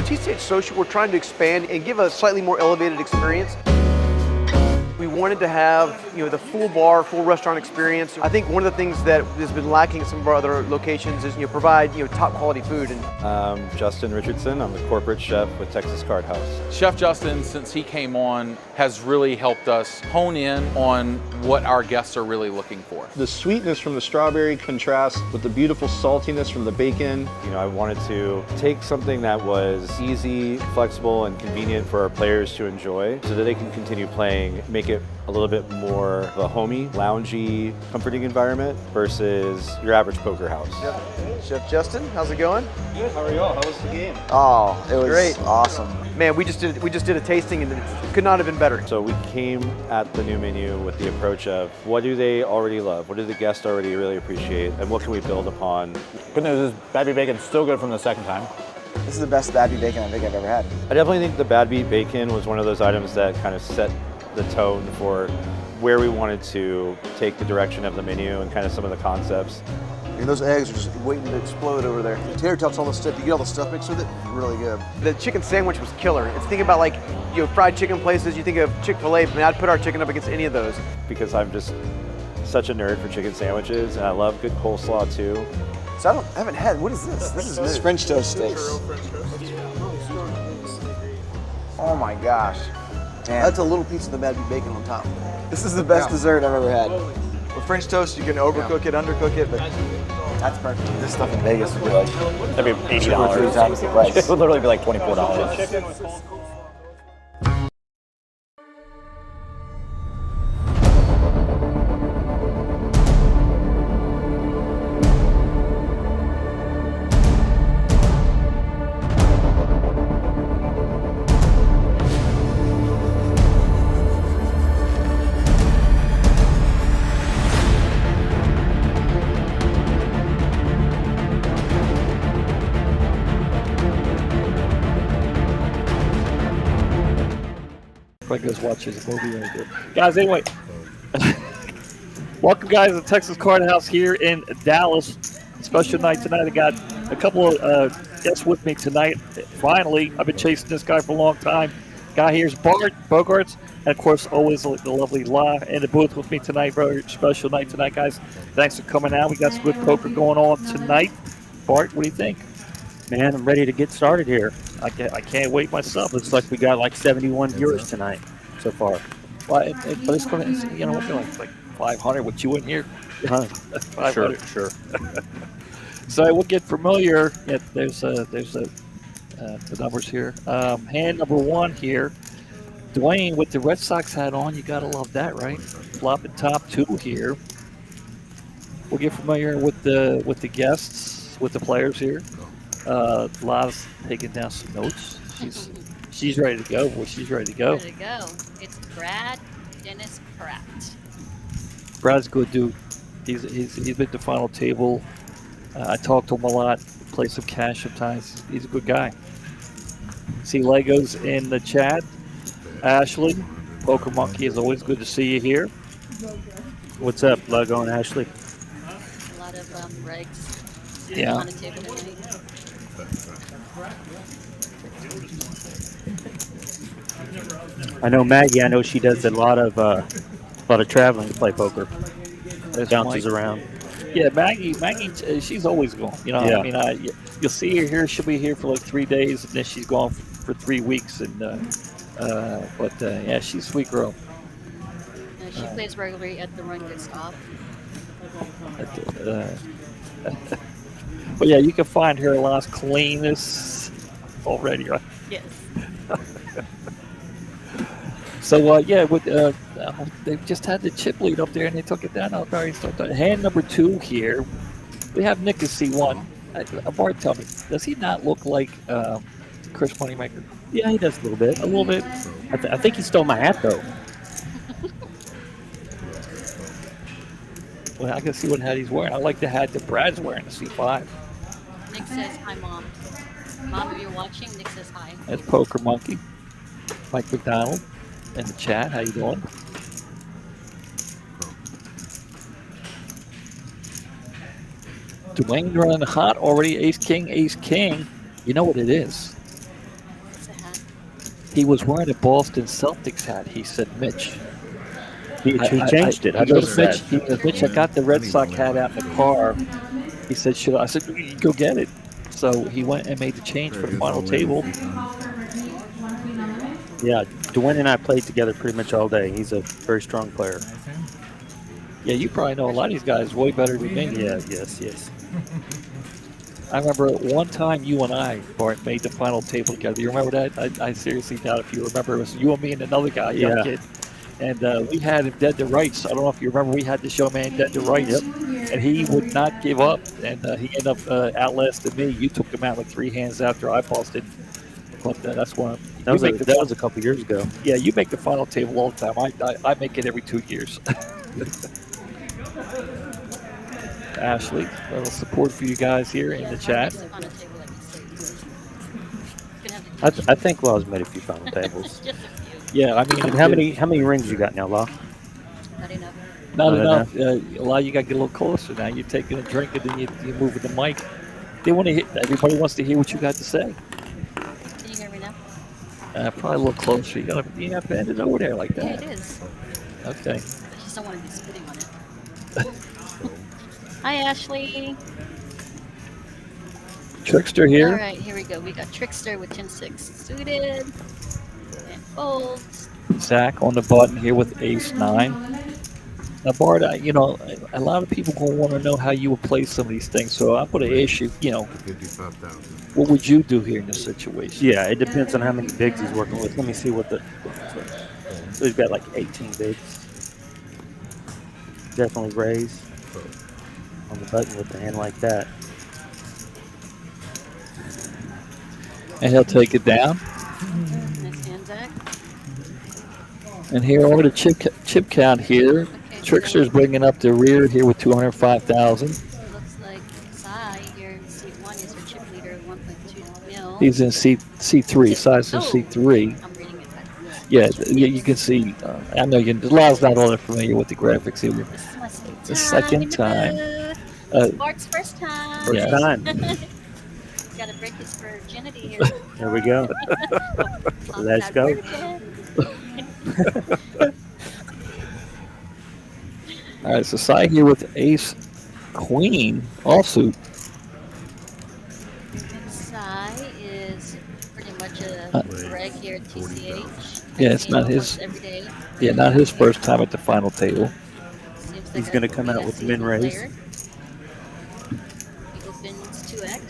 TCH Social, we're trying to expand and give a slightly more elevated experience. We wanted to have, the full bar, full restaurant experience. I think one of the things that has been lacking at some of our other locations is, provide, top quality food. And Justin Richardson, I'm the corporate chef with Texas Card House. Chef Justin, since he came on, has really helped us hone in on what our guests are really looking for. The sweetness from the strawberry contrasts with the beautiful saltiness from the bacon. I wanted to take something that was easy, flexible, and convenient for our players to enjoy so that they can continue playing, make it a little bit more of a homey, loungy, comforting environment versus your average poker house. Chef Justin, how's it going? Good, how are y'all? How was the game? Oh, it was Great. Awesome. Man, we just did a tasting and it could not have been better. So we came at the new menu with the approach of what do they already love? What do the guests already really appreciate? And what can we build upon? Good news is Bad Beat Bacon's still good from the second time. This is the best Bad Beat Bacon I think I've ever had. I definitely think the Bad Beat Bacon was one of those items that kind of set the tone for where we wanted to take the direction of the menu and kind of some of the concepts. And those eggs are just waiting to explode over there. The tater tots, all the stuff, you get all the stuff mixed with it, really good. The chicken sandwich was killer. It's thinking about fried chicken places, you think of Chick-fil-A, but I'd put our chicken up against any of those. Because I'm just such a nerd for chicken sandwiches and I love good coleslaw too. So I haven't had, what is this? This is French toast steaks. Oh my gosh. Man. That's a little piece of the Bad Beat Bacon on top. This is the best dessert I've ever had. With French toast, you can overcook it, undercook it, but That's perfect. This stuff in Vegas would be like, That'd be $80. 3 times the price. It would literally be like $24. I guess watches a movie right there. Guys, anyway, welcome guys to Texas Card House here in Dallas. Special night tonight. I got a couple of guests with me tonight. Finally, I've been chasing this guy for a long time. Guy here's Bart Bogarts, and of course, always the lovely La in the booth with me tonight. Very special night tonight, guys. Thanks for coming out. We got some good poker going on tonight. Bart, what do you think? Man, I'm ready to get started here. I can't wait myself. Looks like we got like 71 viewers tonight so far. Well, but it's going to, we'll be like 500 with you in here. 500. Sure. So we'll get familiar. Yeah, there's the numbers here. Hand number one here. Dwayne with the Red Sox hat on. You got to love that, right? Flopping top two here. We'll get familiar with the guests, with the players here. Lala's taking down some notes. She's ready to go. Boy, she's ready to go. Ready to go. It's Brad Dennis Pratt. Brad's a good dude. He's been at the final table. I talk to him a lot. Play some cash sometimes. He's a good guy. See Legos in the chat. Ashley, Poker Monkey, is always good to see you here. What's up, Lego and Ashley? A lot of regs Yeah. on the table tonight. I know Maggie. I know she does a lot of traveling to play poker. Bounces around. Yeah, Maggie, she's always gone. Yeah. I mean, you'll see her here. She'll be here for like 3 days, and then she's gone for 3 weeks. And yeah, she's a sweet girl. She plays regularly at the Run Good Stop. But yeah, you can find her last cleanest already, right? Yes. So yeah, they just had the chip lead up there, and they took it down. Hand number two here, we have Nick as C1. Bart, tell me, does he not look like Chris Moneymaker? Yeah, he does a little bit. A little bit. I think he stole my hat though. Well, I can see what hat he's wearing. I like the hat that Brad's wearing, the C5. Nick says hi, Mom. Mom, if you're watching, Nick says hi. That's Poker Monkey. Mike McDonald in the chat. How you doing? Dwayne running hot already. Ace King. You know what it is. He was wearing a Boston Celtics hat. He said, Mitch. He changed it. I He goes, noticed that. Mitch, he goes, Mitch, I got the Red Sox hat out in the car. He said, should I? I said, go get it. So he went and made the change for the final table. Yeah, Dwayne and I played together pretty much all day. He's a very strong player. Yeah, you probably know a lot of these guys way better than me. Yeah, yes. I remember one time you and I, Bart, made the final table together. You remember that? I seriously doubt if you remember. It was you and me and another guy, young kid. And we had him dead to rights. I don't know if you remember. We had the show man dead to rights. And he would not give up. And he ended up outlasting me. You took him out like 3 hands after I busted. But that's one. That was a couple years ago. Yeah, you make the final table all the time. I make it every 2 years. Ashley, a little support for you guys here in the chat. I think Law's made a few final tables. Yeah, I mean, how many rings you got now, Law? Not enough. Not enough. Law, you got to get a little closer now. You're taking a drink and then you move with the mic. They want to hear. Everybody wants to hear what you got to say. Can you hear me now? Probably a little closer. You have to bend it over there like that. Yeah, it is. Okay. I just don't want to be spitting on it. Hi, Ashley. Trickster here. All right, here we go. We got Trickster with 10-6 suited and folds. Zach on the button here with ace-9. Now, Bart, a lot of people gonna want to know how you would play some of these things. So I'm going to ask you, 55,000. what would you do here in this situation? Yeah, it depends on how many bigs he's working with. Let me see what so he's got like 18 bigs. Definitely raise on the button with a hand like that. And he'll take it down. Nice hand, Zach. And here over the chip count here. Okay, Trickster's bringing up the rear here with 205,000. So it looks like Sai here in C1 is our chip leader at 1.2 mil. He's in C3, size of C3. I'm reading it backwards. Yeah, you can see. I know Law's not all that familiar with the graphics here. This is my The second time. Bart's first time. First time. Gotta break his virginity here. There we go. Let's go. All right, so Sai here with ace queen offsuit. Sai is pretty much a reg here at TCH. Yeah, it's not his. Every day. Yeah, not his first time at the final table. Seems like He's going to come out with min raise. He opens 2x.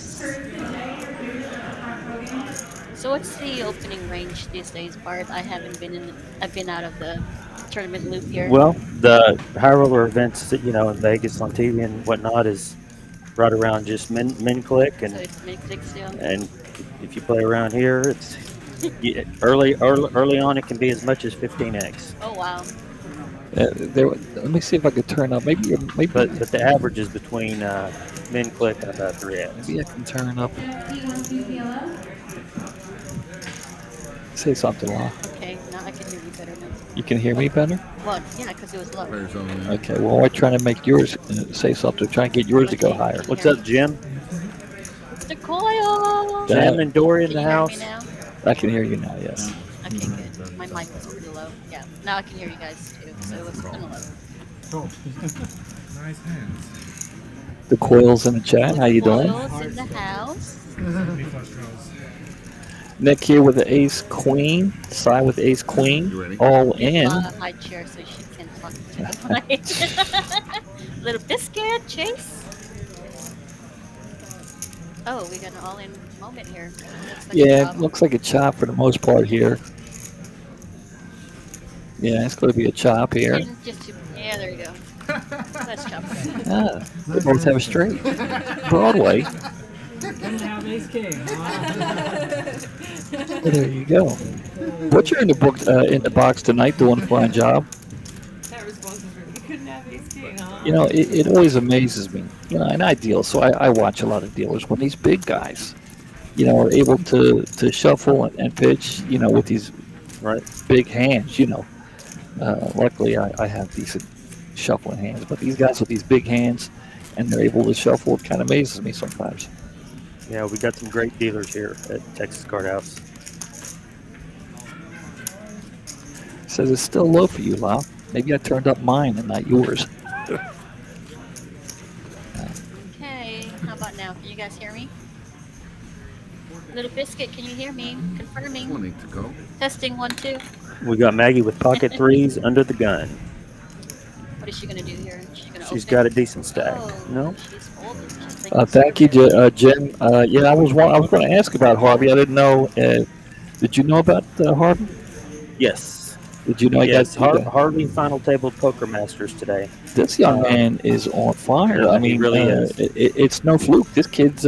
So what's the opening range these days, Bart? I've been out of the tournament loop here. Well, the high roller events that, in Vegas on TV and whatnot is right around just min click, and so it's mid-click still. and if you play around here, it's early on it can be as much as 15x. Oh wow. Let me see if I could turn up. Maybe. But the average is between min click and about 3x. Maybe I can turn up. Say something, Law. Okay, now I can hear you better now. You can hear me better? Well, yeah, because it was low. Okay, well, we're trying to make yours say something. Try and get yours to go higher. What's up, Jim? Mr. Coyle! Jim and Dory in Can the you hear house. me now? I can hear you now, yes. Okay, good. My mic was pretty low. Yeah, now I can hear you guys too, so it was kind of low. Nice hands. The Coils in the chat, how you doing? Coyle's in the house. Nick here with the ace queen. Sai with ace queen. All in. High chair so she can talk to the mic. Little biscuit, Chase. Oh, we got an all-in moment here. Looks like a Yeah, chop. it looks like a chop for the most part here. Yeah, it's going to be a chop here. And yeah, there you go. Let's chop. Ah, they both have a straight. Broadway. Didn't have ace king. Well, there you go. What you're in the box tonight, doing a fine job. That response was really, you couldn't have ace king, huh? It always amazes me. And I deal, so I watch a lot of dealers when these big guys, are able to shuffle and pitch, with these big hands. Luckily I have decent shuffling hands, but these guys with these big hands and they're able to shuffle, it kind of amazes me sometimes. Yeah, we got some great dealers here at Texas Card House. says it's still low for you, Lau. Maybe I turned up mine and not yours. Okay, how about now? Can you guys hear me? Little Biscuit, can you hear me? Confirming. 20 to go. Testing 1, 2. We got Maggie with pocket threes under the gun. What is she gonna do here? She's got a decent stack. Oh, No? she's folded. She's thinking Thank you, survey. Jim. Yeah, I was going to ask about Harvey. I didn't know. Did you know about Harvey? Yes. Did you know Yes, he got Harvey final table poker masters today. This young man is on fire. Yeah, I he mean, really is. It's no fluke. This kid's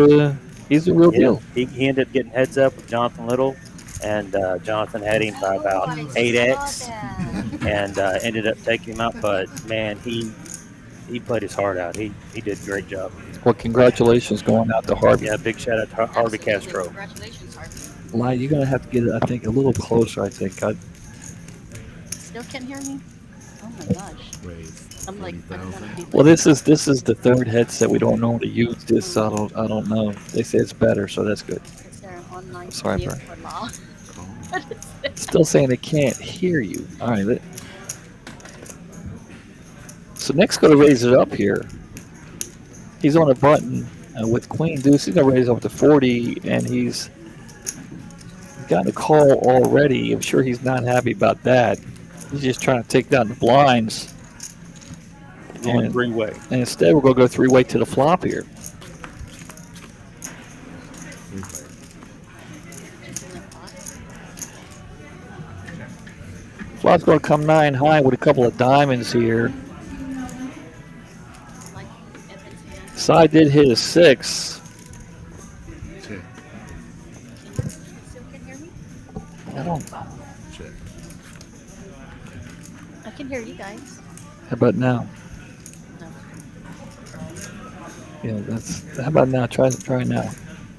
he's a real deal. He ended up getting heads up with Jonathan Little, and Jonathan had him by about 8x, and ended up taking him out. But man, he played his heart out. He did a great job. Well, congratulations going out to Harvey. Yeah, big shout out to Harvey Castro. Congratulations, Harvey. Lai, you're gonna have to get it. I think a little closer. I think. Still can't hear me? Oh my gosh. Raise I'm like, I don't want to be Well, this is the third headset. We don't normally use this, so I don't know. They say it's better, so that's good. Is there an online Sorry, video Bert. for law? What is this? Still saying they can't hear you. All right. So Nick's going to raise it up here. He's on a button with Queen Deuce. He's going to raise up to 40, and he's got a call already. I'm sure he's not happy about that. He's just trying to take down the blinds. Going three-way. And instead, we're going to go three-way to the flop here. Flop's going to come 9 high with a couple of diamonds here. Side did hit a 6. Check. Still can hear me? I don't know. Check. I can hear you guys. How about now? No. Yeah, that's. How about now? Try now.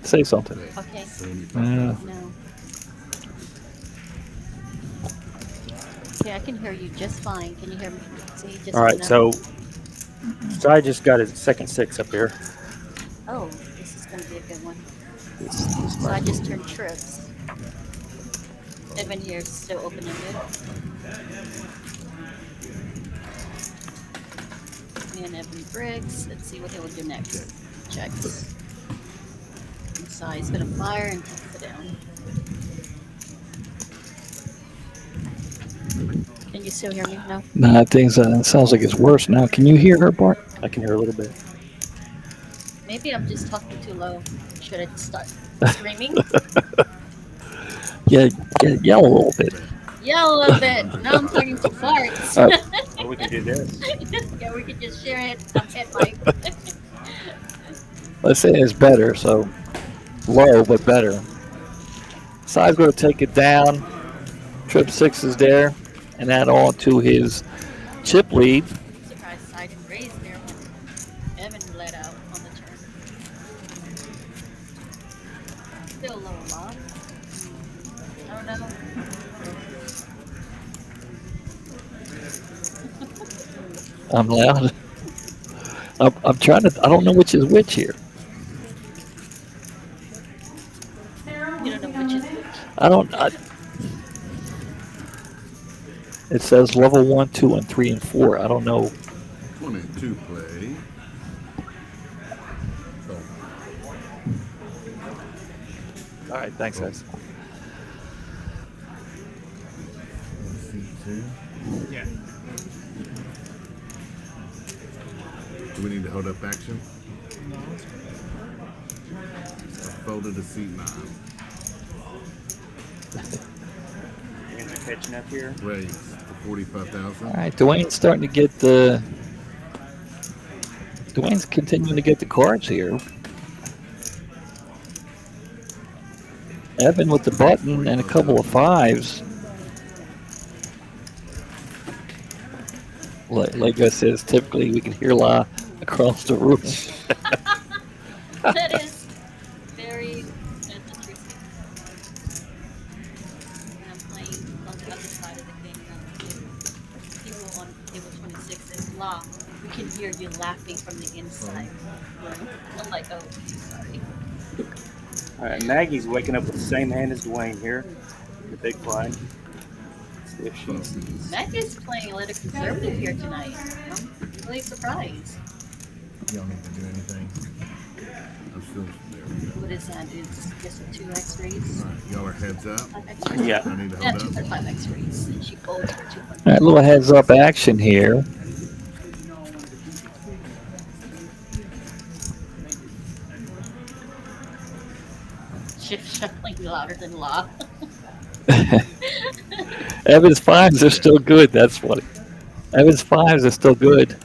Say something. Okay. Yeah. No. Okay, I can hear you just fine. Can you hear me? See, just All right, enough? so I just got his second 6 up here. Oh, this is going to be a good one. So I just turned trips. Evan here is still open-ended. And Evan Briggs. Let's see what he will do next. Checks. So he's going to fire and takes it down. Can you still hear me? No? No, I think it sounds like it's worse now. Can you hear her, Bart? I can hear a little bit. Maybe I'm just talking too low. Should I start screaming? Yeah, yell a little bit. Yell a little bit. Now I'm talking to farts. Well, we can do this. Yeah, we can just share it. Head mic. Let's say it's better, so low but better. Side's going to take it down. Trip 6 is there, and add on to his chip lead. Surprised Side didn't raise there when Evan let out on the turn. Still low a lot. I don't know. I'm loud. I'm trying to. I don't know which is which here. You don't know which is which. I don't. It says level 1, 2, and 3, and 4. I don't know. 22 play. All right, thanks, guys. C2. Yeah. Do we need to hold up action? I folded a C9. Catching up here. Raise to 45,000. All right, Dwayne's starting to get the. Dwayne's continuing to get the cards here. Evan with the button and a couple of 5s. Like I says, typically we can hear La across the room. That is very interesting. I'm playing on the other side of the game now. People on table 26 is La. We can hear you laughing from the inside. I'm like, oh, sorry. All right, Maggie's waking up with the same hand as Dwayne here. The big blind. if she's. Mac is playing a little conservative here tonight. I'm really surprised. You don't need to do anything. I'm still there. We go. What is that? It's just a 2x raise? All right, y'all are heads up. Yeah. I need to Yeah, hold up. 2.5x raise. And she folds for 2.5. All right, little heads up action here. Shift shuffling louder than law. Evans fives are still good. That's funny. Evans fives are still good.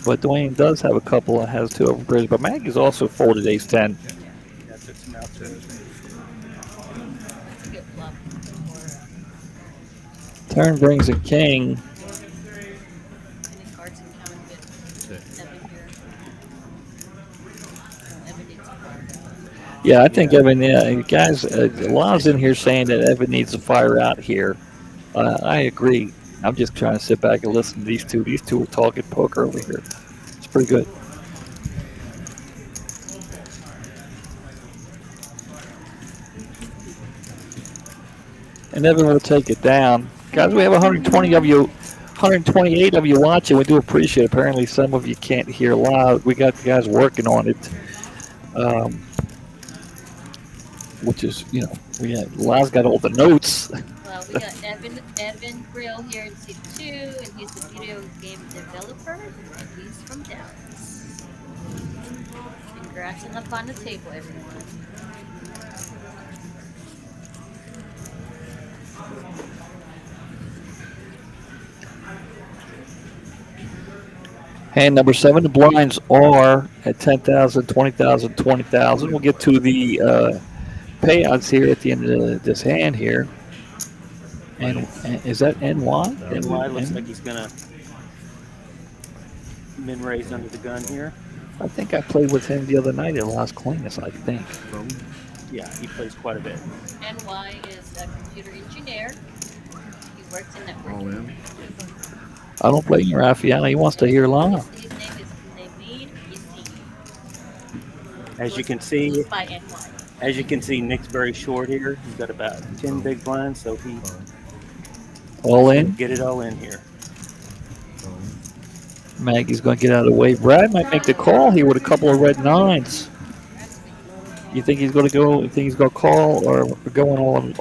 But Dwayne does have a couple that has 2 overpairs. But Maggie's also folded ace 10. That's its mouth too. That's a good bluff. Turn brings a king. Any cards can come and get Evan here. Oh, Evan needs a card. Yeah, I think Evan, guys, Law's in here saying that Evan needs to fire out here. I agree. I'm just trying to sit back and listen to these two. These two are talking poker over here. It's pretty good. And Evan will take it down. Guys, we have 120 of you, 128 of you watching. We do appreciate it. Apparently some of you can't hear loud. We got the guys working on it. Which is, Laz got all the notes. Well, we got Evan Grill here in seat 2, and he's the video game developer, and he's from Dallas. Congrats on up on the table, everyone. Hand number 7, the blinds are at 10,000, 20,000, 20,000. We'll get to the payouts here at the end of this hand here. And is that NY? NY looks like he's gonna min raise under the gun here. I think I played with him the other night at Las Colinas, I think. Yeah, he plays quite a bit. NY is a computer engineer. He works in networking. All in. I don't blame you, Raphael. He wants to hear Lana. His name is Naveed Yassine. As you can see, He's by NY. as you can see, Nick's very short here. He's got about 10 big blinds, so he All in. get it all in here. Maggie's going to get out of the way. Brad might make the call here with a couple of red 9s. You think he's going to go? You think he's going to call, or we're going all in?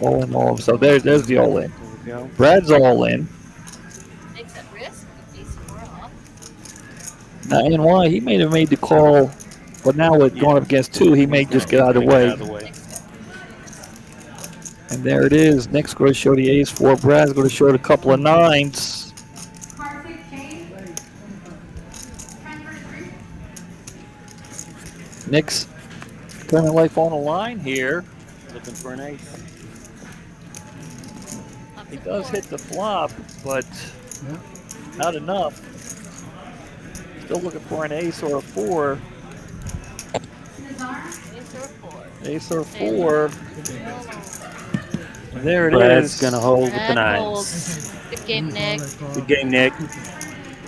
So there's the all in. There we go. Brad's all in. Nick's at risk. He's 4 off. Now NY, he may have made the call, but now with going up against 2, he may just get out of the way. And there it is. Nick's going to show the ace 4. Brad's going to show a couple of 9s. Nick's turning life on the line here. Looking for an ace. He does hit the flop, but not enough. Still looking for an ace or a 4. Ace or 4. There it Brad's is. gonna hold with the Brad 9s. holds. Good game, Nick. Good game, Nick.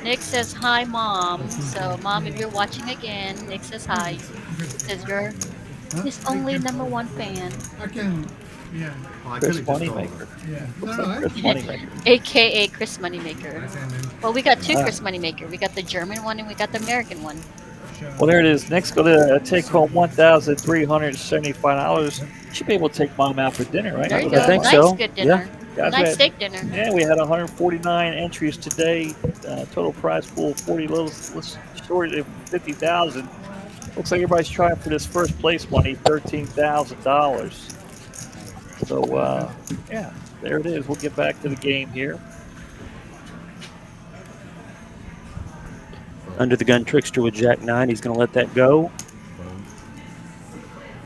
Nick says hi, Mom. So, Mom, if you're watching again, Nick says hi. Says you're his only #1 fan. I can, yeah. Chris Moneymaker. Yeah. Looks like Chris Moneymaker. AKA Chris Moneymaker. Well, we got 2 Chris Moneymaker. We got the German one and we got the American one. Well, there it is. Nick's going to take home $1,375. Should be able to take Mom out for dinner, right? There you I go. think Nice, so. good dinner. Guys, Nice steak dinner. Yeah, we had 149 entries today. Total prize pool 40, little short of 50,000. Looks like everybody's trying for this first place money, $13,000. So yeah, there it is. We'll get back to the game here. Under the gun trickster with Jack 9. He's going to let that go.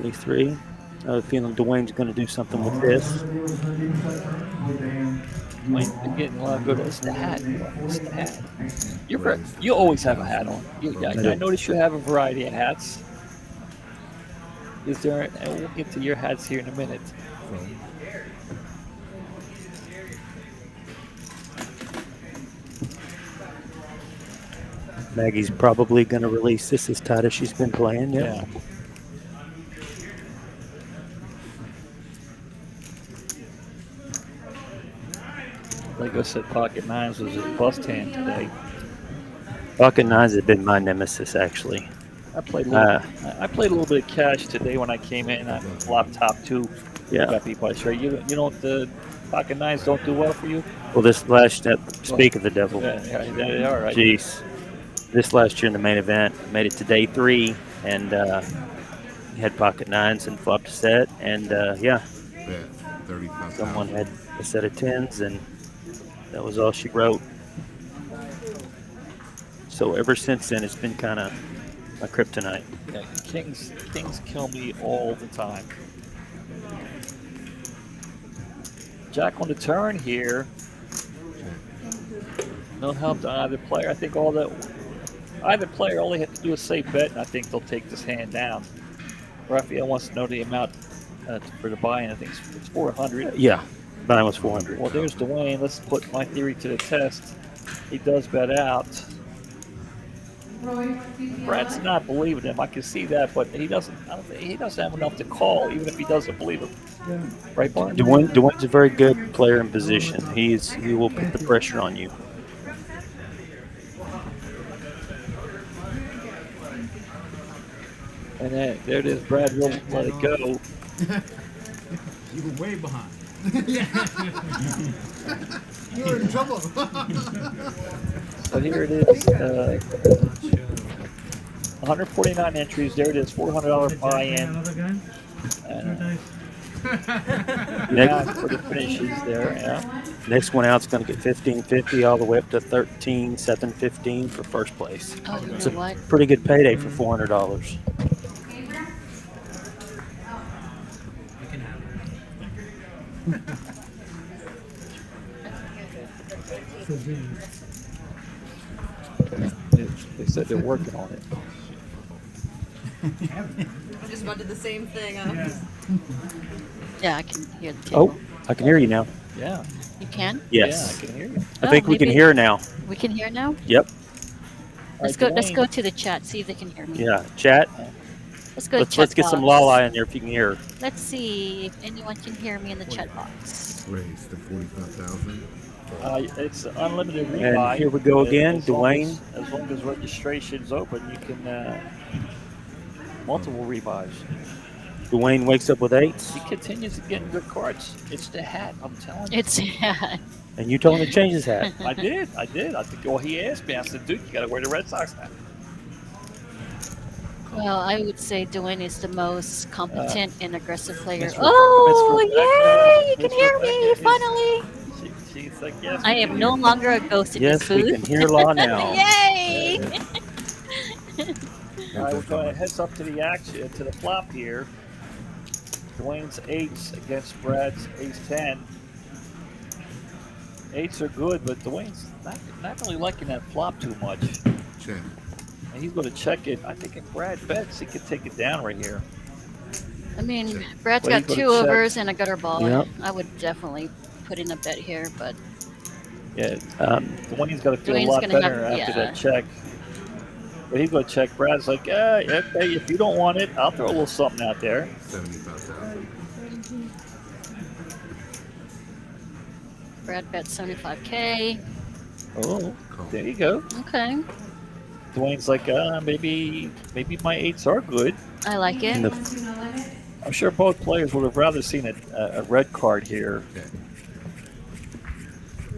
Ace 3. I have a feeling Dwayne's going to do something with this. Wait, you're getting a lot of good. What's the hat? What's the hat? You always have a hat on. I noticed you have a variety of hats. Is there? And we'll get to your hats here in a minute. Maggie's probably going to release this as tight as she's been playing. Yeah. Like I said, pocket nines was a bust hand today. Pocket nines have been my nemesis, actually. I played a little bit of cash today when I came in. I flopped top two. Yeah. Got beat by straight. You don't the pocket nines don't do well for you. Well, this last speak of the devil. Yeah, they are right. Jeez. This last year in the main event, made it to day 3, and had pocket nines and flopped a set, and yeah, someone had a set of 10s, and that was all she wrote. So ever since then, it's been kind of my kryptonite. Yeah, kings kill me all the time. Jack on the turn here. No help to either player. I think either player only had to do a safe bet, and I think they'll take this hand down. Raphael wants to know the amount for the buy-in. I think it's 400. Yeah, mine was 400. Well, there's Dwayne. Let's put my theory to the test. He does bet out. Brad's not believing him. I can see that, but he doesn't. I don't think he doesn't have enough to call, even if he doesn't believe him. Yeah. Right, Barn? Dwayne's a very good player in position. He will put the pressure on you. And then, there it is. Brad will let it go. You were way behind. You were in trouble. So here it is. 149 entries. There it is. $400 buy-in. Next for the finishes there. Yeah. Next one out's going to get $15.50 all the way up to $13,715 for first place. Oh, you It's know a what? pretty good payday for $400. They said they're working on it. I just about did the same thing. Yeah, I can hear the table. Oh, I can hear you now. Yeah. You can? Yes. Yeah, I can hear you. I think we can maybe- hear now. We can hear now? Yep. Let's Alright, go. Let's Dwayne. go to the chat. See if they can hear me. Yeah, chat. Let's go. Let's to chat get some box. Lala in there if you can hear. Let's see if anyone can hear me in the chat box. Raise to 45,000. It's unlimited And rebuy. here we go again, As long Dwayne. as long as registration's open, you can multiple rebuys. Dwayne wakes up with 8s, He continues to get good cards. It's the hat, I'm telling you. It's yeah. and you told him to change his hat. I did. I think. Well, he asked me. I said, "Dude, you got to wear the Red Sox hat." Well, I would say Dwayne is the most competent and aggressive player. Miss Oh, Rebecca. yay! You can Miss hear me Rebecca is- finally. She's like, "Yes." I am no longer a ghost in Yes, this we booth. can hear La now. Yay! All right, we're going to heads up to the action, to the flop here. Dwayne's 8s against Brad's ace-10. 8s are good, but Dwayne's not really liking that flop too much. Check. And he's going to check it. I think if Brad bets, he could take it down right here. I mean, Brad's Well, got you 2 gotta check. overs and a gutter ball. Yep. I would definitely put in a bet here, but Yeah, Dwayne's got to feel Dwayne's a lot gonna better have- after yeah. that check. But he's going to check. Brad's like, okay, if you don't want it, I'll throw a little something out there. 75,000. Brad bet 75K. Oh, there you go. Okay, Dwayne's like, maybe my 8s are good. I like it. And the I'm sure both players would have rather seen a red card here. Okay.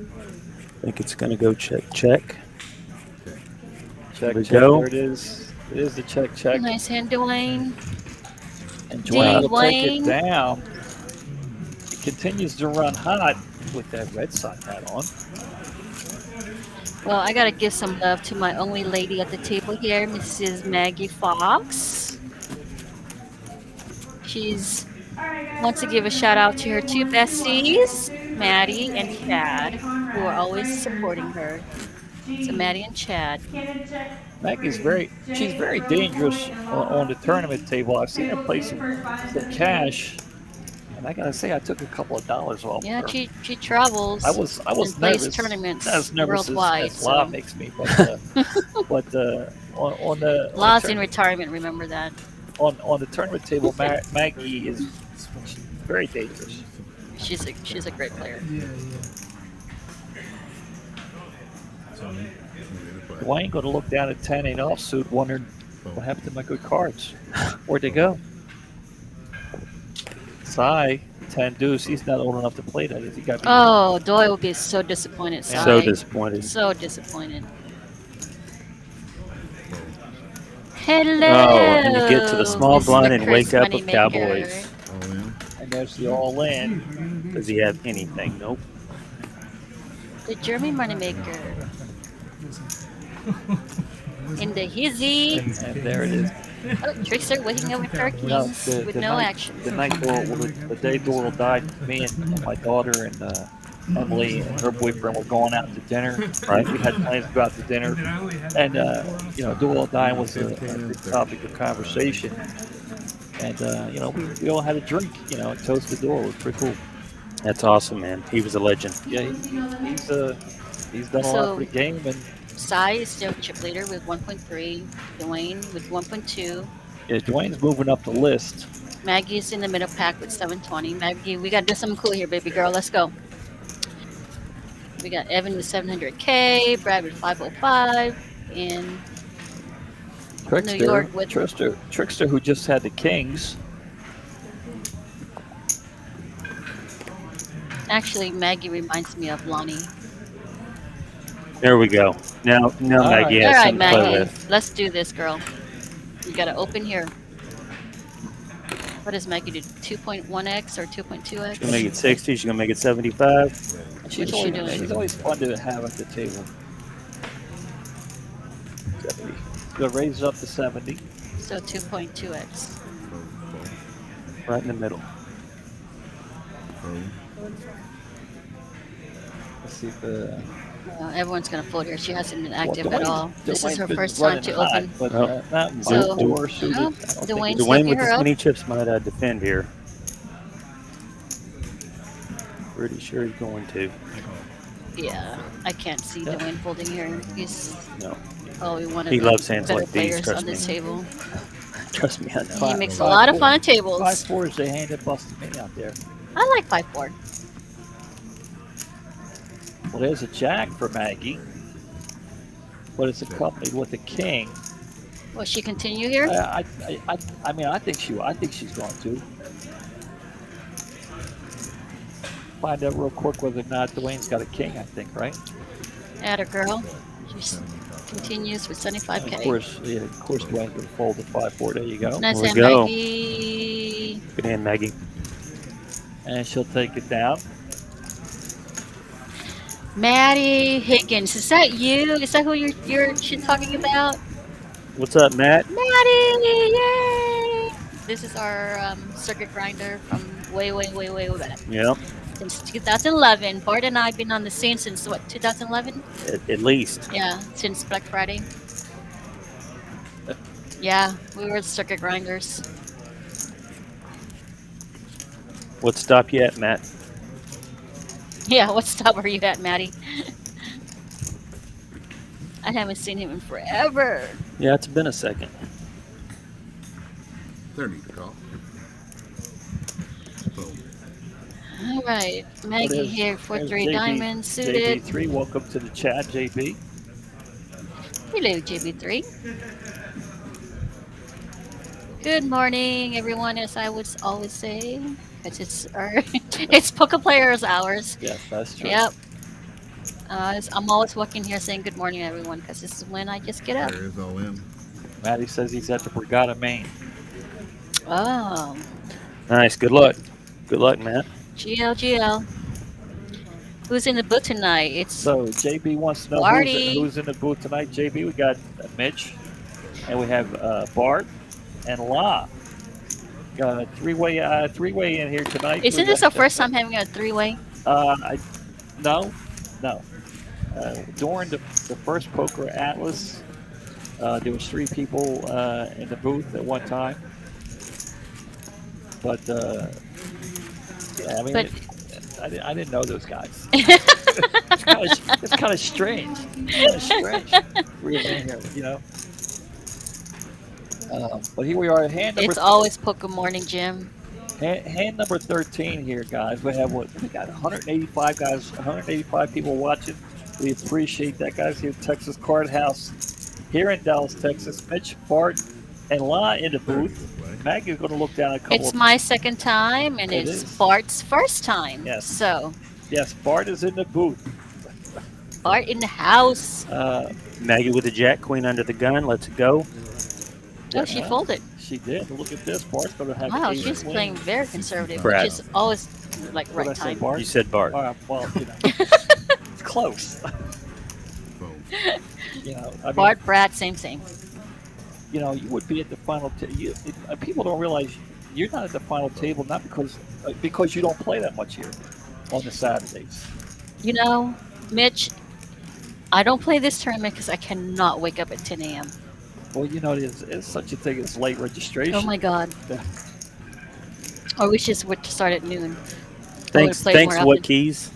I think it's going to go check, check. Check, we check. go. There it is. It is the check, check. Nice hand, Dwayne. And Dwayne will take it Dwayne. down. He continues to run hot with that Red Sox hat on. Well, I gotta give some love to my only lady at the table here, Mrs. Maggie Fox. She's wants to give a shout out to her 2 besties, Maddie and Chad, who are always supporting her. So Maddie and Chad. Maggie's she's very dangerous on the tournament table. I've seen her play some cash, and I gotta say, I took a couple of dollars off Yeah, her. she travels. I was and plays nervous. tournaments Not as nervous worldwide. as La So. makes me, but on the La's in retirement. Remember that. on the tournament table, Maggie is very dangerous. She's a great player. Dwayne going to look down at 10-8 offsuit, wondering what happened to my good cards. Where'd they go? Cy, 10 deuce. He's not old enough to play that. He got Oh, Doyle will be so disappointed. So Sai. disappointed. So disappointed. Hello. Oh, and you get to the small Mr. blind and Chris wake up with Moneymaker. Cowboys. And there's the all in. Does he have anything? Nope. The German Moneymaker. In the hizzy. And there it is. Oh, Trickster waking up with her No, keys with no night, action. The night Doral, well, the day Doral died, me and my daughter and Emily and her boyfriend were going out to dinner. Right, we had plans to go out to dinner, and Doral dying was a big topic of conversation. And we all had a drink, and toasted Doral. It was pretty cool. That's awesome, man. He was a legend. Yeah, he's done a lot for the game, and Sai is still chip leader with 1.3. Dwayne with 1.2. yeah, Dwayne's moving up the list. Maggie's in the middle pack with 720. Maggie, we gotta do something cool here, baby girl. Let's go. We got Evan with 700K, Brad with 505, and Trickster, New York with Trickster, who just had the Kings. actually Maggie reminds me of Lonnie. There we go. Now Maggie All has right, something to play Maggie, with. let's do this, girl. You gotta open here. What does Maggie do? 2.1x or 2.2x? She's gonna make it 60. She's gonna make it 75. What's she doing? She's always fun to have at the table. 70. She's gonna raise it up to 70. So 2.2x. Right in the middle. Let's see if the. Everyone's gonna fold here. She hasn't been active Dwayne- at all. This is her Dwayne's first running time to hot, open. But not So- door suited. Oh, I don't think Dwayne's Dwayne looking with her this up. many chips might defend here. Pretty sure he's going to. Yeah, I can't see Dwayne folding here. He's No. probably one of He the loves hands better like these, players trust on this me. table. Trust me, I know. He makes a lot of fun at tables. 5-4 is the hand that busted me out there. I like 5-4. Well, there's a jack for Maggie, but it's accompanied with a king. Will she continue here? I think she's going to find out real quick whether or not Dwayne's got a king. I think, right? Add her girl. She continues with And 75K. of course, Dwayne's going to fold the 5-4. There you go. Nice There hand, we go. Maggie. Good hand, Maggie. And she'll take it down. Maddie Higgins, is that you? Is that who she's talking about? What's up, Matt? Maddie, yay! This is our circuit grinder from way back. Yep. Since 2011. Bart and I have been on the scene since what, 2011? At least. Yeah, since Black Friday. Yeah, we were circuit grinders. What stop you at, Matt? Yeah, what stop are you at, Maddie? I haven't seen him in forever. Yeah, it's been a second. 30 to call. All right, Maggie here, 4-3 diamonds suited. JB3, welcome to the chat, JB. Hello, JB3. Good morning, everyone, as I would always say, because it's poker players' hours. Yes, that's true. Yep. I'm always walking here saying good morning, everyone, because this is when I just get up. There is all in. Maddie says he's at the Brigada, Maine. Oh, Nice. Good luck. Good luck, Matt. GL. Who's in the booth tonight? It's So JB wants to know Marty. who's in the booth tonight. JB, we got Mitch, and we have Bart and La. Got a three-way in here tonight. Isn't this our first time having a three-way? No. During the first Poker Atlas, there was 3 people in the booth at one time. But yeah, I mean, I didn't know those guys. It's kind of strange. Really in here, you know. But here we are, hand number. It's always poker morning, Jim. Hand number 13 here, guys. We got 185 guys, 185 people watching. We appreciate that, guys. Here at Texas Card House, here in Dallas, Texas. Mitch, Bart, and La in the booth. Maggie's going to look down a couple. It's my second time, and It it's is. Bart's first time. Yes. So Yes, Bart is in the booth. Bart in the house. Maggie with the jack queen under the gun. Let's go. Oh, she folded. She did. Look at this. Bart's going to have Wow, ace she's queen. playing very conservative, Brad. which is always like What did I right say, time. Bart? You said Bart. All right, well, you know, it's close. You know, I mean, Bart, Brad, same. you know, you would be at the final. People don't realize you're not at the final table, not because you don't play that much here on the Saturdays. You know, Mitch, I don't play this tournament because I cannot wake up at 10 a.m. Well, you know, there's such a thing as late registration. Oh my God. Or we just would start at noon. Thanks, what keys?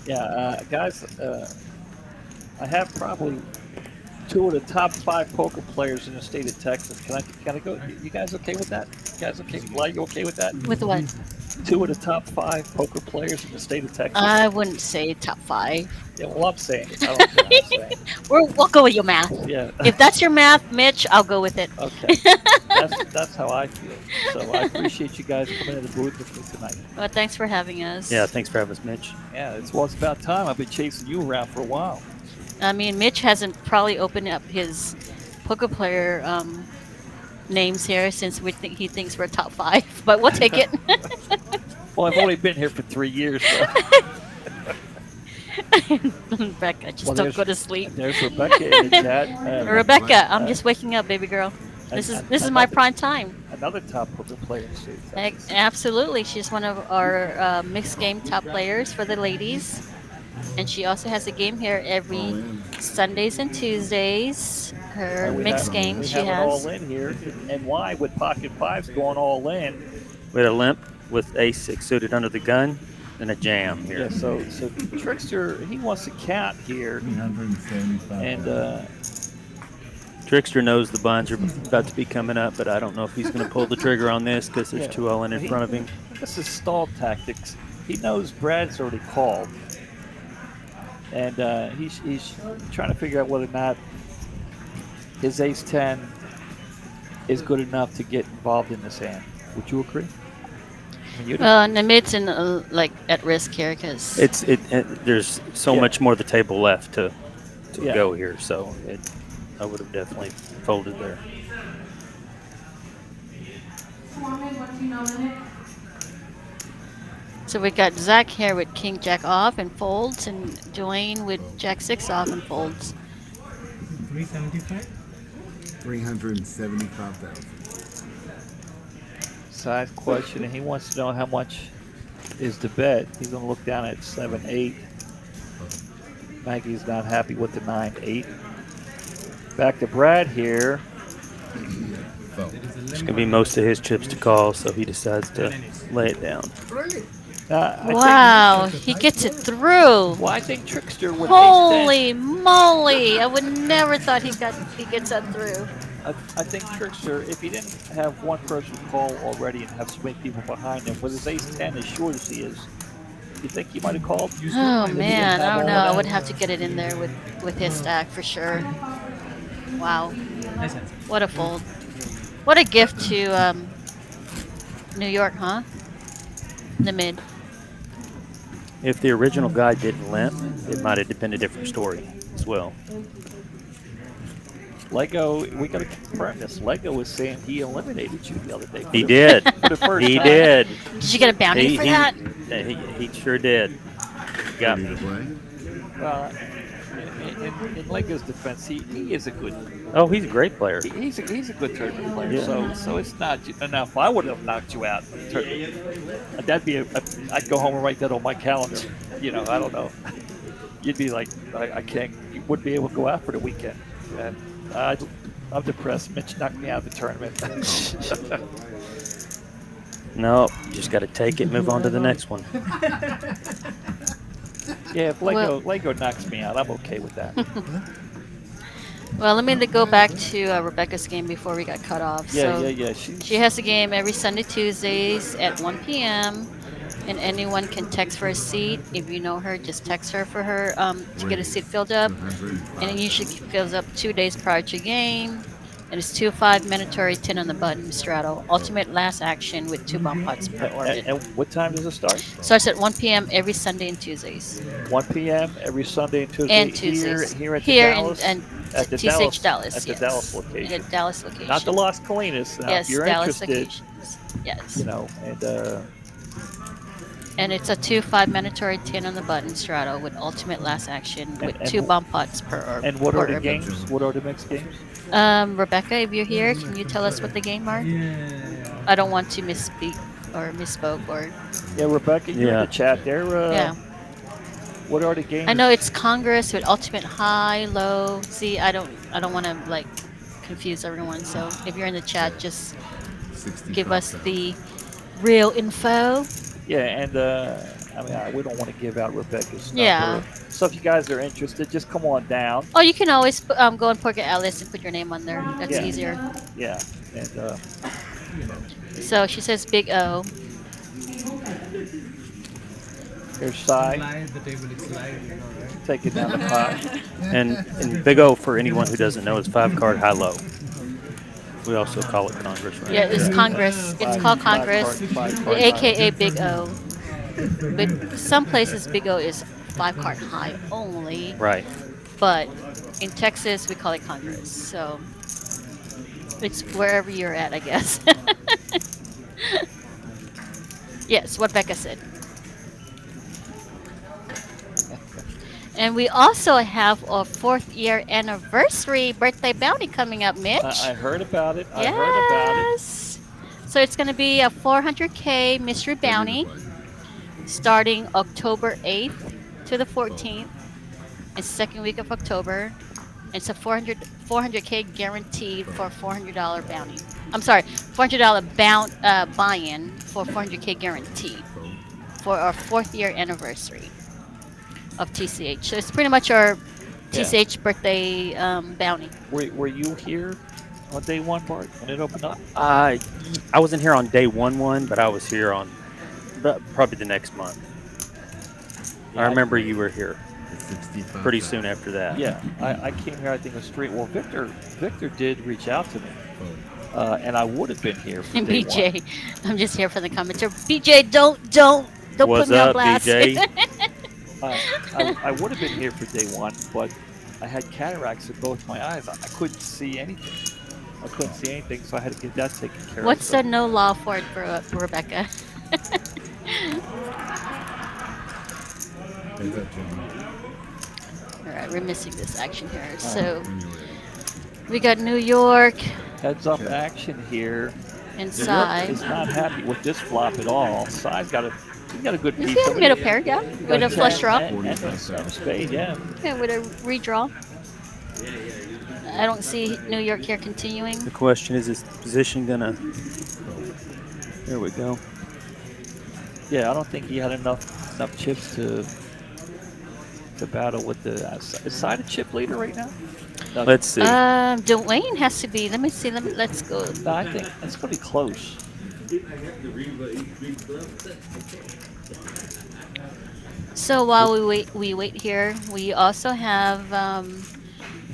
Yeah, guys, I have probably 2 of the top 5 poker players in the state of Texas. Can I go? You guys okay with that? You guys okay? Are you okay with that? With what? 2 of the top 5 poker players in the state of Texas. I wouldn't say top 5. Yeah, well, I'm saying it. I don't know what I'm saying. We'll go with your math. Yeah. If that's your math, Mitch, I'll go with it. Okay. That's how I feel. So I appreciate you guys coming in the booth with me tonight. Well, thanks for having us. Yeah, thanks for having us, Mitch. Yeah, it's about time. I've been chasing you around for a while. I mean, Mitch hasn't probably opened up his poker player names here since he thinks we're top 5, but we'll take it. Well, I've only been here for 3 years. So. Rebecca, just don't go to sleep. There's Rebecca in the chat. Rebecca, I'm just waking up, baby girl. This is my prime time. Another top poker player in the state of Texas. Absolutely, she's one of our mixed game top players for the ladies, and she also has a game here every Sundays and Tuesdays. Her mixed game she have has. It all in here, and why with pocket 5s going all in? We had a limp with ace 6 suited under the gun and a jam here. Yeah, so Trickster, he wants to count here. 375. And Trickster knows the buns are about to be coming up, but I don't know if he's going to pull the trigger on this because there's 2 all in front of him. This is stall tactics. He knows Brad's already called, and he's trying to figure out whether or not his ace 10 is good enough to get involved in this hand. Would you agree? The mid's in like at risk here because there's so much more of the table left to go here, so I would have definitely folded there. So we got Zach here with King Jack off and folds, and Dwayne with Jack 6 off and folds. 375? 375,000. Side question, and he wants to know how much is the bet. He's going to look down at 7-8. Maggie's not happy with the 9-8. Back to Brad here. It's going to be most of his chips to call, so he decides to lay it down. Wow, he gets it through. Well, I think Trickster would. Holy moly! I would never thought he gets that through. I think Trickster, if he didn't have one person call already and have so many people behind him, with his ace 10 as short as he is, you think he might have called? Oh man, I don't know. I would have to get it in there with his stack for sure. Wow, what a fold! What a gift to New York, huh? The mid. If the original guy didn't limp, it might have been a different story as well. Lego, we got to confirm this. Lego was saying he eliminated you the other day. He did. For the first He time. did. Did you get a bounty for that? He sure did. Got me. Well, in Lego's defense, he is a good. Oh, he's a great player. He's a good tournament player. Yeah. So it's not enough. I would have knocked you out in the tournament. That'd be I'd go home and write that on my calendar. You know, I don't know. You'd be like, I can't. You wouldn't be able to go out for the weekend. And I'm depressed. Mitch knocked me out of the tournament. No, you just got to take it, move on to the next one. Yeah, if Lego knocks me out, I'm okay with that. Well, let me go back to Rebecca's game before we got cut off. Yeah. She has a game every Sunday, Tuesdays at 1 p.m. and anyone can text for a seat. If you know her, just text her for her to get a seat filled up. And it usually fills up 2 days prior to game. And it's 2-5 mandatory, 10 on the button, straddle. Ultimate last action with 2 bomb pots per orbit. And what time does it start? Starts at 1 p.m. every Sunday and Tuesdays. 1 p.m. every Sunday and Tuesday. And Tuesdays. Here at the Here Dallas. at the TCH Dallas. At the yes. Dallas location. At Dallas location. Not the Las Colinas. Now, Yes, if you're Dallas interested, locations. Yes. you know, And it's a 2-5 mandatory, 10 on the button straddle with ultimate last action with and 2 bomb pots per orbit. and what are the games? What are the mixed games? Rebecca, if you're here, can you tell us what the game are? I don't want to misspeak or misspoke or. Yeah, Rebecca, you're in the chat there. Yeah. What are the games? I know it's Congress with ultimate high, low. See, I don't want to like confuse everyone. So if you're in the chat, just give us the real info. Yeah, and I mean, we don't want to give out Rebecca's number. Yeah. So if you guys are interested, just come on down. Oh, you can always go on Poker Alice and put your name on there. That's Yeah. easier. Yeah, and So she says Big O. here's Sai. The table is live, you know, right? Take it down the pot. And Big O, for anyone who doesn't know, is 5-card high-low. We also call it Congress, right? Yeah, it's Congress. It's called Congress, Five-card aka Big O. But some places Big O is 5-card high only. Right. But in Texas we call it Congress. So it's wherever you're at, I guess. Yes, what Becca said. And we also have a 4th year anniversary birthday bounty coming up, Mitch. I heard about it. Yes. I heard about it. So it's going to be a 400K mystery bounty starting October 8th to the 14th. It's second week of October. It's a 400K guaranteed for a $400 bounty. I'm sorry, $400 buy-in for 400K guaranteed for our 4th year anniversary of TCH. So it's pretty much our TCH birthday bounty. Were you here on day one, Bart, when it opened up? I wasn't here on day one, but I was here on probably the next month. Yeah, I remember you were here pretty soon after that. Yeah, I came here, I think, Well, Victor did reach out to me. And I would have been here for And day BJ, I'm just here for the commenter. BJ, don't What's put me on up, blast. BJ? I would have been here for day one, but I had cataracts in both my eyes. I couldn't see anything. So I had to get that taken care of. What's the no law for it for Rebecca? All right, we're missing this action here. So we got New York Heads up action here. and Is Sai. not happy with this flop at all. Sai's got a good piece. Yeah, we got a pair, yeah, with a flush draw. And a spade, yeah. Yeah, with a redraw. I don't see New York here continuing. The question is the position gonna? There we go. Yeah, I don't think he had enough chips to battle with the is Sai the chip leader right now? No, Let's see. Dwayne has to be. Let me see. Let's go. no, I think it's gonna be close. So while we wait here, we also have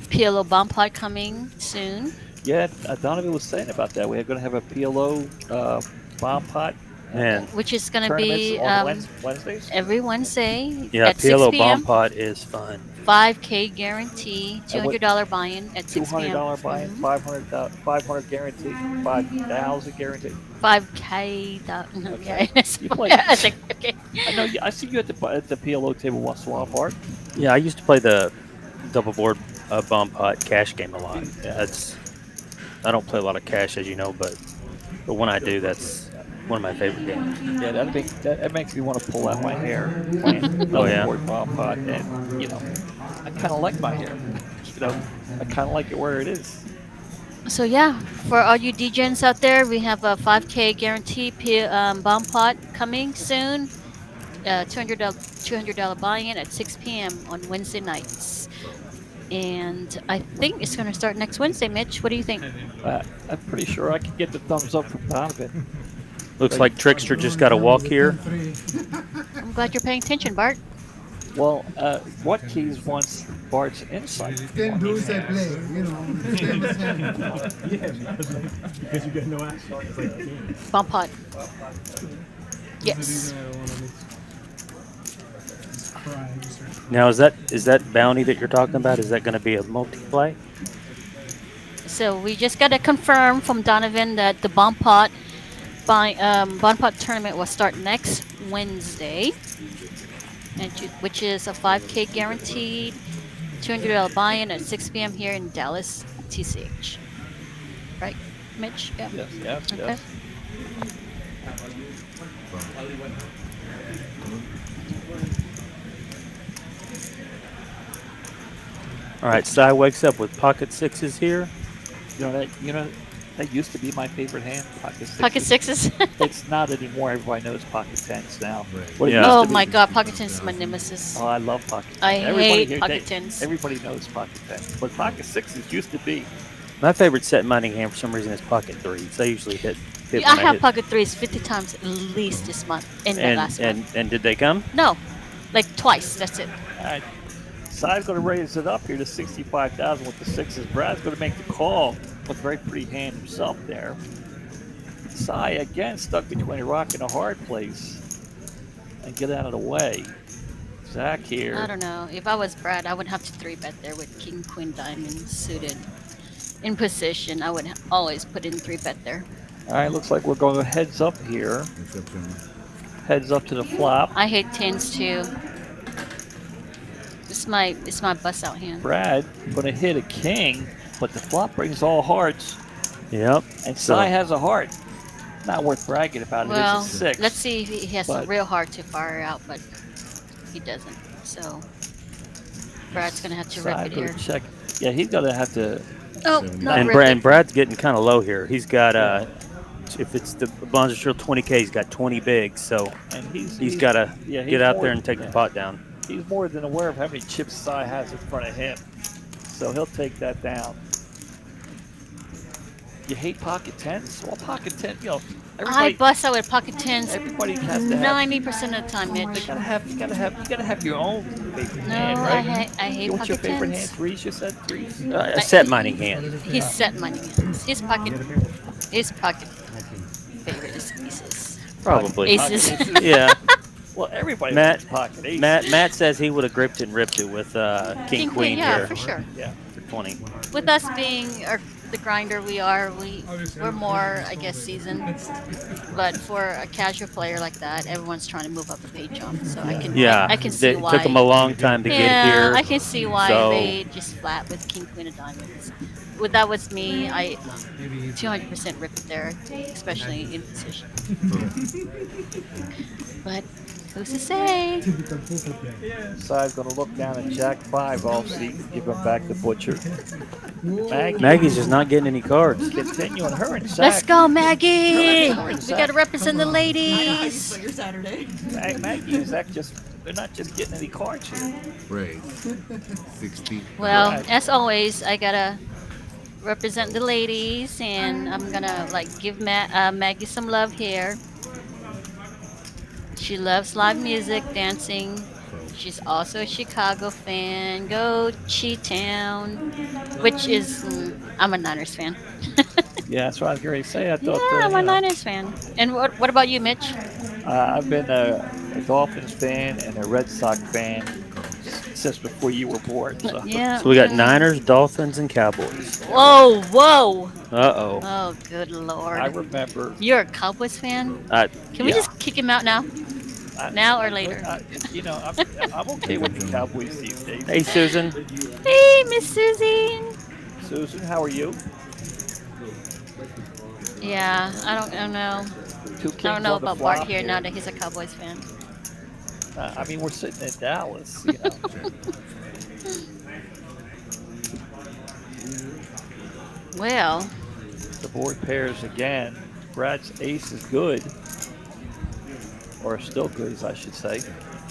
PLO bomb pot coming soon. Yeah, Donovan was saying about that. We're going to have a PLO bomb pot. Man. Which is going to be on Wednesdays? every Wednesday Yeah, at 6 PLO p.m. bomb pot is fun. 5K guarantee, $200 buy-in at 6 p.m. $200 buy-in, 500 guarantee, 5,000 guarantee. 5K. Okay. You play. I was like, okay. I know. I see you at the PLO table once in a while, Bart. Yeah, I used to play the double board bomb pot cash game a lot. I don't play a lot of cash, as you know, but when I do, that's one of my favorite games. Yeah, that makes me want to pull out my hair playing double board bomb pot, and I kind of like my hair. I kind of like it where it is. So yeah, for all you DJs out there, we have a 5K guarantee bomb pot coming soon. $200 buy-in at 6 p.m. on Wednesday nights. And I think it's going to start next Wednesday, Mitch. What do you think? I'm pretty sure I can get the thumbs up from Donovan. Looks like Trickster just got a walk here. I'm glad you're paying attention, Bart. Well, what keys wants Bart's insight? Then do as I play, you know. Because you get no action. It's like a game. Bump pot. Yes. Now is that bounty that you're talking about? Is that going to be a multi-play? So we just got to confirm from Donovan that the Bump Pot tournament will start next Wednesday, and which is a 5K guaranteed, $200 buy-in at 6 p.m. here in Dallas, TCH. Right, Mitch? Yeah. Yes. Okay. All right, Cy wakes up with pocket sixes here. That used to be my favorite hand, pocket sixes. Pocket sixes? It's not anymore. Everybody knows pocket tens now. Oh my God, pocket tens is my nemesis. Oh, I love pocket tens. I hate pocket tens. Everybody knows pocket tens, but pocket sixes used to be. My favorite set mining hand for some reason is pocket threes. I usually hit I have pocket threes 50 times at least this month and the last month. And did they come? No, like twice. That's it. All right. Cy's going to raise it up here to 65,000 with the sixes. Brad's going to make the call with a very pretty hand himself there. Cy again stuck between a rock and a hard place and get out of the way. Zach here. I don't know. If I was Brad, I would have to 3-bet there with King, Queen, Diamond suited in position. I would always put in 3-bet there. All right, looks like we're going heads up here. Heads up to the flop. I hate tens too. It's my bust out hand. Brad going to hit a king, but the flop brings all hearts. Yep. And Cy has a heart. Not worth bragging about it. Well, It's a six. let's see if he has a real heart to fire out, but he doesn't. So Brad's gonna have to rip it here. Check. Yeah, he's gonna have to. Oh, not and Brad's getting kind of low here. He's got if it's the bonds are still 20K, he's got 20 bigs, so and he's got to get out there and take the pot down. He's more than aware of how many chips Cy has in front of him, so he'll take that down. You hate pocket tens? Well, pocket ten, I bust out with pocket tens. Everybody has to have 90% of the time, Mitch. You gotta have your own favorite No, hand, right? I hate What's pocket your favorite tens. hand? Threes? You said threes. A set mining hand. He's set mining hands. His pocket favorite is aces. Probably. Aces. Yeah. Well, everybody Matt, pocket aces. Matt says he would have gripped and ripped it with King Queen yeah, here. for sure. Yeah, for 20. With us being the grinder we are, we're more, I guess, seasoned. But for a casual player like that, everyone's trying to move up the pay jump. So I can see why. It took them a long time to get here. I can see why they just flat with King, Queen of Diamonds. If that was me, I 200% rip it there, especially in position. But who's to say? Cy's gonna look down at Jack 5 off seat and give him back the butcher. Maggie's just not getting any cards. Continuing her and Zach. Let's go, Maggie! We gotta represent the ladies. Your Saturday. Maggie and Zach they're not just getting any cards here. Right. 60. Well, as always, I gotta represent the ladies, and I'm gonna give Maggie some love here. She loves live music, dancing. She's also a Chicago fan. Go Chi-Town, which is I'm a Niners fan. Yeah, that's what I was going to say. I thought. I'm a Niners fan. And what about you, Mitch? I've been a Dolphins fan and a Red Sox fan since before you were born. So. Yeah. So we got Niners, Dolphins, and Cowboys. Whoa! Uh-oh. Oh, good Lord. I remember. You're a Cowboys fan? Can we just kick him out now? Now or later? I'm okay with the Cowboys these days. Hey, Susan. Hey, Miss Susie. Susan, how are you? Yeah, I don't know. I don't know about Bart here now that he's a Cowboys fan. I mean, we're sitting in Dallas, you know. Well, the board pairs again. Brad's ace is good, or still good, as I should say.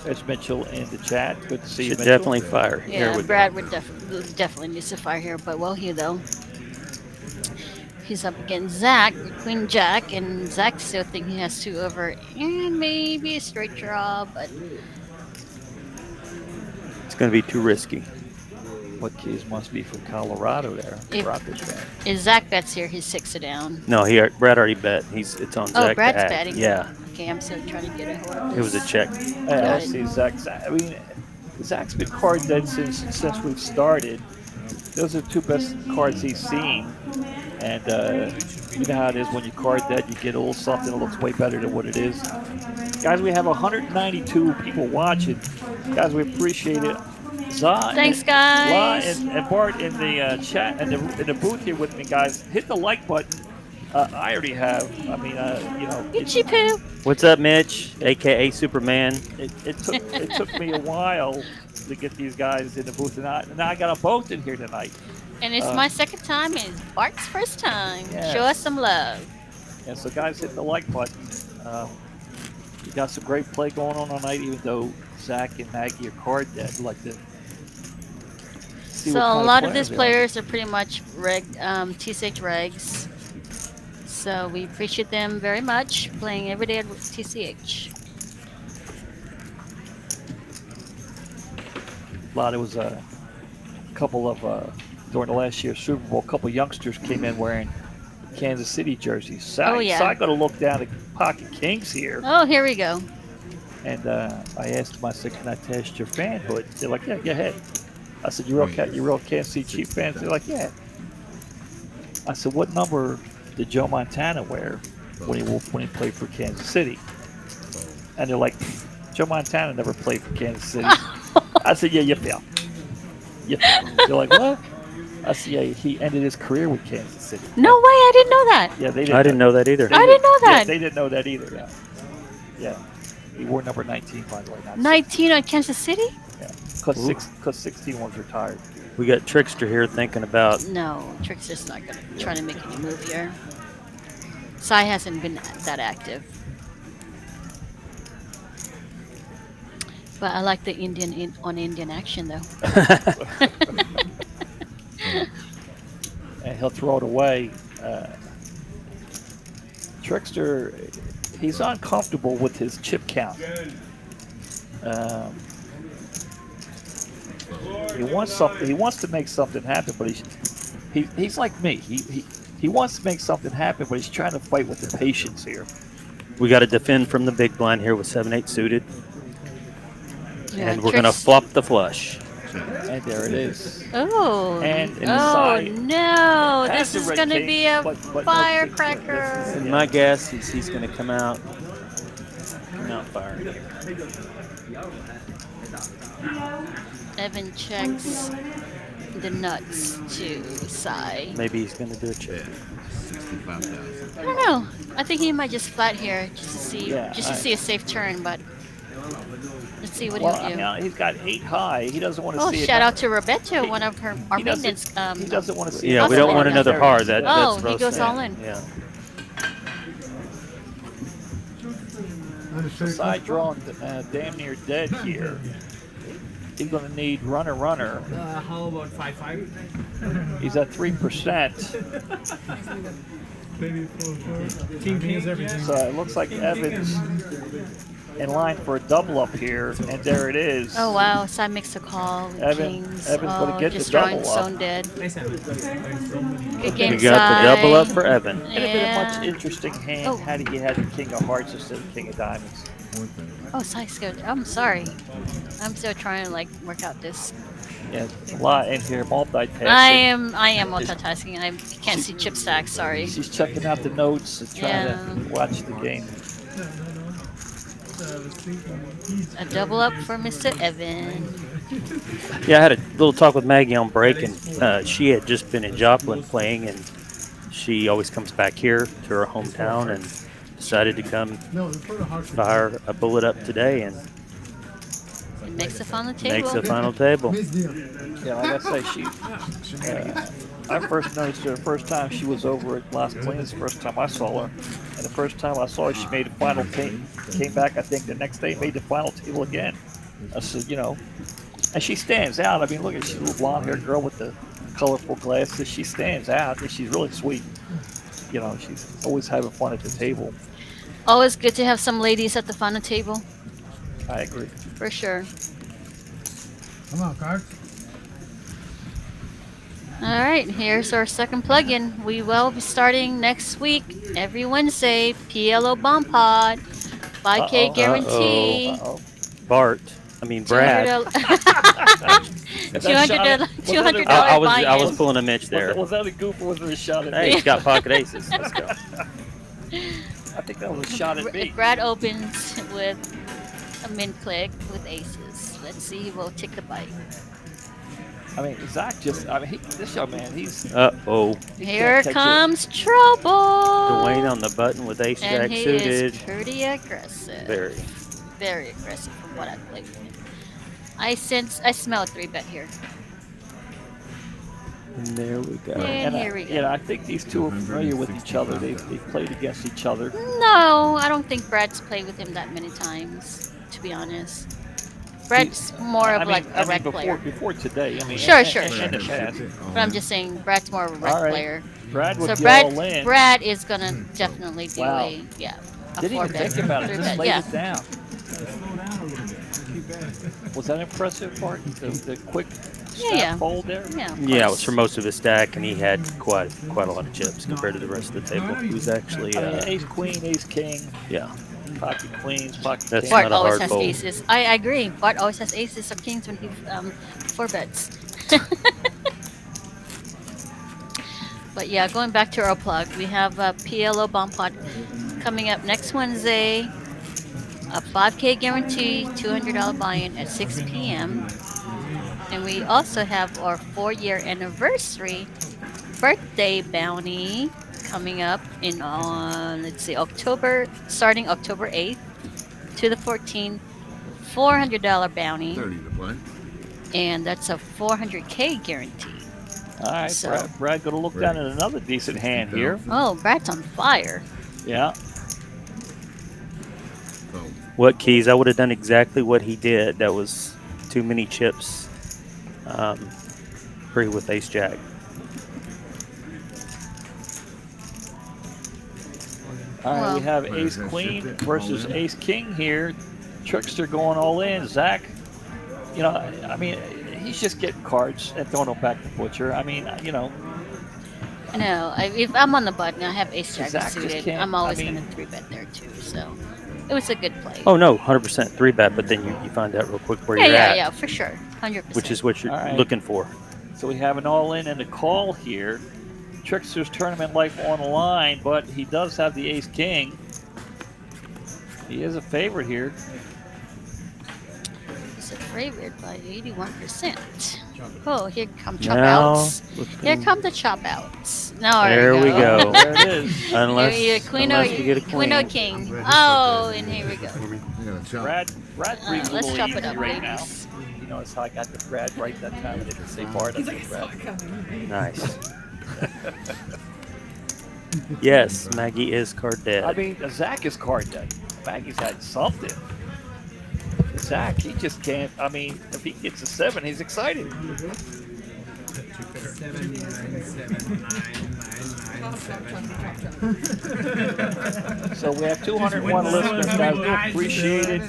There's Mitchell in the chat. Good to see you, Should Mitchell. definitely fire. yeah, Brad would definitely needs to fire here, but well, he He's up against Zach, Queen Jack, and Zach still thinking he has 2 over and maybe a straight draw, but It's going to be too risky. What keys must be from Colorado there? if Zach bets here, he's 6 down. No, Brad already bet. It's on Zach. Oh, Brad's to act. betting. Yeah. Okay, I'm still trying to get a hold of this. It was a check. Yeah, I see Zach. I mean, Zach's been card dead since we've started. Those are the 2 best cards he's seen. And you know how it is when you card dead, you get a little something that looks way better than what it is. Guys, we have 192 people watching. Guys, we appreciate it. Thanks, guys. And Bart in the chat and in the booth here with me, guys. Hit the like button. I already have. I mean, you know. Itchy poo. What's up, Mitch, a.k.a. Superman? It took me a while to get these guys in the booth, and now I got them both in here tonight. And it's my second time, and it's Bart's first time. Yeah. Show us some love. And so, guys, hit the like button. You got some great play going on tonight, even though Zach and Maggie are card dead. Like to see So what kind a lot of players these they are. players are pretty much TCH regs. So we appreciate them very much playing every day at TCH. There was a couple of during the last year's Super Bowl, a couple of youngsters came in wearing Kansas City jerseys. So, Oh, yeah. so I got to look down at Pocket Kings here, Oh, here we go. and I asked them. I said, "Can I test your fanhood?" They're like, "Yeah, go ahead." I said, "You real Kansas City Chiefs fans?" They're like, "Yeah." I said, "What number did Joe Montana wear when he played for Kansas City?" And they're like, "Joe Montana never played for Kansas City." I said, "Yeah, you fail. You fail." They're like, "What?" I said, "Yeah, he ended his career with Kansas City." No way, I didn't know that. Yeah, they I didn't know that either. I didn't know that. Yeah, they didn't know that either. Yeah, yeah. He wore number 19, by the way. Not 19 on Kansas City? Yeah, because 16 was retired. We got Trickster here thinking about. No, Trickster's not going to try to make any move here. Sai hasn't been that active. But I like the Indian on Indian action, though. And he'll throw it away. Trickster, he's uncomfortable with his chip count. He wants something. He wants to make something happen, but he's like me. He wants to make something happen, but he's trying to fight with the patience here. We got to defend from the big blind here with 7-8 suited. Yeah, And we're going to flop the flush. And there it is. Oh, And oh no, has this the is red going to king, be a but no firecracker. And my guess is he's going to come out firing. Evan checks the nuts to Sai. Maybe he's going to do a check. I don't know. I think he might just flat here just to see, Yeah, see a safe turn, but let's see what Well, he'll do. I mean, he's got 8 high. He doesn't want to Oh, see it. shout out to Roberto, one of our He doesn't- maintenance. He doesn't want to see. Yeah, it. we don't want another hard. Oh, That's he goes roasting. all in. Yeah. Side drawing damn near dead here. He's going to need runner. How about 5-5? He's at 3%. King is everything. So it looks like Evans in line for a double up here, and there it is. Oh wow, Sai makes a call with Kings. Evan's gonna get just the drawing double up. Stone dead. Nice hand. Good game, We got the double up for Evan. It'd have been a Yeah. much interesting hand Oh. had he had the King of Hearts instead of King of Diamonds. Oh, Sai's good. I'm sorry. I'm still trying to work out this. Yeah, a lot in here, multitasking. I am multitasking. I can't see chip stacks. Sorry. She's checking out the notes and trying to watch the game. A double up for Mr. Evan. Yeah, I had a little talk with Maggie on break, and she had just been in Joplin playing, and she always comes back here to her hometown and decided to come fire a bullet up today and It makes the final table. makes the final table. Yeah, like I say, I first noticed her the first time she was over at Las Colinas, the first time I saw her. And the first time I saw her, she made the final table. Came back, I think, the next day, made the final table again. I said, and she stands out. I mean, look at she's a little blonde-haired girl with the colorful glasses. She stands out, and she's really sweet. she's always having fun at the table. Always good to have some ladies at the fun table. I agree. For sure. Come on, cards. All right, here's our second plugin. We will be starting next week, every Wednesday. PLO Bomb Pod, 5K guarantee. Bart. I mean Brad. $200 I was pulling a Mitch there. Was that a goof or was it a shot at me? Hey, he's got pocket aces. Let's go. I think that was a shot at me. Brad opens with a min click with aces. Let's see who will take the bite. I mean, Zach this young man, he's... Uh-oh. Here comes trouble. Dwayne on the button with ace jack and he suited. is pretty aggressive. Very aggressive from what I've played with him. I smell a 3-bet here. And there we go. And here we go. Yeah, I think these two are familiar with each other. They've played against each other. No, I don't think Brad's played with him that many times, to be honest. Brad's more of a rec player. Before today, I mean, Sure. in the past. But I'm just saying Brad's more of a rec player. Brad would so be all in. Brad is gonna definitely do a Didn't even 4-bet. think about it. Just laid it down. Slow down a little bit. Keep that. Was that impressive part? The quick Yeah. fold there? Yeah, it was for most of his stack, and he had quite a lot of chips compared to the rest of the table. He was actually ace queen, ace king. Yeah. Pocket queens, pocket That's kings. Bart not a always hard has fold. aces. I agree. Bart always has aces or kings when he 4-bets. But yeah, going back to our plug, we have PLO Bomb Pod coming up next Wednesday. A 5K guarantee, $200 buy-in at 6 p.m. And we also have our 4-year anniversary birthday bounty coming up starting October 8th to the 14th, $400 bounty. 30 to play. And that's a 400K guarantee. All right, So- Brad going to look down at another decent hand here. Oh, Brad's on fire. Yeah. What keys? I would have done exactly what he did. That was too many chips. Free with ace jack. All right, we have Well, ace that queen shit versus all in. ace king here. Trickster going all in. Zach, I mean, he's just getting cards and throwing them back to butcher. I mean, No, if I'm on the button, I have ace jack Zach just suited. can't- I'm always I mean- going to 3-bet there too. So it was a good play. Oh no, 100% 3-bet, but then you find out real quick where you're at. Yeah, for sure. 100%. Which is what you're All right. looking for. So we have an all-in and a call here. Trickster's tournament life on the line, but he does have the ace-king. He is a favorite here. It's a favorite by 81%. Oh, here come chop Now, outs. Here come the chop outs. No, There we go. There it is. Unless you get a queen. or king. Oh, and here we go. You got a chop. Brad breathes a Let's little chop easy it up, right now. ladies. You know, it's how I got the Brad right that time. I didn't say Bart. I said Brad. Nice. Yes, Maggie is card dead. I mean, Zach is card dead. Maggie's had something. Zach, he just can't. I mean, if he gets a 7, he's excited. 7, So we have 201 listeners, guys. We appreciate it.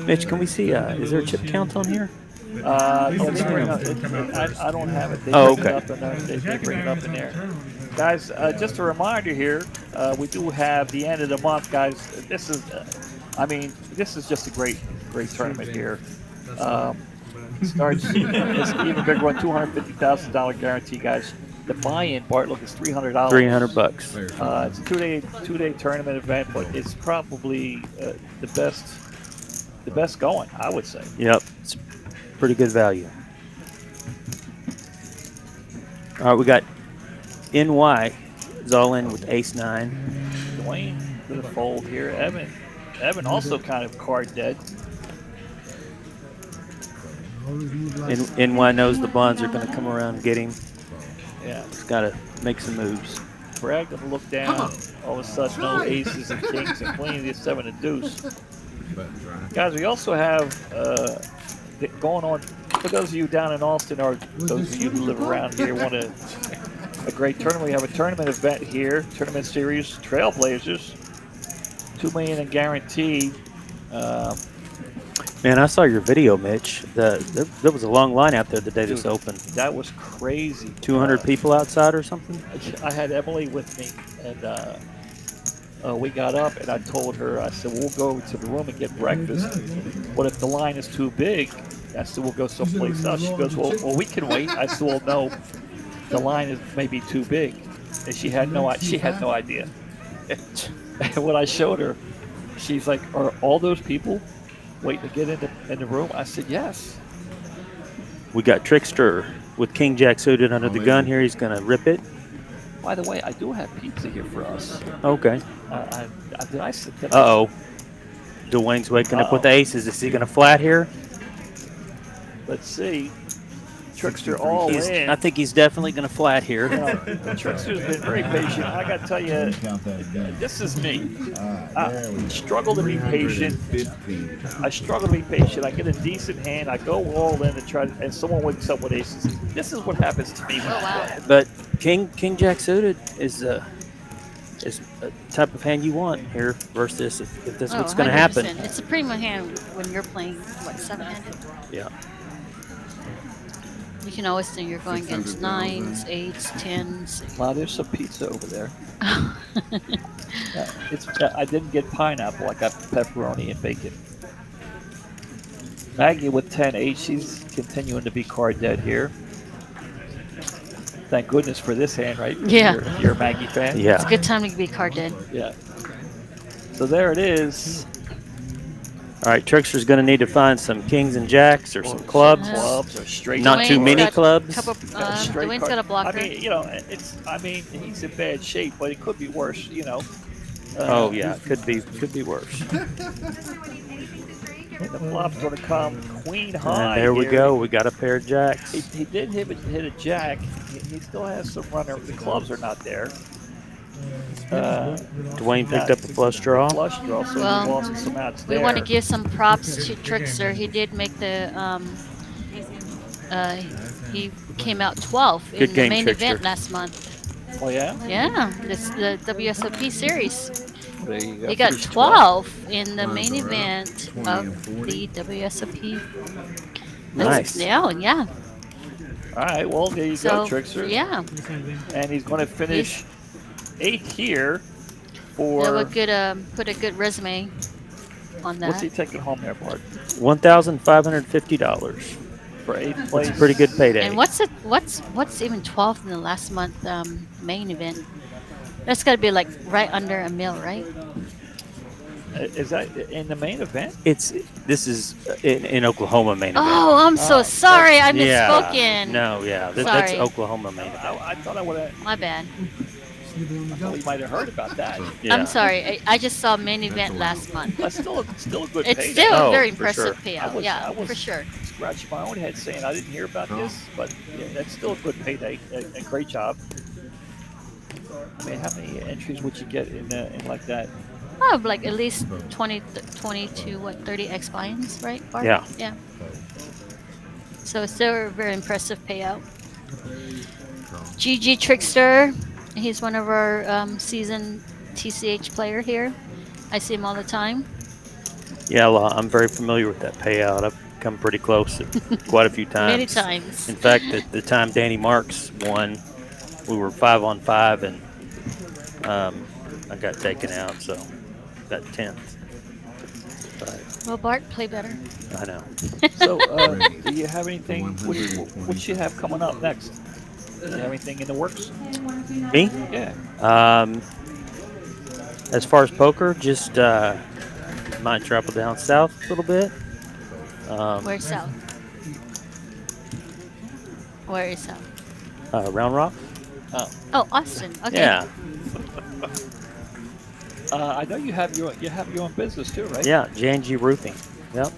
Mitch, can we see? Is there a chip count on here? Yeah, they bring up, I don't have it. They Oh, bring it okay. up in there. They bring it up in there. Guys, just a reminder here, we do have the end of the month, guys. This is, this is just a great tournament here. Starts it's an even bigger one, $250,000 guarantee, guys. The buy-in, Bart, look, is $300. $300. It's a two-day tournament event, but it's probably the best going, I would say. Yep, it's pretty good value. All right, we got NY is all in with ace-9. Dwayne to the fold here. Evan also kind of card dead. NY knows the bonds are going to come around and get him. Yeah. He's got to make some moves. Brad gonna look down. All of a sudden, no aces and kings and queens. It's 7 and deuce. Guys, we also have going on. For those of you down in Austin, or those of you who live around here want to a great tournament. We have a tournament event here, tournament series, Trailblazers, $2 million in guaranteed. Man, I saw your video, Mitch. There was a long line out there the day this opened. That was crazy. 200 people outside or something? I had Emily with me, and we got up, and I told her, I said, we'll go to the room and get breakfast. But if the line is too big, I said, we'll go someplace else. She goes, well, we can wait. I said, well, no, the line is maybe too big. And she had no idea. And when I showed her, she's like, are all those people waiting to get in the room? I said, yes. We got Trickster with King Jack suited under the gun here. He's going to rip it. By the way, I do have pizza here for us. Okay. Did I sit there? Uh-oh. Dwayne's waking up with the aces. Is he going to flat here? Let's see. Trickster all in. I think he's definitely going to flat here. Trickster's been very patient. I got to tell you, this is me. I struggle to be patient. I I get a decent hand. I go all in and try, and someone wakes up with aces. This is what happens to me when I play. But King Jack suited is a type of hand you want here versus if that's what's going to happen. It's a primo hand when you're playing, what, 7-handed? Yeah. You can always think you're going against 9s, 8s, 10s. Wow, there's some pizza over there. I didn't get pineapple. I got pepperoni and bacon. Maggie with 10-8. She's continuing to be card dead here. Thank goodness for this hand, right? Yeah. You're a Maggie fan? Yeah. It's a good time to be card dead. Yeah. So there it is. All right, Trickster's going to need to find some kings and jacks or some clubs. Clubs or straight. Not too many clubs. Dwayne's got a blocker. I mean, he's in bad shape, but it could be worse, Oh yeah, could be worse. The flop's going to come queen high. And there we go. We got a pair of jacks. He did hit a jack. He still has some runner. The clubs are not there. Dwayne picked up a flush draw. So he lost some outs there. We want to give some props to Trickster. He did make the he came out 12th in the main event last month. Oh yeah? Yeah, this the WSOP series. There you go. He got 12 in the main event of the WSOP. Nice. Yeah. All right, well, there you go, Trickster. Yeah. And he's going to finish 8th here for... That would put a good resume on that. What's he taking home there, Bart? $1,550 for 8th place. That's a pretty good payday. And what's even 12th in the last month main event? That's got to be like right under $1 million, right? Is that in the main event? This is in Oklahoma main event. Oh, I'm so sorry. I misspoken. Yeah. No, yeah. That's Oklahoma main event. I thought I would have... My bad. I thought you might have heard about that. Yeah. I'm sorry. I just saw main event last month. That's still a good It's payday. still a very for impressive sure. payout. I was for sure. Scratching my own head saying I didn't hear about this, but yeah, that's still a good payday. A great job. I mean, how many entries would you get in like that? Oh, like at least 20 to 30 X buy-ins, right, Bart? Yeah. Yeah. So it's still a very impressive payout. GG Trickster. He's one of our seasoned TCH player here. I see him all the time. Yeah, well, I'm very familiar with that payout. I've come pretty close quite a few times. Many times. In fact, at the time Danny Marks won, we were 5-on-5, and I got taken out, so got 10th. But Well, Bart, play better. I know. So, do you have anything? What you have coming up next? Do you have anything in the works? Me? Yeah. As far as poker, just might travel down south a little bit. Where's south? Where is south? Round Rock. Oh, Austin. Okay. Yeah. I know you have your own business too, right? Yeah, J&G Roofing. Yep.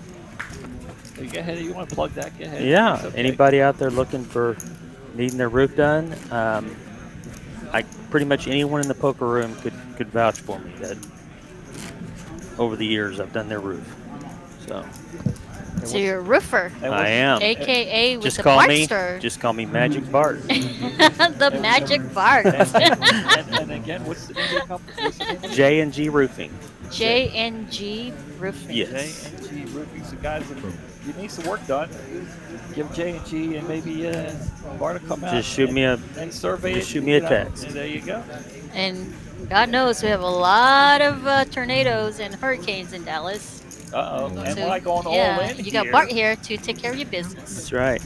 So you go ahead. You want to plug that? Go ahead. Yeah. It's okay. Anybody out there looking for needing their roof done? Pretty much anyone in the poker room could vouch for me that over the years I've done their roof. So. So you're a roofer. I am. AKA with Just the call Bart me. Star. Just call me Magic Bart. The Magic Bart. And again, what's the name of your company? What's the name of it? J&G Roofing. JNG Roofing. Yes. J&G Roofing. So guys, if you need some work done, give J&G and maybe Bart to come out. Just shoot me a and survey just it, shoot me a you know, text. and there you go. And God knows we have a lot of tornadoes and hurricanes in Dallas. And So, like going yeah, all in you here, got Bart here to take care of your business. That's right.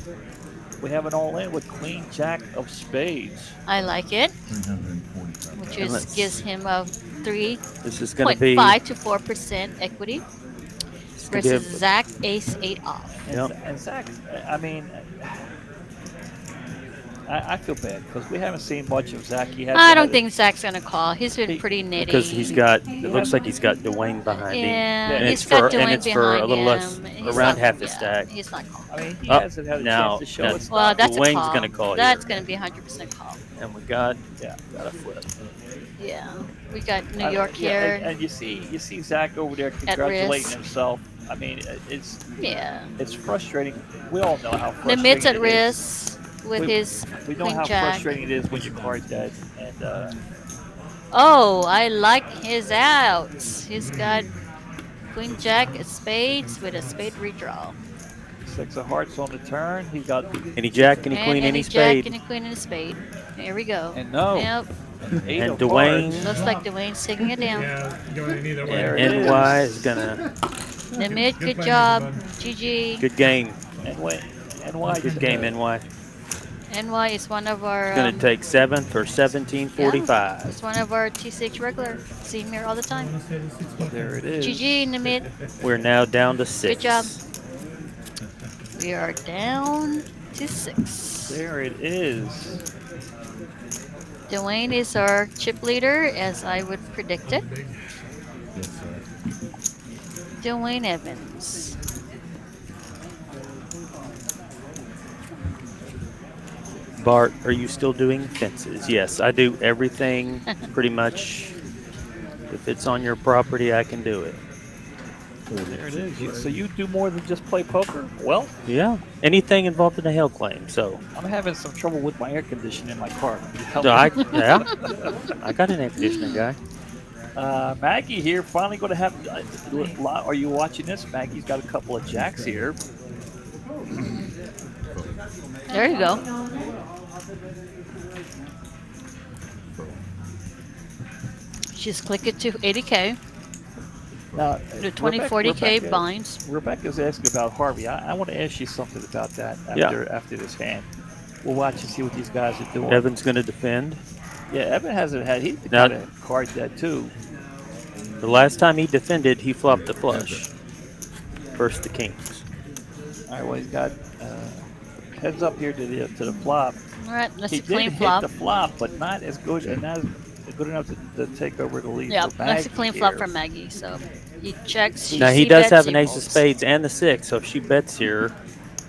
we have an all in with Queen Jack of Spades. I like it. 345. Which And is, let's- gives him a This is going to be 3.5 to 4% equity gonna be a- versus Zach Ace 8 off. And Zach, I mean, I feel bad because we haven't seen much of Zach. He I don't think Zach's gonna call. He's been pretty nitty. because he's got. It looks like he's got Dwayne behind him. Yeah, and he's it's got for Dwayne and it's for a behind little less, him. He's around not- half the yeah, stack. He's not calling. I mean, he Oh, hasn't had a now- chance to show now- us. Well, that's Dwayne's a call. gonna call That's here. gonna be 100% call. And we got got a flip. Yeah, we got New York Yeah, here. and you see Zach over there At congratulating risk. himself. I mean, Yeah. it's frustrating. We all know how The frustrating mid's at it is. risk with his We know Queen how Jack. frustrating it is when your card's dead. And Oh, I like his outs. He's got Queen Jack of Spades with a spade redraw. 6 of Hearts on the turn. He got any Jack, any Queen, any Spade. Jack, any Queen, and a Spade. Here we go. And no. Yep. And Dwayne. Looks like Dwayne's taking it down. There it NY is gonna. The mid, good job. GG. Good game. NY. Good game, NY. NY is one of our. It's gonna take 7 for 1745. It's one of our TCH regular. See him here all the time. There it is. GG in the mid. We're now down to 6. Good job. We are down to 6. There it is. Dwayne is our chip leader, as I would predict it. Yes, sir. Dwayne Evans. Bart, are you still doing fences? Yes, I do everything pretty much. If it's on your property, I can do it. There it is. So you do more than just play poker? Well, Yeah, anything involved in a hail claim. So I'm having some trouble with my air conditioning in my car. Can you help I, me? yeah, I got an air conditioning guy. Maggie here, finally going to have. Are you watching this? Maggie's got a couple of jacks here. There you go. Just click it to 80K. Now, The 20, 40K binds. Rebecca's asking about Harvey. I want to ask you something about that after this hand. We'll watch and see what these guys are doing. Evan's going to defend. Yeah, Evan hasn't had. He's Now- got a card dead too. The last time he defended, he flopped the flush. First the kings. All right, well he's got heads up here to the flop. All right, that's He a clean did flop. hit the flop, but not as good and not as good enough to take over the lead. Yeah, for that's a Maggie clean flop here. from Maggie. So he checks. Now he she does bets, have he an ace of folds. spades and the 6, so if she bets here,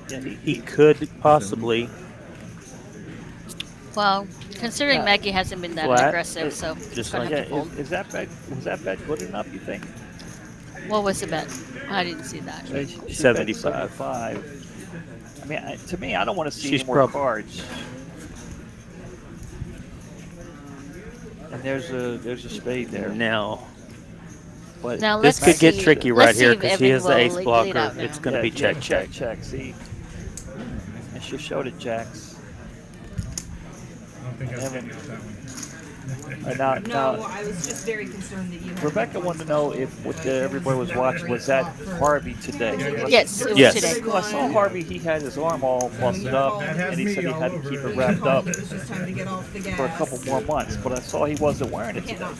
Yeah, he could possibly. Well, considering Yeah. Maggie hasn't been that Flat. aggressive, so Just just gonna like- have to fold. is that bet? Was that bet good enough? You think? What was the bet? I didn't see that. She bet 75. 75. I mean, to me, I don't want to see She's any more prob- cards. And there's a spade there. Now, But Now this let's could get see- tricky let's right see here if because he Evan has the will ace lead blocker. out now. It's going to be check, check. check. See, and she showed it jacks. I don't think I Evan. figured that one. Now, No, I was just very concerned that you had Rebecca wanted to know if what everybody was watching was that Harvey today. Yes, it was Yes. today. Well, I saw Harvey. He had his arm all busted up, and he said he had to keep it wrapped up It was just time to get off the gas. for a couple more months. But I saw he wasn't wearing it Can't today. knock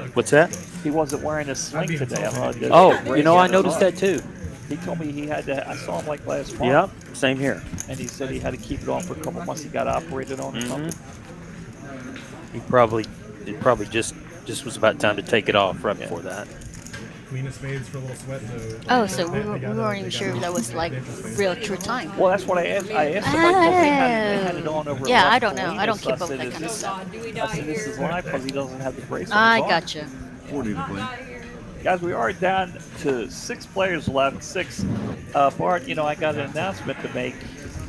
that. What's that? He wasn't wearing a sling today. Oh, you know, I noticed that too. He told me he had to. I saw him like last month. Yep, same here. And he said he had to keep it on for a couple months. He got operated on or something. It probably just was about time to take it off right before that. Queen of spades for a little sweat though. Oh, so we weren't even sure if that was like real true time. Well, that's what I asked. I asked him. I told him they had it on over. Yeah, at I Las don't know. I don't Colinas. keep up with said, that "Is kind of this-" stuff. Do we I die said, this here? is live because he doesn't have the brace on I his arm. gotcha. 40 to play. Guys, we are down to 6 players left. 6. Bart, I got an announcement to make.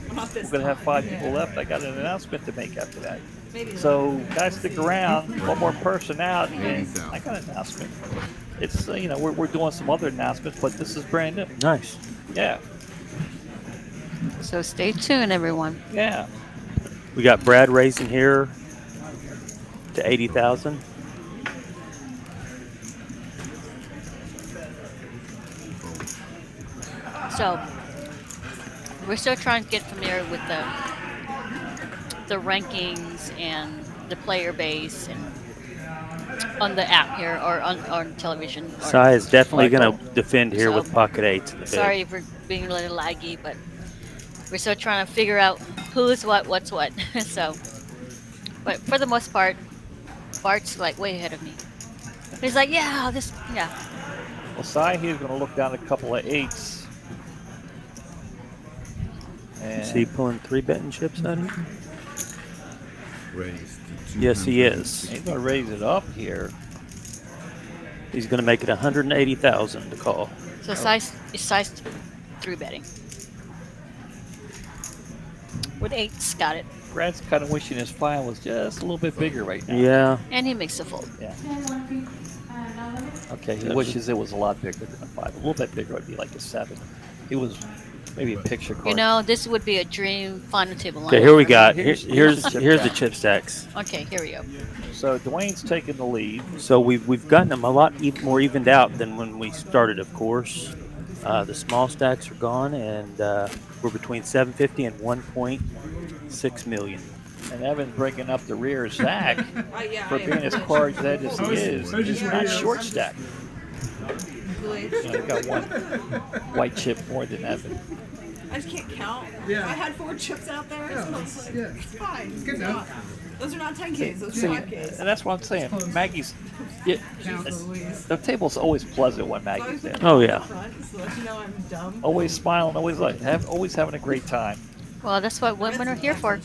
We're going to have 5 people left. I got an announcement to make after that. So, guys, stick around. One more person out, and I got an announcement. It's, we're doing some other announcements, but this is brand new. Nice. Yeah. So stay tuned, everyone. Yeah. We got Brad raising here to 80,000. So we're still trying to get familiar with the rankings and the player base and on the app here or on television. Sai is definitely going to defend here with pocket 8s. Sorry for being a little laggy, but we're still trying to figure out who's what's what. So, but for the most part, Bart's like way ahead of me. He's like, yeah. Well, Sai here is going to look down a couple of 8s. Is he pulling 3 betting chips out here? Raised to Yes, he is. He's going to raise it up here. He's going to make it 180,000 to call. So size 3 betting. With 8s, got it. Brad's kind of wishing his file was just a little bit bigger right now. Yeah. And he makes a fold. Yeah. Okay, he wishes it was a lot bigger than a 5. A little bit bigger would be like a 7. It was maybe a picture card. This would be a dream final table line. Okay, here we got. Here's the chip stacks. Okay, here we go. So Dwayne's taking the lead. So we've gotten them a lot more evened out than when we started, of course. The small stacks are gone, and we're between 750 and 1.6 million. And Evan's breaking up the rear Zach for being as card dead as he is. He's not short stack. I've got one white chip more than Evan. I just can't count. Yeah. I had 4 chips out there, so it's like, it's fine. It's good enough. Those are not 10Ks, those are 5Ks. And that's what I'm saying. Maggie's, the table's always pleasant when Maggie's there. Oh, yeah. So that you know I'm dumb. Always smiling, always having a great time. Well, that's what women are here for.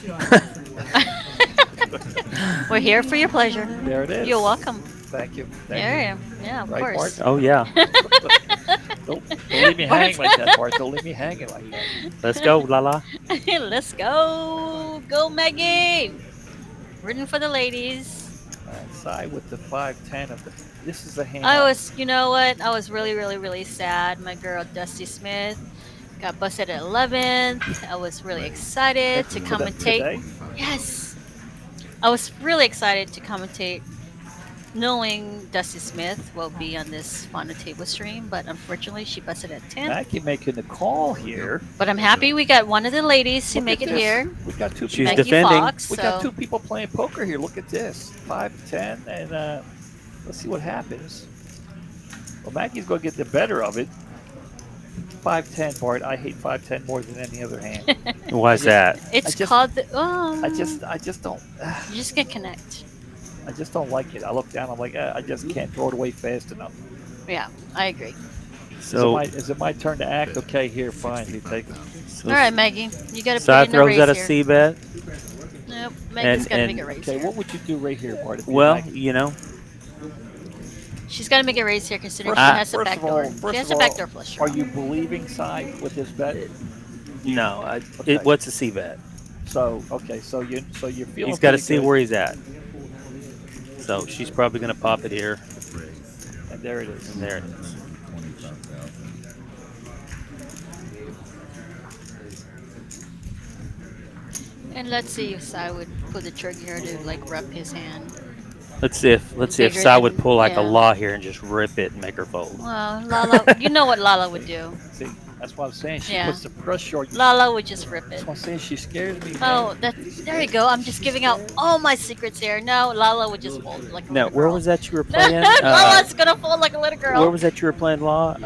We're here for your pleasure. There it is. You're welcome. Thank you. Yeah, of right, course. Bart? Oh, yeah. Don't leave me hanging like that, Bart. Don't leave me hanging like that. Let's go, Lala. Let's go. Go, Maggie. Rooting for the ladies. Side with the 5-10 of the. This is the hand. You know what? I was really, really, really sad. My girl, Dusty Smith, got busted at 11th. I was really excited to commentate. Yes. I was really excited to commentate, knowing Dusty Smith will be on this Final Table stream, but unfortunately she busted at 10. Maggie making the call here. But I'm happy we got one of the ladies to make it here. We got 2 She's people. defending. Fox, We got 2 people playing poker here. Look at this. 5-10, and let's see what happens. Well, Maggie's going to get the better of it. 5-10, Bart. I hate 5-10 more than any other hand. Why is that? It's called the. I just don't. You just can connect. I just don't like it. I look down. I'm like, I just can't throw it away fast enough. Yeah, I agree. So is it my turn to act? Okay, here, fine. You take it. All right, Maggie, you got to put Sai in a raise throws out a here. C bet. Nope, Maggie's got to make a raise Okay, here. what would you do right here, Bart? Well, She's got to make a raise here, considering she has a backdoor. She has a backdoor flush draw. Are you believing Sai with this bet? No. Okay. What's a C bet? So you're feeling. He's got to pretty see good. where he's at. So she's probably going to pop it here. And there it is. And there it is. And let's see if Sai would pull the trigger here to like rep his hand. Let's see if Bigger Sai than- would pull like yeah. a law here and just rip it and make her fold. Well, Lala, you know what Lala would do. See, that's what I'm saying. She Yeah. puts the pressure on you. Lala would just rip it. That's what I'm saying. She scares me. Oh, there you go. I'm just giving out all my secrets here. No, Lala would just fold like a Now, little where girl. was that you were playing? Lala's gonna fold like a little girl. Where was that you were playing law?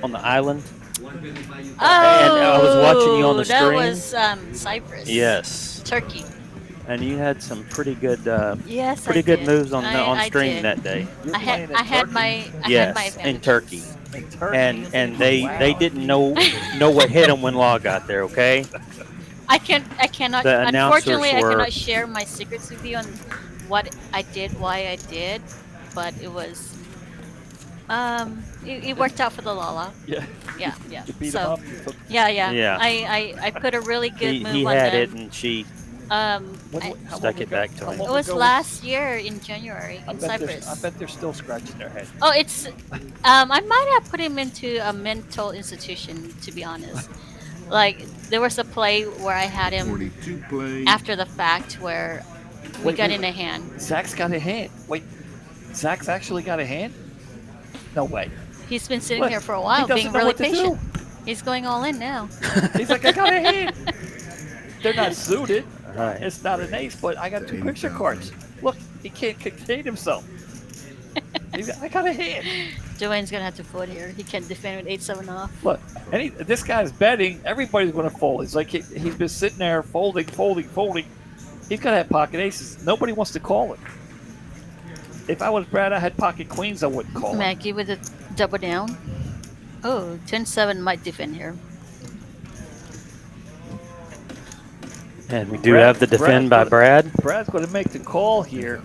On the island? Oh, and I was watching you on the that stream. was Cyprus. Yes. Turkey. And you had some pretty good, Yes, pretty I good did. on I stream did. that day. I had my Yes, in Turkey. In Turkey. And they didn't know what hit them when Law got there. Okay. I cannot. The announcers Unfortunately, I were- cannot share my secrets with you on what I did, why I did, but it was It worked out for the Lala. Yeah. Yeah. You beat him So, up. You took- yeah. Yeah. I put a really good move He on had them. it, and she How stuck long it ago- back to how him. long It was ago last year in January I in bet Cyprus. I bet they're still scratching their head. Oh, it's. I might have put him into a mental institution, to be honest. Like there was a play where I had him 42 play. after the fact where we Wait, got wait, in a hand. Zach's got a hand. Wait, Zach's actually got a hand? No way. He's been sitting What? here for a He while, doesn't being know really what to patient. He's going all in now. He's like, I got a hand. They're not suited. Right. It's not an ace, but I got 2 picture cards. Look, he can't contain himself. I got a hand. Dwayne's gonna have to fold here. He can't defend with 8-7 off. Look, this guy's betting. Everybody's going to fold. It's like he's been sitting there folding. He's got to have pocket aces. Nobody wants to call him. If I was Brad, I had pocket queens, I wouldn't call him. Maggie with a double down. Oh, 10-7 might defend here. And we do have the defend by Brad. Brad's going to make the call here.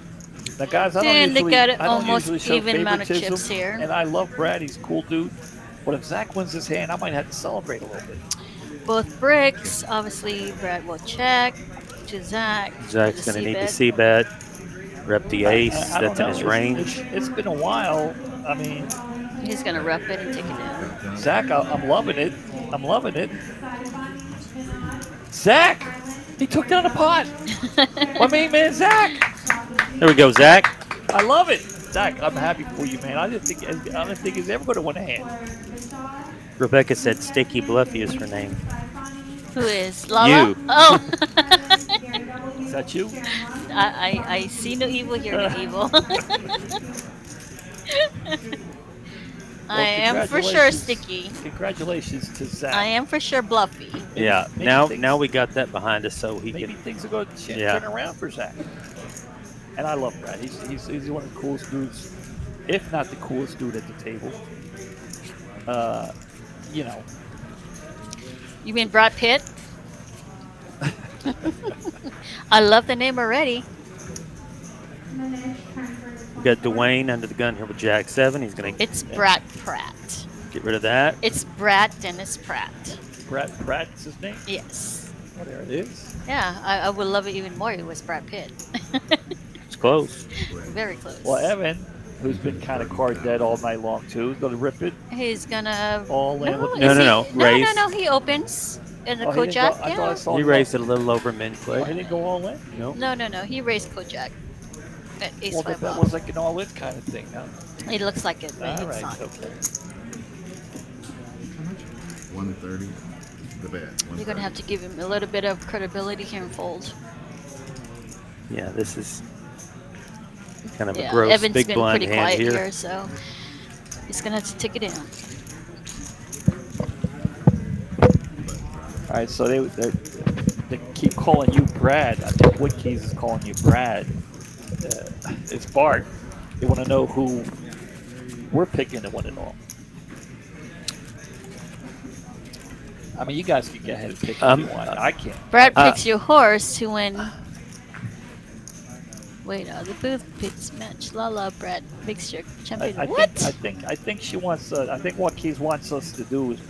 Now, guys, I don't And they usually, got I don't almost usually show even amount of favoritism, chips here. and I love Brad. He's a cool dude. But if Zach wins this hand, I might have to celebrate a little bit. Both bricks. Obviously, Brad will check to Zach. Zach's going to need to C-bet. Rep the ace. I don't That's in know. his range. It's been a while. I mean, He's gonna rep it and take it down. Zach, I'm loving it. I'm loving it. Zach, he took down the pot. My main man, Zach. There we go, Zach. I love it. Zach, I'm happy for you, man. I didn't think he's ever going to win a hand. Rebecca said Sticky Bluffy is her name. Who is Lala? You. Oh. Is that you? I see no evil, hear no evil. I am for sure Sticky. Congratulations to Zach. I am for sure Bluffy. Yeah. maybe Now things- we got that behind us, so he Maybe can. things are going to Yeah. turn around for Zach. And I love Brad. He's one of the coolest dudes, if not the coolest dude at the table. You know. You mean Brad Pitt? I love the name already. We got Dwayne under the gun here with Jack 7. He's going to It's Brad Pratt. get rid of that. It's Brad Dennis Pratt. Brad Pratt's his name? Yes. Oh, there it is. Yeah, I would love it even more if it was Brad Pitt. It's close. Very close. Well, Evan, who's been kind of card dead all night long too, is going to rip it He's gonna all in with No. Raise. No, he opens in the Oh, he didn't Kojak. go- I thought I saw He him raised go- it a little over min Oh, play. he didn't go all in? No. No, he raised Kojak. At ace Well, 5 that off. was like an all in kind of thing, huh? It looks like it, but All it's right, not. okay. 130. The bet. You're gonna have to give him a little bit of credibility here and fold. Yeah, this is kind of a Yeah, gross Evan's big been blind pretty hand quiet here. here, so he's gonna have to take it down. All right, so they keep calling you Brad. I think Woodkeys is calling you Brad. It's Bart. They want to know who we're picking to win it all. I mean, you guys can go ahead and pick if you want. I can't. Brad picks your horse to win. Wait, the booth picks match. Lala, Brad picks your champion. What? I think she wants. I think what Keys wants us to do is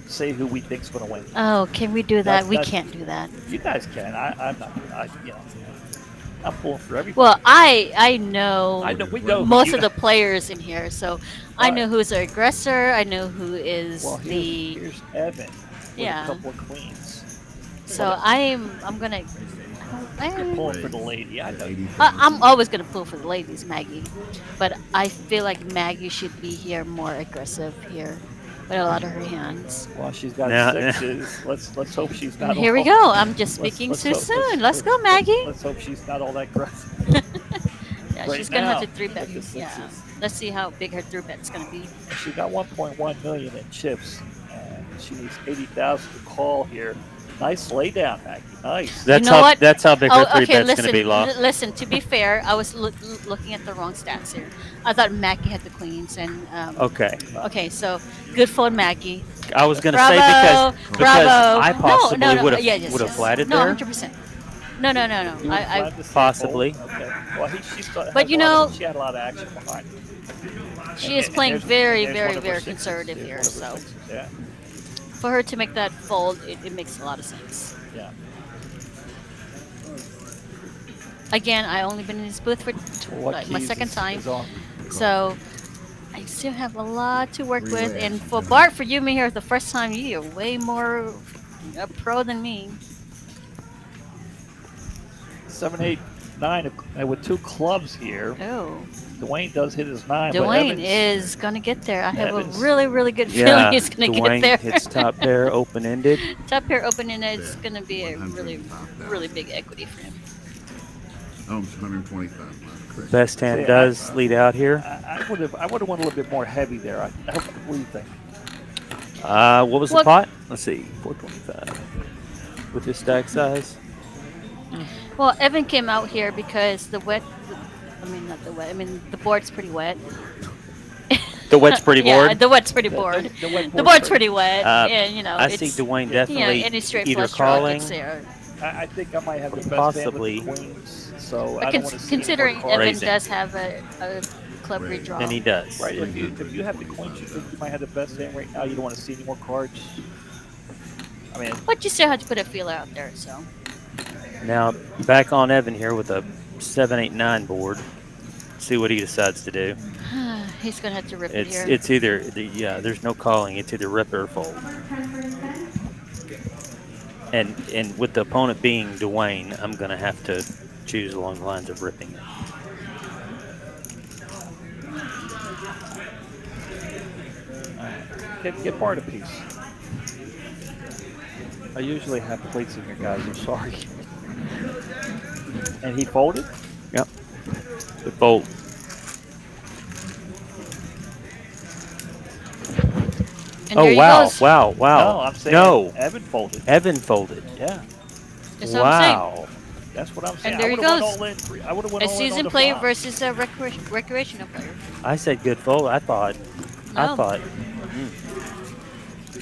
say who we think's going to win. Oh, can we do that? We That's- can't do that. You guys can. I'm not. I'm pulling for everybody. Well, I know. We know most you of the players in here, so I know who's the aggressor. I know who is Well, the. here's Evan. With Yeah. A couple of queens. So I'm gonna. You're pulling for the lady. I know. I'm always gonna pull for the ladies, Maggie, but I feel like Maggie should be here more aggressive here with a lot of her hands. Well, she's got Now- sixes. Let's hope she's not. Here we all- go. I'm just let's- speaking let's too hope- soon. Let's go, Maggie. Let's hope she's not all that aggressive. Yeah, Right she's gonna have to now, 3-bet. with the Yeah, sixes. let's see how big her 3-bet's gonna be. She got 1.1 million in chips, and she needs 80,000 to call here. Nice lay down, Maggie. Nice. That's You know how what? that's how big her Oh, 3-bet's listen, going to be, Law. Listen, to be fair, I was looking at the wrong stats here. I thought Maggie had the queens, and Okay. Okay, so good for Maggie. I was going to Bravo, say because bravo. I possibly no, would have yes. flatted No, there. 100%. No. You I were glad to see Possibly. both? Okay. Well, she But you know- she had a lot of action behind her. She is playing very, very, very conservative here, so Yeah. for her to make that fold, it makes a lot of sense. Yeah. Again, I only been in this booth for What my keys second time, is on? so I still have a lot to work with. And for Bart, for you being here the first time, you're way more a pro than me. 7, 8, 9 with 2 clubs here. Oh. Dwayne does hit his 9. but Dwayne Evans, is gonna get there. I have Evans. a really, really good feeling Yeah, he's gonna Dwayne get there. hits top pair open-ended. Top pair open-ended is gonna be a really, really big equity for him. Oh, it's 125. Best hand See, does lead out here. I would have went a little bit more heavy there. What do you think? What was the pot? Let's see, 425. With his stack size. Well, Evan came out here because the board's pretty wet. The wet's pretty Yeah, bored? the wet's pretty bored. The board's pretty wet, and you know, I see Dwayne definitely any straight either flush draw calling, gets there. I think I might have the best possibly hand with the queens, so But I don't want to see considering any more Evan cards. does have a club redraw. and he does. Right, if you have the queens, you think you might have the best hand right now. You don't want to see any more cards. I mean, But you still have to put a feeler out there, so. Now back on Evan here with a 7, 8, 9 board. See what he decides to do. He's gonna have to rip it here. It's either there's no calling. It's either rip or fold. And with the opponent being Dwayne, I'm gonna have to choose along the lines of ripping it. get Bart a piece. I usually have plates in here, guys. I'm sorry. And he folded? Yep. The fold. And oh there he wow! goes. Wow! Wow! No, I'm saying no. Evan folded. Evan folded. Yeah. That's what I'm saying. Wow. That's what I'm saying. And there I he would've went goes. all in. I would have went A all in on seasoned the player flop. versus a recreational player. I said good fold. I thought. No.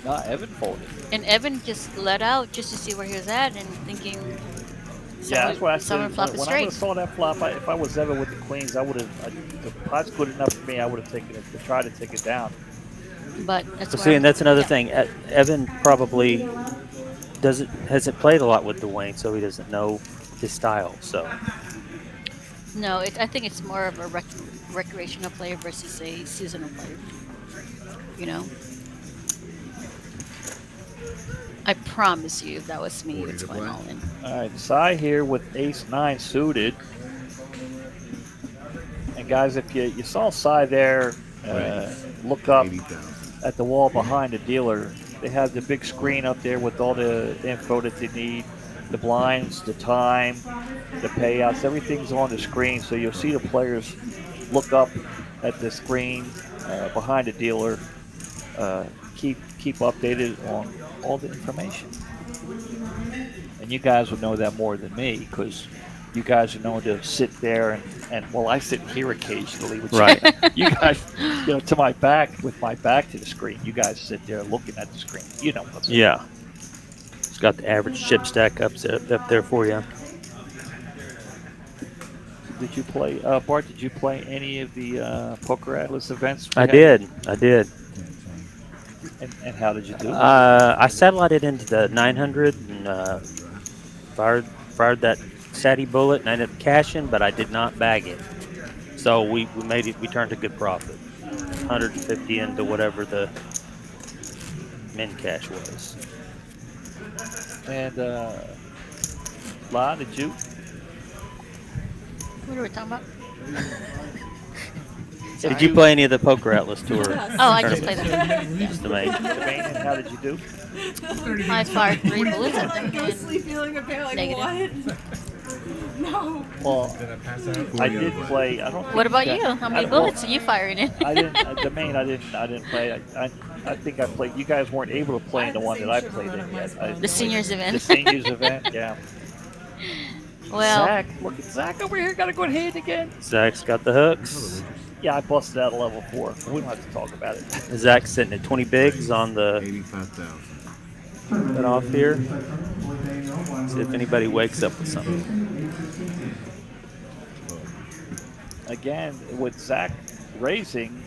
No, Evan folded. And Evan just let out just to see where he was at and thinking. Yeah, that's what I said. Someone flop it When I straight. would have saw that flop, if I was Evan with the queens, I would have. The pot's good enough for me. I would have taken it to try to take it down. But that's See, and that's another thing. Evan probably hasn't played a lot with Dwayne, so he doesn't know his style. So No, I think it's more of a recreational player versus a seasonal player. You know? I promise you, if that was me, it's going all in. All right, Cy here with ace-9 suited. And guys, if you saw Cy there, look up at the wall behind the dealer. They have the big screen up there with all the info that they need, the blinds, the time, the payouts, everything's on the screen. So you'll see the players look up at the screen behind the dealer, keep updated on all the information. And you guys would know that more than me because you guys are known to sit there and well, I sit here occasionally. Which right. You guys, to my back, with my back to the screen, you guys sit there looking at the screen. You know what's yeah. It's got the average chip stack up there for you. Did you play, Bart? Did you play any of the Poker Atlas events? I did. And how did you do? I satellited into the 900 and fired that Satty bullet and I ended up cashing, but I did not bag it. So we made it. We turned a good profit, 150 into whatever the min cash was. And La, did you? What are we talking about? Did you play any of the Poker Atlas Tour? Oh, I just played them. Just to make. And how did you do? I fired 3 bullets at them. Ghostly feeling of pain, like Negative. what? No. Well, I did play. I don't. Think What about that- you? How many well, bullets are you firing in? I didn't. The main. I didn't play. I think I played. You guys weren't able to play in the one that I played in yet. The seniors event. The seniors event. Yeah. Well, Zach, look at Zach over here. Got a good hand again. Zach's got the hooks. Yeah, I busted out a level 4. We don't have to talk about it. Zach's sitting at 20 bigs on the 85,000. cut off here. See if anybody wakes up with something. Again, with Zach raising,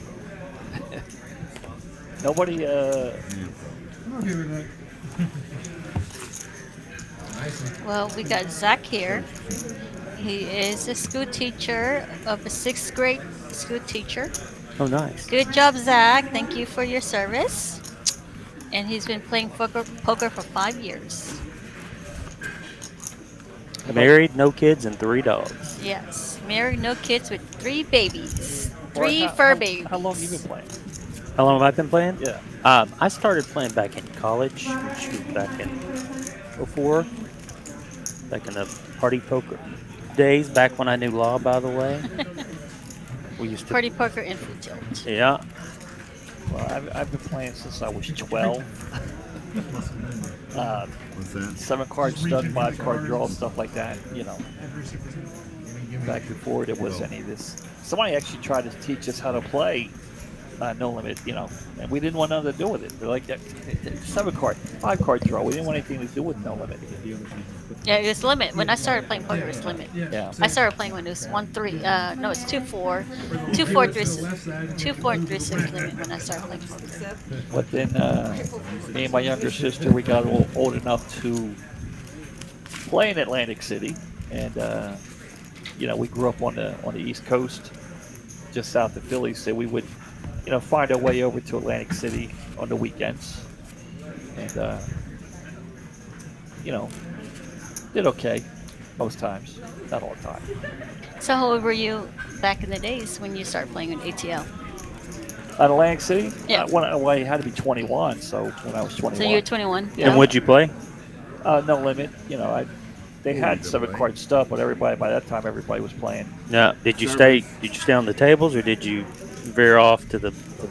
Nobody. I'm okay with that. Well, we got Zach here. He is a school teacher of a 6th grade school teacher. Oh, nice. Good job, Zach. Thank you for your service. And he's been playing poker for 5 years. Married, no kids, and 3 dogs. Yes. Married, no kids with 3 babies. Well, 3 how- fur how- babies. How long have you been playing? How long have I been playing? Yeah. I started playing back in college, which was back in 04. Back in the party poker days, back when I knew law, by the way. We used to. Party poker and food tilt. Yeah. Well, I've been playing since I was 12. What's that? 7-card stud, 5-card draw, stuff like that. You know, back before there was any of this. Somebody actually tried to teach us how to play No Limit, you know, and we didn't want nothing to do with it. They're like, 7-card, 5-card draw. We didn't want anything to do with No Limit. Yeah, it was limit. When I started playing poker, it was limit. Yeah. I started playing when it was 1-3. No, it's 2-4. 2-4, 2-4 and 3-6 limit when I started playing poker. But then me and my younger sister, we got old enough to play in Atlantic City, and you know, we grew up on the East Coast, just south of Philly, so we would, you know, find our way over to Atlantic City on the weekends, and you know, did okay most times, not all the time. So how old were you back in the days when you started playing in ATL? At Atlantic City, Yeah. when I had to be 21, so when I was 21. So you were 21? Yeah. And what'd you play? No Limit. You know, they had 7-card stuff, but everybody by that time everybody was playing. No. Did you stay on the tables, or did you veer off to the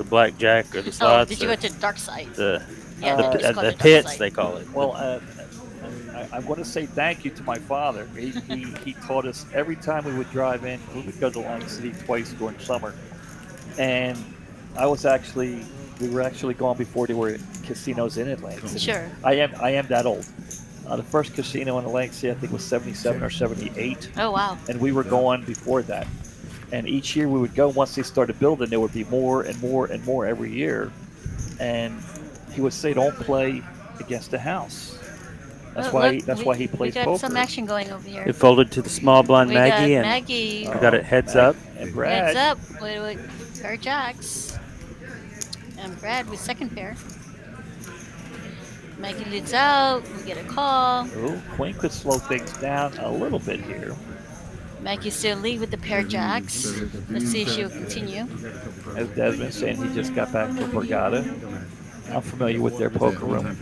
blackjack or the Oh, slots? did you go to the dark side? The Yeah, they just call it the dark pits, side. they call it. Well, I'm going to say thank you to my father. He taught us every time we would drive in. We would go to Atlantic City twice during summer, and we were actually gone before there were casinos in Atlantic City. Sure. I am that old. The first casino in Atlantic City, I think, was 77 or 78. Oh, wow. And we were going before that. And each year we would go. Once they started building, there would be more and more and more every year. And he would say, "Don't play against the house." That's Look, why he plays We got poker. some action going over here. It folded to the small blind We Maggie, got and Maggie. we got it heads up. And Brad. Heads up with pair jacks. And Brad with second pair. Maggie leads out. We get a call. Ooh, Queen could slow things down a little bit here. Maggie still lead with the pair jacks. Let's see if she'll continue. As Desmond saying, he just got back from Borgata. I'm familiar with their poker room.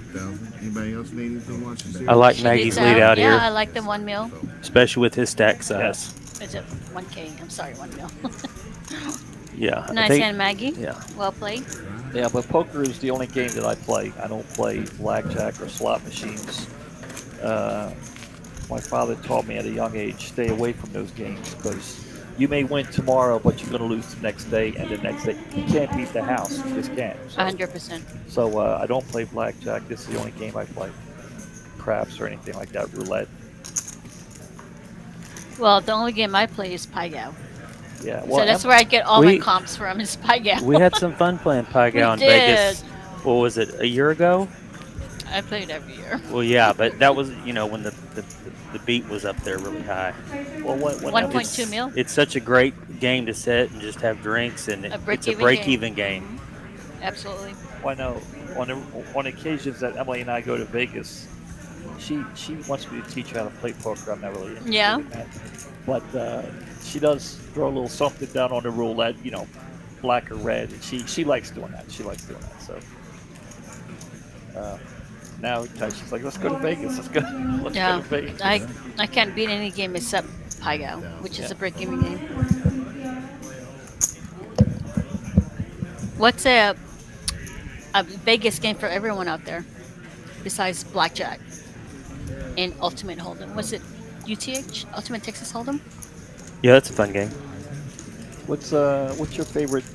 Anybody else need anything watching series? I like She Maggie's leads lead out Yeah, here, I like the 1 mil. especially with his stack size. Is it 1K? I'm sorry, 1 mil. Yeah. I Nice think- hand, Maggie. Yeah. Well played. Yeah, but poker is the only game that I play. I don't play blackjack or slot machines. My father taught me at a young age, stay away from those games because you may win tomorrow, but you're going to lose the next day and the next day. You can't beat the house. You just can't. So, 100%. so I don't play blackjack. This is the only game I play. Craps or anything like that, roulette. Well, the only game I play is Pygow. Yeah, So that's where I get all my we- comps from is Pygow. We had some fun playing Pygow in We Vegas. did. What was it? A year ago? I play it every year. Well, yeah, but that was when the beat was up there really high. Well, when 1.2 mil. It's such a great game to sit and just have drinks, and it's a break-even break-even game. Absolutely. Well, I know on occasions that Emily and I go to Vegas, she wants me to teach her how to play poker. I'm not really interested Yeah. in that. But she does throw a little something down on the roulette, black or red. And she likes doing that. So now she's like, let's go to Vegas. Let's go Yeah. to Vegas. I can't beat any game except Pygow, which is a break-even game. What's a Vegas game for everyone out there besides blackjack and Ultimate Hold'em? Was it UTH, Ultimate Texas Hold'em? Yeah, that's a fun game. What's your favorite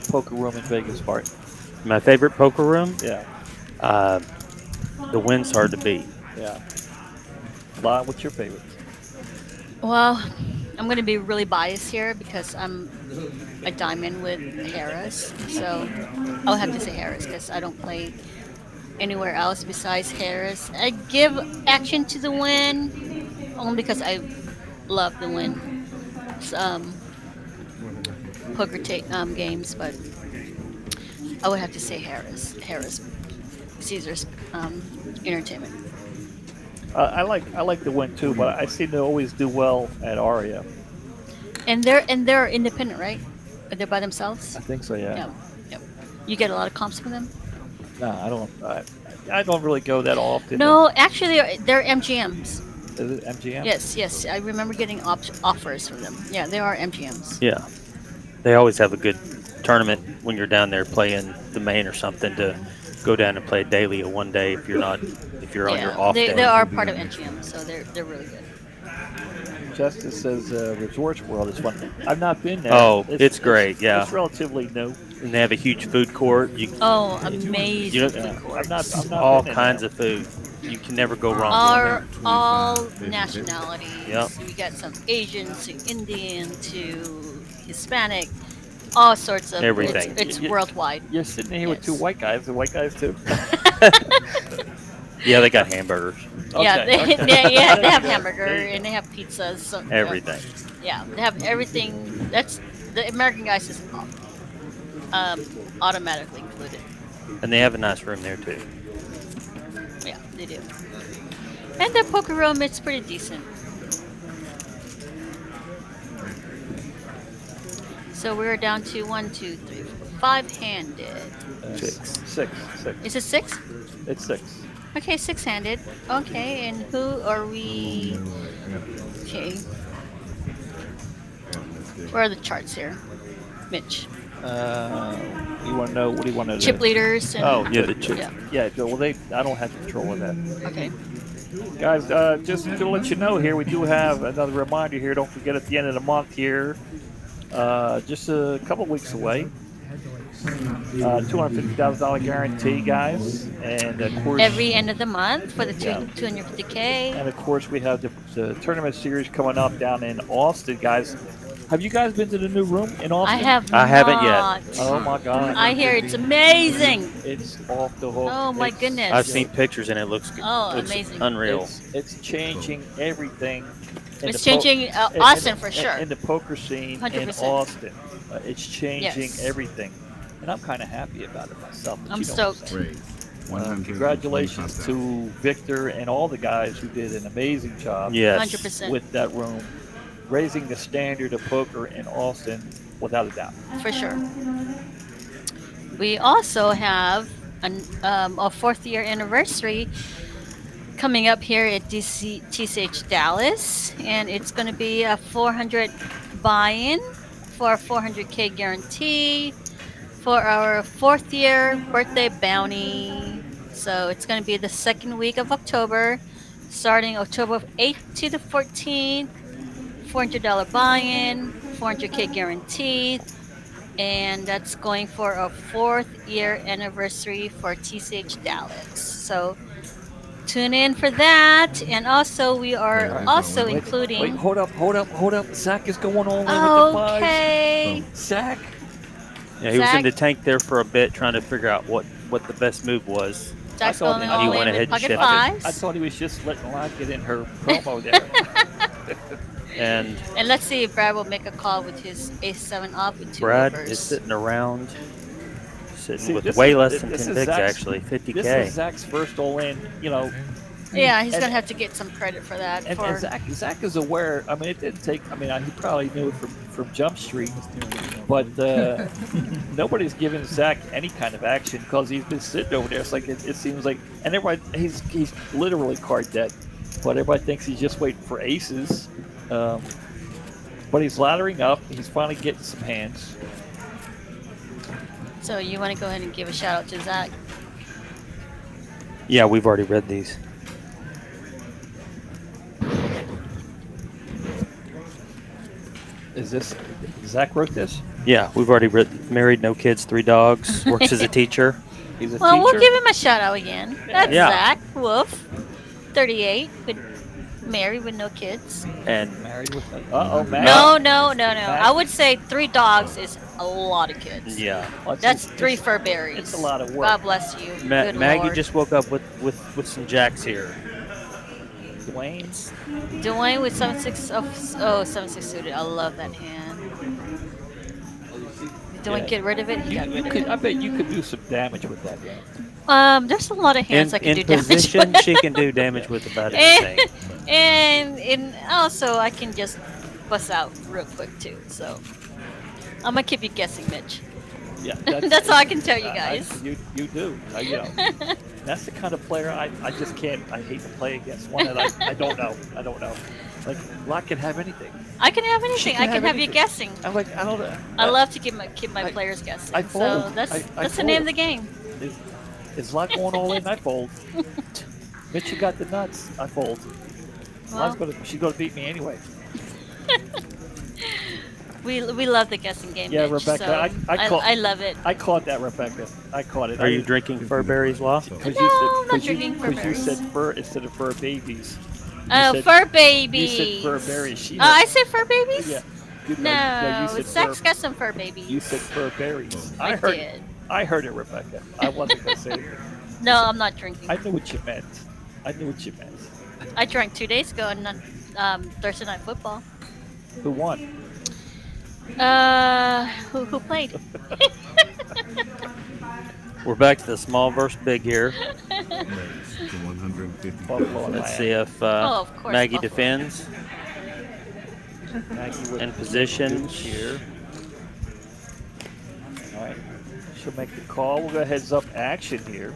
poker room in Vegas, Bart? My favorite poker room? Yeah. The wind's hard to beat. Yeah. Lon, what's your favorite? Well, I'm going to be really biased here because I'm a diamond with Harris. So I'll have to say Harris because I don't play anywhere else besides Harris. I give action to the win only because I love the win poker games, but I would have to say Harris. Caesar's Entertainment. I like the win too, but I seem to always do well at Aria. And they're independent, right? They're by themselves. I think so. Yeah. Yep. Yep. You get a lot of comps from them. No, I don't. I don't really go that often. No, actually, they're MGMs. Is it MGM? Yes. I remember getting offers from them. Yeah, they are MGMs. Yeah, they always have a good tournament when you're down there playing the main or something to go down and play daily or one day if you're on your off day. They are part of MGM, so they're really good. Justice says Resorts World is fun. I've not been there. Oh, it's great. Yeah, it's relatively new. And they have a huge food court. Amazing food court. I'm not all kinds of food. You can never go wrong. All nationalities. Yep. We got some Asian to Indian to Hispanic, all sorts of everything. It's worldwide. You're sitting here with two white guys. The white guys too. Yeah, they got hamburgers. Yeah, Okay, they have hamburger and they have pizzas. So, everything. Yeah, they have everything. That's the American guys is automatically included. And they have a nice room there too. Yeah, they do. And their poker room, it's pretty decent. So we're down to 1, 2, 3, 4, 5-handed. Six. Is it 6? It's 6. Okay, 6-handed. Okay, and who are we? Okay. Where are the charts here? Mitch. You want to know? What do you want to know? Chip leaders. And the chip. Yeah. Well, I don't have control of that. Okay. Guys, just to let you know here, we do have another reminder here. Don't forget at the end of the month here, just a couple weeks away, $250,000 guarantee, guys, and of course every end of the month for the 250K. And of course we have the tournament series coming up down in Austin, guys. Have you guys been to the new room in Austin? I haven't yet. Oh my God! I hear it's amazing. It's off the hook. Oh my goodness! I've seen pictures and it looks good. Oh, looks amazing! Unreal. It's changing everything. It's changing Austin for sure. In the poker scene 100%. in Austin, it's changing Yes. everything, and I'm kind of happy about it myself. But I'm stoked. Congratulations to Victor and all the guys who did an amazing job. Yes. 100%. With that room, raising the standard of poker in Austin without a doubt. For sure. We also have a 4th year anniversary coming up here at TCH Dallas, and it's going to be a 400 buy-in for a 400K guarantee for our 4th year birthday bounty. So it's going to be the 2nd week of October, starting October 8th to the 14th. $400 buy-in, 400K guaranteed, and that's going for a 4th year anniversary for TCH Dallas. So tune in for that, and also we are also including. Wait, hold up! Zach is going all in with the fives. Okay. Zach. Yeah, he was in the tank there for a bit, trying to figure out what the best move was. Zach's going all he in went with ahead and pocket shifted. fives. I thought he was just letting Lon get in her promo there. And let's see if Brad will make a call with his ace-7 off with 2 Brad overs. is sitting around, See, with this way is- less this than is 10 bigs, Zach's- actually, 50K. This is Zach's first all-in, Yeah, he's And- going to have to get some credit for that. And Zach is aware. I mean, it didn't take. I mean, he probably knew it from Jump Street, but nobody's given Zach any kind of action because he's been sitting over there. It's like it seems like, and everybody he's literally card dead, but everybody thinks he's just waiting for aces. But he's laddering up. He's finally getting some hands. So you want to go ahead and give a shout out to Zach? Yeah, we've already read these. Is this Zach wrote this? Yeah, we've already written. Married, no kids, 3 dogs. Works as a teacher. He's a Well, teacher. we'll give him a shout out again. That's Yeah. Zach Wolf, 38, with Married with no kids. And Married with Maggie. No. I would say 3 dogs is a lot of kids. yeah, That's 3 fur berries. It's a lot of work. God bless you. Good Maggie Lord. just woke up with some jacks here. Dwayne's. Dwayne with 7-6 of 7-6 suited. I love that hand. Did Dwayne get rid of it? He got rid of it. I bet you could do some damage with that hand. There's a lot of hands I can do in damage position, with. she can do damage with about anything. and also I can just bust out real quick too. So I'm gonna keep you guessing, Mitch. Yeah, That's all I can tell you guys. You do. You know, that's the kind of player I just can't. I hate to play against one that I don't know. I don't know. Like Locke can have anything. I can have anything. I can have you anything. guessing. I'm like I don't know. I love to keep my players guessing. I So fold. that's the name of the game. Is Locke going all in? I fold. Mitch, you got the nuts. I fold. Well, She's gonna beat me anyway. we love the guessing game. Yeah, Mitch, Rebecca, so I love it. I caught that, Rebecca. I caught it. Are you drinking fur berries, Law? No, I'm not drinking fur Because you berries. said fur instead of fur babies. Oh, fur babies. You said fur berries. I said fur babies? Yeah. No, you said Zach's fur, got some fur babies. You said fur berries. I did. I heard it, Rebecca. I wasn't gonna say it. No, I'm not drinking. I knew what you meant. I drank 2 days ago on Thursday Night Football. Who won? Who played? We're back to the small versus big here. To 150. Let's see if of course, Maggie Buffalo. defends Maggie with in position. here. All right. She'll make the call. We'll go heads up action here.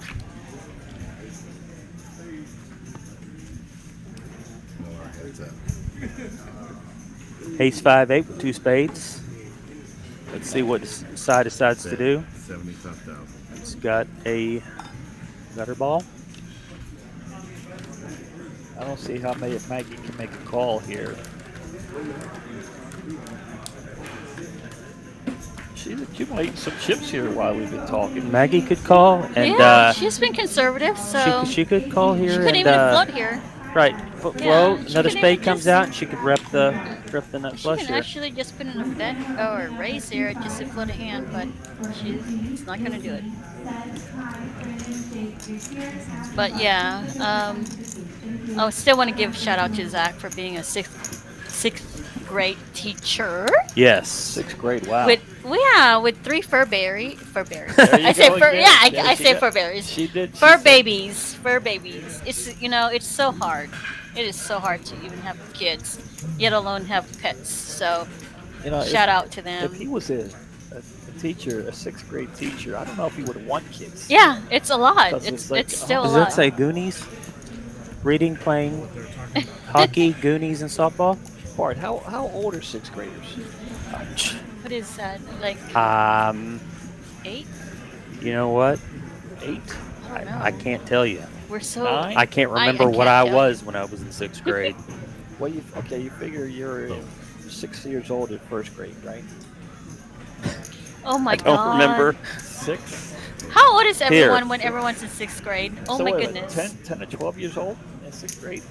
Heads up. Ace 5-8 with 2 spades. Let's see what side decides to do. 75,000. It's got a gutter ball. I don't see how Maggie can make a call here. She's accumulating some chips here while we've been talking. Maggie could call, and Yeah, she's been conservative, so she could call here. she could and, even float here. Right, Yeah, float. she Another could spade even comes just- out, and she could rep the nut She flush can here. actually just put in a bet or a raise here just to float a hand, but she's not going to do it. But yeah, I still want to give a shout out to Zach for being a sixth grade teacher. Yes. 6th grade, wow. With 3 fur berries. There you I say go fur. again. Yeah, I She say got- fur berries. She did. Fur babies. It's it's so hard. It is so hard to even have kids, yet alone have pets. So shout out to them. If he was a teacher, a 6th grade teacher, I don't know if he would have won kids. Yeah, it's a lot. 'Cause It's it's like, still a Does lot. that say Goonies? Reading, playing, hockey, Goonies, and softball? Bart, how old are 6th graders? What is that? Like 8? You know what? 8? I don't know. I can't tell you. We're so. 9? I can't remember what can't I tell was when I was in 6th grade. Well, you figure you're 6 years old at 1st grade, right? Oh my I god. don't remember. 6? How old is everyone Here. when everyone's in 6th grade? Oh So my what, goodness. 10 or 12 years old in 6th grade?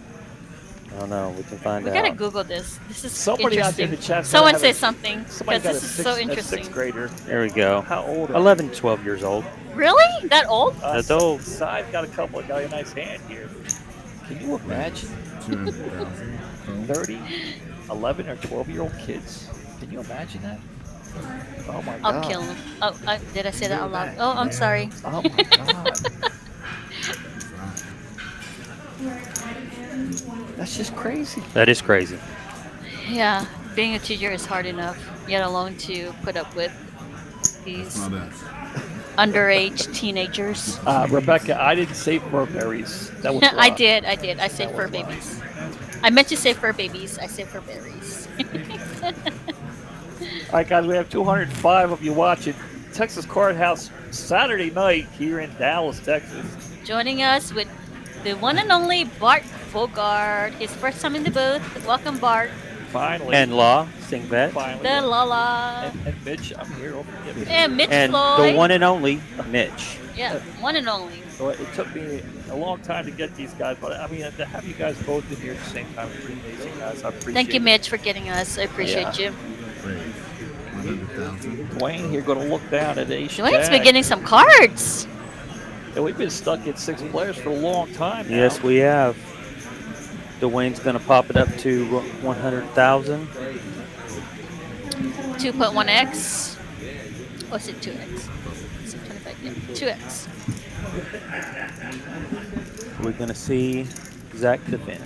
I don't know. We can find We out. gotta Google this. This is Somebody out there interesting. in the chat. Someone say something, Somebody because got this a is so 6th interesting. grader. There we go. How old? 11, 12 years old. Really? That old? That's old. Side got a nice hand here. Can you imagine 200,000. 30, 11 or 12-year-old kids? Can you imagine that? Oh my I'll god. kill him. Oh, did I say that out loud? Oh, I'm sorry. Oh my god. That's just crazy. That is crazy. Yeah, being a teacher is hard enough, yet alone to put up with these Not us. underage teenagers. Rebecca, I didn't say fur berries. That was I wrong. did. I said fur babies. I meant to say fur babies. I said fur berries. All right, guys, we have 205 of you watching Texas Courthouse Saturday night here in Dallas, Texas. Joining us with the one and only Bart Bogard. His first time in the booth. Welcome, Bart. Finally. And Law, sing vet. Finally. The Lala. And Mitch, I'm here. Don't forget me. And Mitch And Lloyd. the one and only Mitch. Yeah, one and only. So it took me a long time to get these guys, but I mean, to have you guys both in here at the same time is pretty amazing, guys. I appreciate Thank you, it. Mitch, for getting us. I appreciate you. Great. 100,000. Dwayne here going to look down at Ace Dwayne's been Jack. getting some cards. And we've been stuck at 6 players for a long time now. Yes, we have. Dwayne's going to pop it up to 100,000. 2.1x. What's it, 2x? Is it 25? Yeah, 2x. We're going to see Zach defend.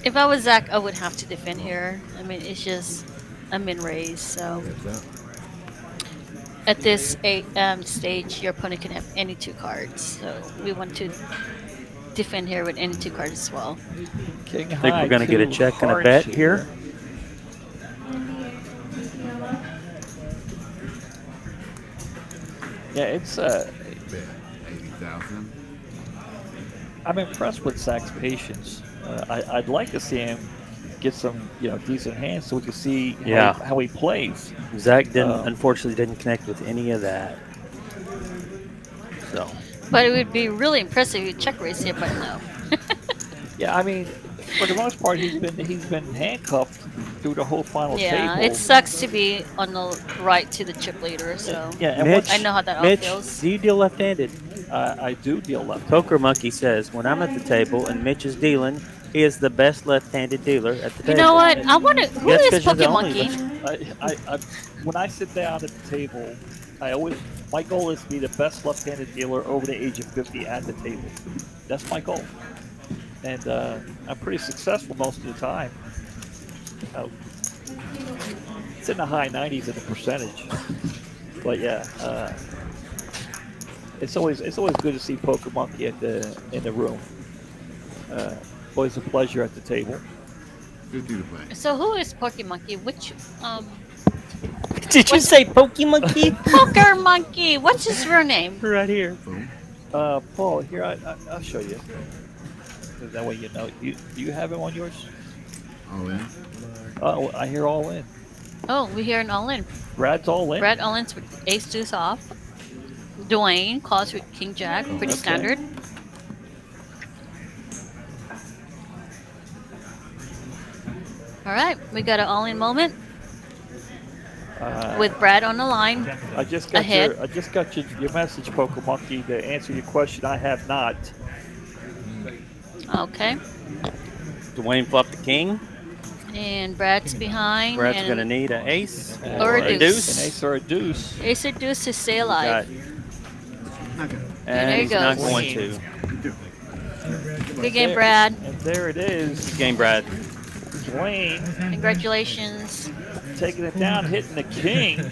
If I was Zach, I would have to defend here. I mean, it's just a min raise, so. At this stage, your opponent can have any 2 cards, so we want to defend here with any 2 cards as well. King I think we're going to get a check and a bet here. Yeah, it's Bet 80,000. I'm impressed with Zach's patience. I'd like to see him get some, decent hands so we can see how he plays. Zach unfortunately didn't connect with any of that. So. But it would be really impressive if you check raise here, but no. Yeah, I mean, for the most part, he's been handcuffed through the whole final table. Yeah, it sucks to be on the right to the chip leader, so Yeah, Mitch, I know how that all Mitch, feels. do you deal left-handed? I do deal left. Poker Monkey says, when I'm at the table and Mitch is dealing, he is the best left-handed dealer at the table. You know what? I want to. Who That's is 'cause you're the Poke only Monkey? I when I sit down at the table, my goal is to be the best left-handed dealer over the age of 50 at the table. That's my goal, and I'm pretty successful most of the time. It's in the high 90s in the percentage, but yeah, it's always good to see Poker Monkey in the room. Always a pleasure at the table. 50 to play. So who is Poke Monkey? Which Did you say Poke Monkey? Poker Monkey. What's his real name? Right here. Paul, here I'll show you. That way you know. Do you have him on yours? All in. Oh, I hear all in. Oh, we hear an all in. Brad's all in. Brad all in's with ace deuce off. Dwayne calls with king jack. Pretty standard. All right, we got an all in moment with Brad on the line. I just got ahead. your message, Poker Monkey, to answer your question. I have not. Okay. Dwayne flopped the king. And Brad's behind. Brad's and going to need an ace or a deuce. An ace or a deuce. Ace or deuce to stay alive. And there he he's not goes. going to. Good game, Brad. And there it is. Good game, Brad. Dwayne Congratulations. taking it down, hitting the king.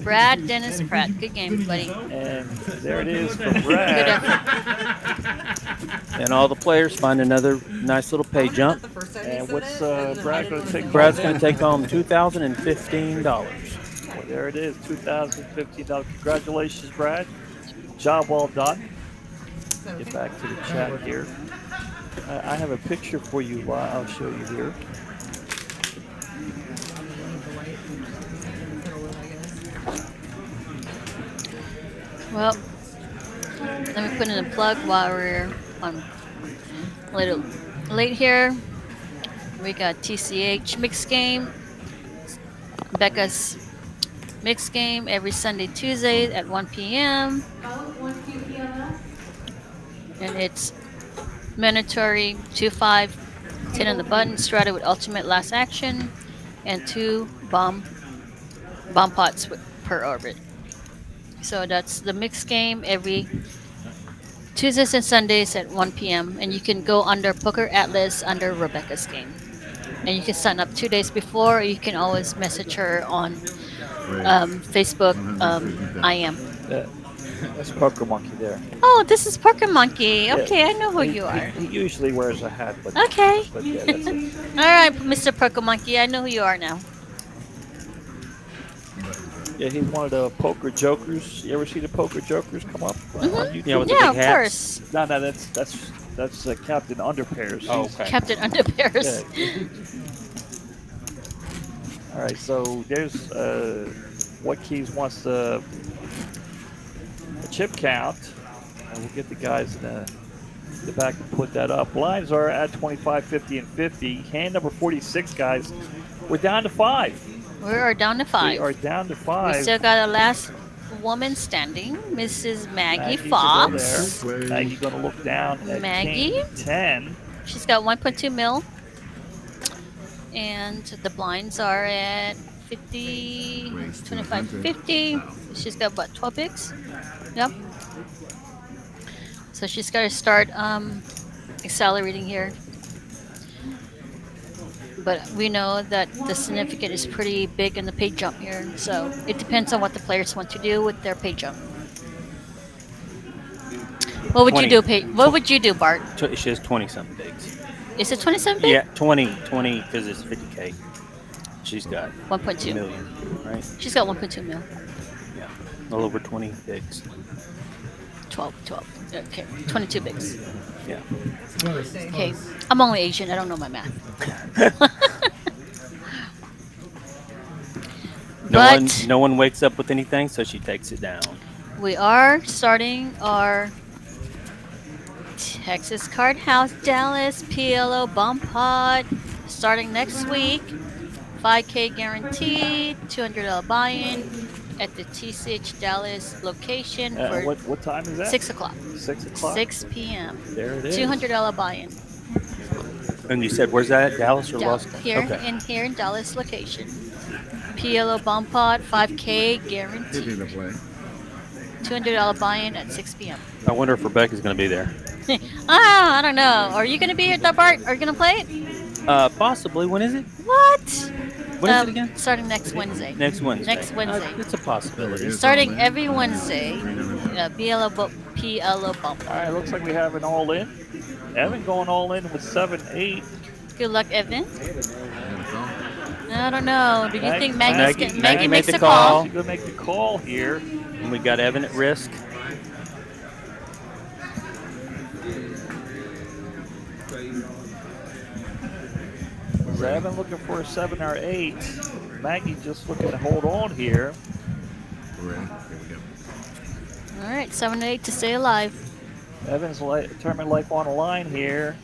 Brad, Dennis, Pratt. Good game, buddy. And there it is from Good Brad. effort. And all the players find another nice little pay jump. And what's Brad going to take? Brad's going to take home $2,015. Well, there it is, $2,015. Congratulations, Brad. Job well done. Get back to the chat here. I have a picture for you. I'll show you here. Well, let me put in a plug while we're on a little late here. We got TCH mixed game. Becca's mixed game every Sunday, Tuesday at 1 p.m. And it's mandatory 2-5, 10 on the button, strata with ultimate last action, and 2 bomb pots per orbit. So that's the mixed game every Tuesdays and Sundays at 1 p.m. And you can go under Poker Atlas under Rebecca's game. And you can sign up 2 days before, or you can always message her on Facebook IM. That's Poker Monkey there. Oh, this is Poker Monkey. Okay, I know who you are. He usually wears a hat, but Okay. But yeah, that's it. All right, Mr. Poker Monkey, I know who you are now. Yeah, he's one of the poker jokers. You ever see the poker jokers come up on YouTube? Yeah, with the Yeah, big of hats. course. No, that's Captain Underpairs. Oh, He's- okay. Captain Underpairs. Yeah. All right, so there's What Keys wants a chip count. And we'll get the guys in the back to put that up. Blinds are at 25, 50, and 50. Hand number 46, guys. We're down to 5. We are down to 5. We are down to 5. We still got a last woman standing, Mrs. Maggie Maggie's Fox. still there. Maggie gonna look down at Maggie. King 10. She's got 1.2 mil. And the blinds are at 50, 25, 50. She's got what, 12 bigs? Yep. So she's got to start accelerating here. But we know that the significant is pretty big in the pay jump here. So it depends on what the players want to do with their pay jump. What would 20. you do, What would you do, Bart? She has 20-something bigs. Is it 27 big? Yeah, 20 because it's 50K. She's got 1.2 million, right? She's got 1.2 mil. Yeah, a little over 20 bigs. 12. Okay, 22 bigs. Yeah. Okay, I'm only Asian. I don't know my math. No one wakes up with anything, so she takes it down. We are starting our Texas Card House Dallas PLO bump pot starting next week. 5K guaranteed, $200 buy-in at the TCH Dallas location for what time is that? 6 o'clock. 6 o'clock? 6 p.m. There it is. $200 buy-in. And you said, where's that at? Dallas or Los? Here, Okay. here in Dallas location. PLO bump pot, 5K guaranteed. $200 buy-in at 6 p.m. I wonder if Rebecca's going to be there. I don't know. Are you going to be here, Bart? Are you going to play it? Possibly. When is it? What? When is it again? Starting next Wednesday. Next Wednesday. Next Wednesday. It's a possibility. Starting every Wednesday. PLO bump. All right, looks like we have an all-in. Evan going all-in with 7-8. Good luck, Evan. I don't know. Do you think Maggie makes the the call. call? She's going to make the call here. And we got Evan at risk. So Evan looking for a 7 or 8. Maggie just looking to hold on here. All right, 7-8 to stay alive. Evan's tournament life on the line here.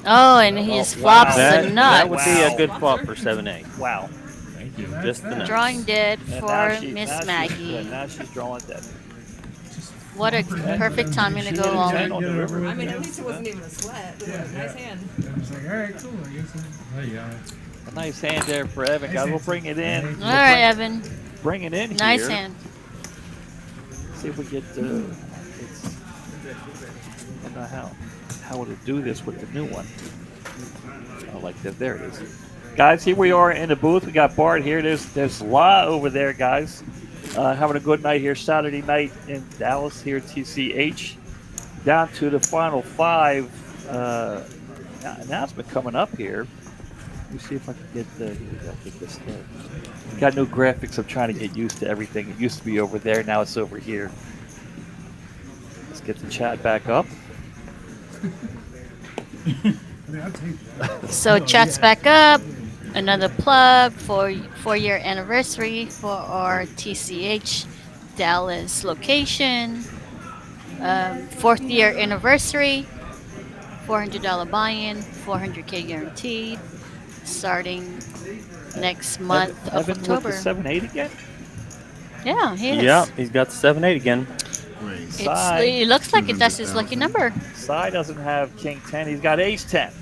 Oh, and he just flops that, the nut. That would be a good flop for 7-8. Wow. Thank you. Just the nuts. Drawing dead And for now Miss Maggie. Yeah, now she's drawing dead. What a perfect timing to She go hit a all 10 in. on the river. I mean, at least it wasn't even a sweat. It was a nice hand. I was like, all right, cool. I guess there you go. A nice hand there for Evan. Guys, we'll bring it in. All right, Evan. Bring it in Nice here. hand. See if we get I don't know how to do this with the new one. Oh, like that. There it is. Guys, here we are in the booth. We got Bart here. There's La over there, guys. Having a good night here. Saturday night in Dallas here at TCH. Down to the final 5. Announcement coming up here. Let me see if I can get this there. Got new graphics. I'm trying to get used to everything. It used to be over there. Now it's over here. Let's get the chat back up. So chat's back up. Another plug for 4-year anniversary for our TCH Dallas location. 4th year anniversary. $400 buy-in, 400K guaranteed. Starting next month of Evan October. with the 7-8 again? Yeah, he is. Yeah, he's got the 7-8 again. It looks like that's his lucky number. Sai doesn't have King 10. He's got Ace 10.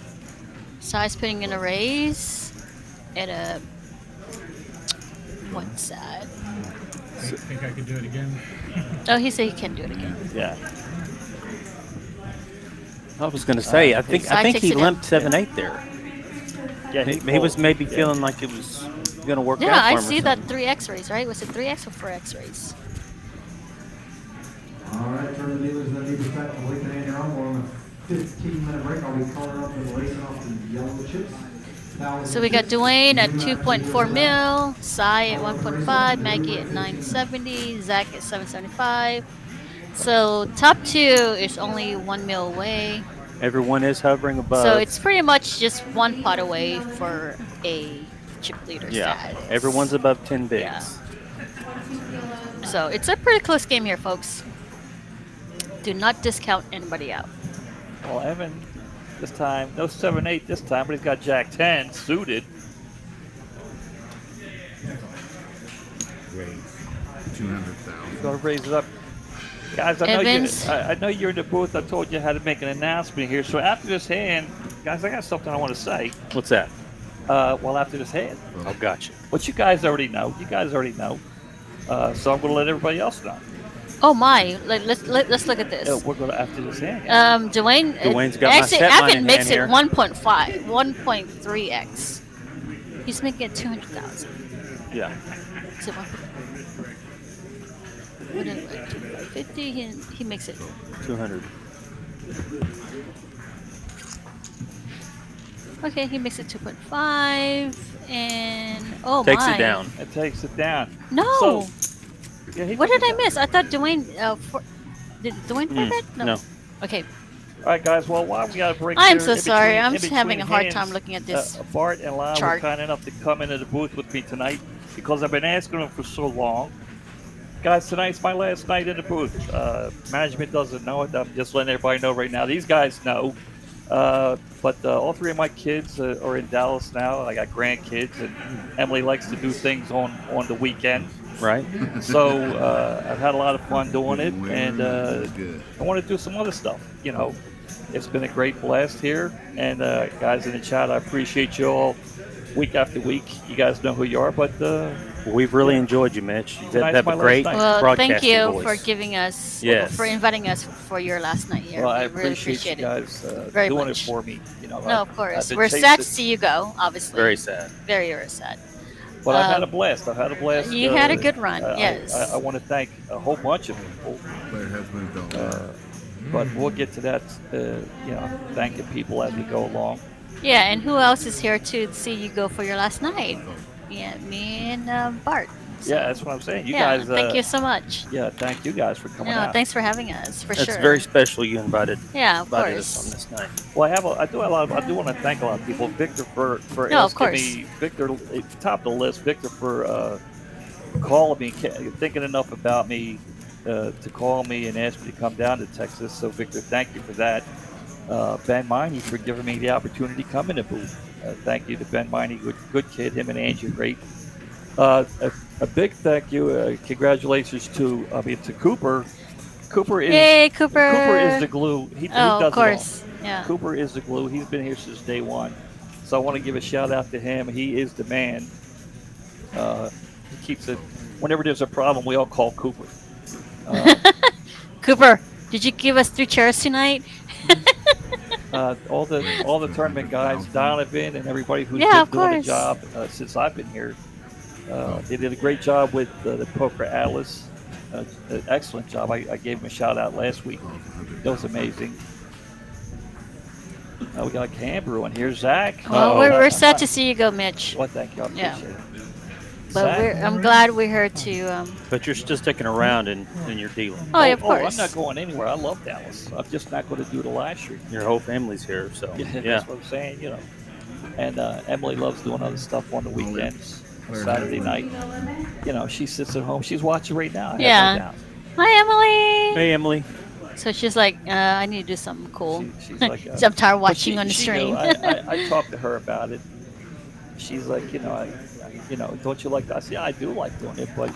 Sai's putting in a raise at a... What's that? I think I could do it again. Oh, he said he can do it again. Yeah. I was going to say, I think he limped 7-8 there. Yeah, he was maybe feeling like it was going to work out Yeah, for I him. see that 3 X-rays, right? Was it 3 X or 4 X-rays? All right, turn the dealers that need to start to wait and on. We're on a 15-minute break. I'll be coloring up and lacing off the yellow chips. So we got Dwayne at 2.4 mil, Sai at 1.5, Maggie at 970, Zach at 775. So top 2 is only 1 mil away. Everyone is hovering above. So it's pretty much just 1 pot away for a chip leader yeah, status. everyone's above 10 bigs. Yeah. So it's a pretty close game here, folks. Do not discount anybody out. Well, Evan, this time, no 7-8 this time, but he's got Jack 10 suited. Raise 200,000. Going to raise it up. Guys, Evans. I know you're in the booth. I told you how to make an announcement here. So after this hand, guys, I got something I want to say. What's that? Well, after this hand. Oh, gotcha. But you guys already know. So I'm going to let everybody else know. Oh my! Let's look at this. We're going to after this hand. Dwayne's got my actually set line Evan in makes hand it here. 1.5, 1.3x. He's making it 200,000. Yeah. So 50. He makes it 200. Okay, he makes it 2.5, and oh Takes my! it down. It takes it down. No. So, yeah, he What took did it I down. miss? I thought Dwayne. Did Dwayne play that? No. Okay. All right, guys. Well, while we got a break I'm here, so in sorry. between- I'm in just having a hard between time hands, looking at this Bart and Lyle were chart. kind enough to come into the booth with me tonight because I've been asking them for so long. Guys, tonight's my last night in the booth. Management doesn't know it. I'm just letting everybody know right now. These guys know. But all three of my kids are in Dallas now. I got grandkids, and Emily likes to do things on the weekend. Right. So I've had a lot of fun doing it, and I want to do some other stuff. You know, it's been a great blast here, and guys in the chat, I appreciate you all week after week. You guys know who you are, but We've really enjoyed you, Mitch. You Tonight's have my a last great night. Well, thank broadcasting you voice. for giving us, Yes. for inviting us for your last night here. well, I We really appreciate you guys Very doing much. it for me. You know, No, of course. I've been We're chasing- sad to see you go, obviously. Very sad. Very, very sad. But I've had a blast. I've had a blast. You had a good run, yes. I want to thank a whole bunch of people. Player has moved on. But we'll get to that, thanking people as we go along. Yeah, and who else is here to see you go for your last night? Yeah, me and Bart. So, Yeah, that's what I'm saying. You yeah, guys. thank you so much. Yeah, thank you guys for coming No, out. thanks for having us, for That's sure. very special. You invited. Yeah, of invited course. us on this night. Well, I do want to thank a lot of people. Victor for No, of asking course. me. Victor, top of the list. Victor for calling me, thinking enough about me to call me and ask me to come down to Texas. So, Victor, thank you for that. Ben Miney for giving me the opportunity to come in the booth. Thank you to Ben Miney, good kid. Him and Angie are great. A big thank you, congratulations to Cooper. Cooper is Yay, Cooper. Cooper is the glue. He does of course. it all. Yeah. Cooper is the glue. He's been here since day one. So I want to give a shout out to him. He is the man. He keeps it. Whenever there's a problem, we all call Cooper. Cooper, did you give us 3 chairs tonight? All the tournament guys, Donovan and everybody who's Yeah, been of doing the course. job since I've been here. They did a great job with the Poker Atlas. An excellent job. I gave him a shout out last week. That was amazing. We got a Cambrew in here, Zach. Well, we're sad to see you go, Mitch. Well, thank you. I Yeah. appreciate it. But Zach? I'm glad we're here to. But you're still sticking around and you're dealing. Oh, yeah, of I'm course. not going anywhere. I love Dallas. I'm just not going to do the live stream. Your whole family's here, so Yeah, yeah. that's what I'm saying, you know. And Emily loves doing other stuff on the weekends, Saturday night. You know, she sits at home. She's watching right now. I have her Yeah. down. Hi, Emily. Hey, Emily. So she's like, I need to do something cool. She's like, So I'm tired but watching on the she stream. knew. I talked to her about it. She's like, don't you like that? I said, yeah, I do like doing it, but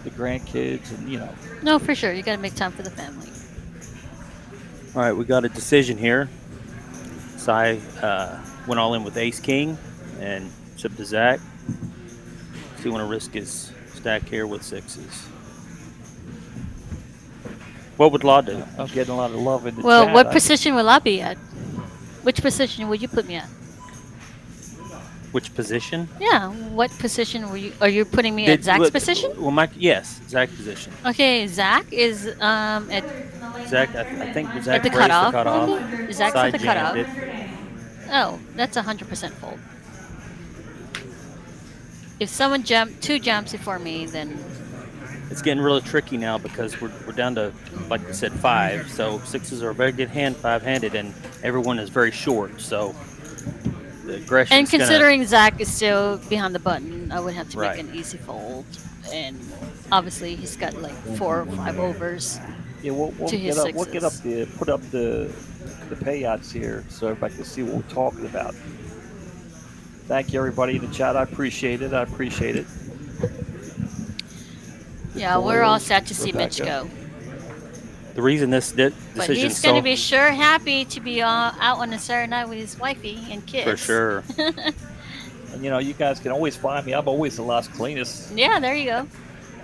the grandkids and No, for sure. You got to make time for the family. All right, we got a decision here. Cy went all in with Ace King and chipped to Zach. So you want to risk his stack here with 6s. What would Law do? I'm getting a lot of love in the Well, chat. what position will I be at? Which position would you put me at? Which position? Yeah. What position are you putting me at? Zach's position? Well, yes, Zach's position. Okay, Zach is at Zach, I think Zach at the raised cutoff. the cutoff. Mhm. Zach's Cy at the jammed cutoff. it. Oh, that's 100% fold. If someone two jumps before me, then It's getting really tricky now because we're down to, like we said, 5. So 6s are a very good hand, 5-handed, and everyone is very short. So the aggression. and considering Zach is still behind the button, I would have to Right. make an easy fold. and obviously he's got like 4 or 5 overs. Yeah, we'll to his get up put up the payouts here so everybody can see what we're talking about. Thank you, everybody in the chat. I appreciate it. Yeah, we're all sad to see Mitch Rebecca. go. The reason this But decision he's going to be sure happy to be out on a Saturday night with his wifey and kids. for sure. And you guys can always find me. I'm always the Las Cleanest. Yeah, there you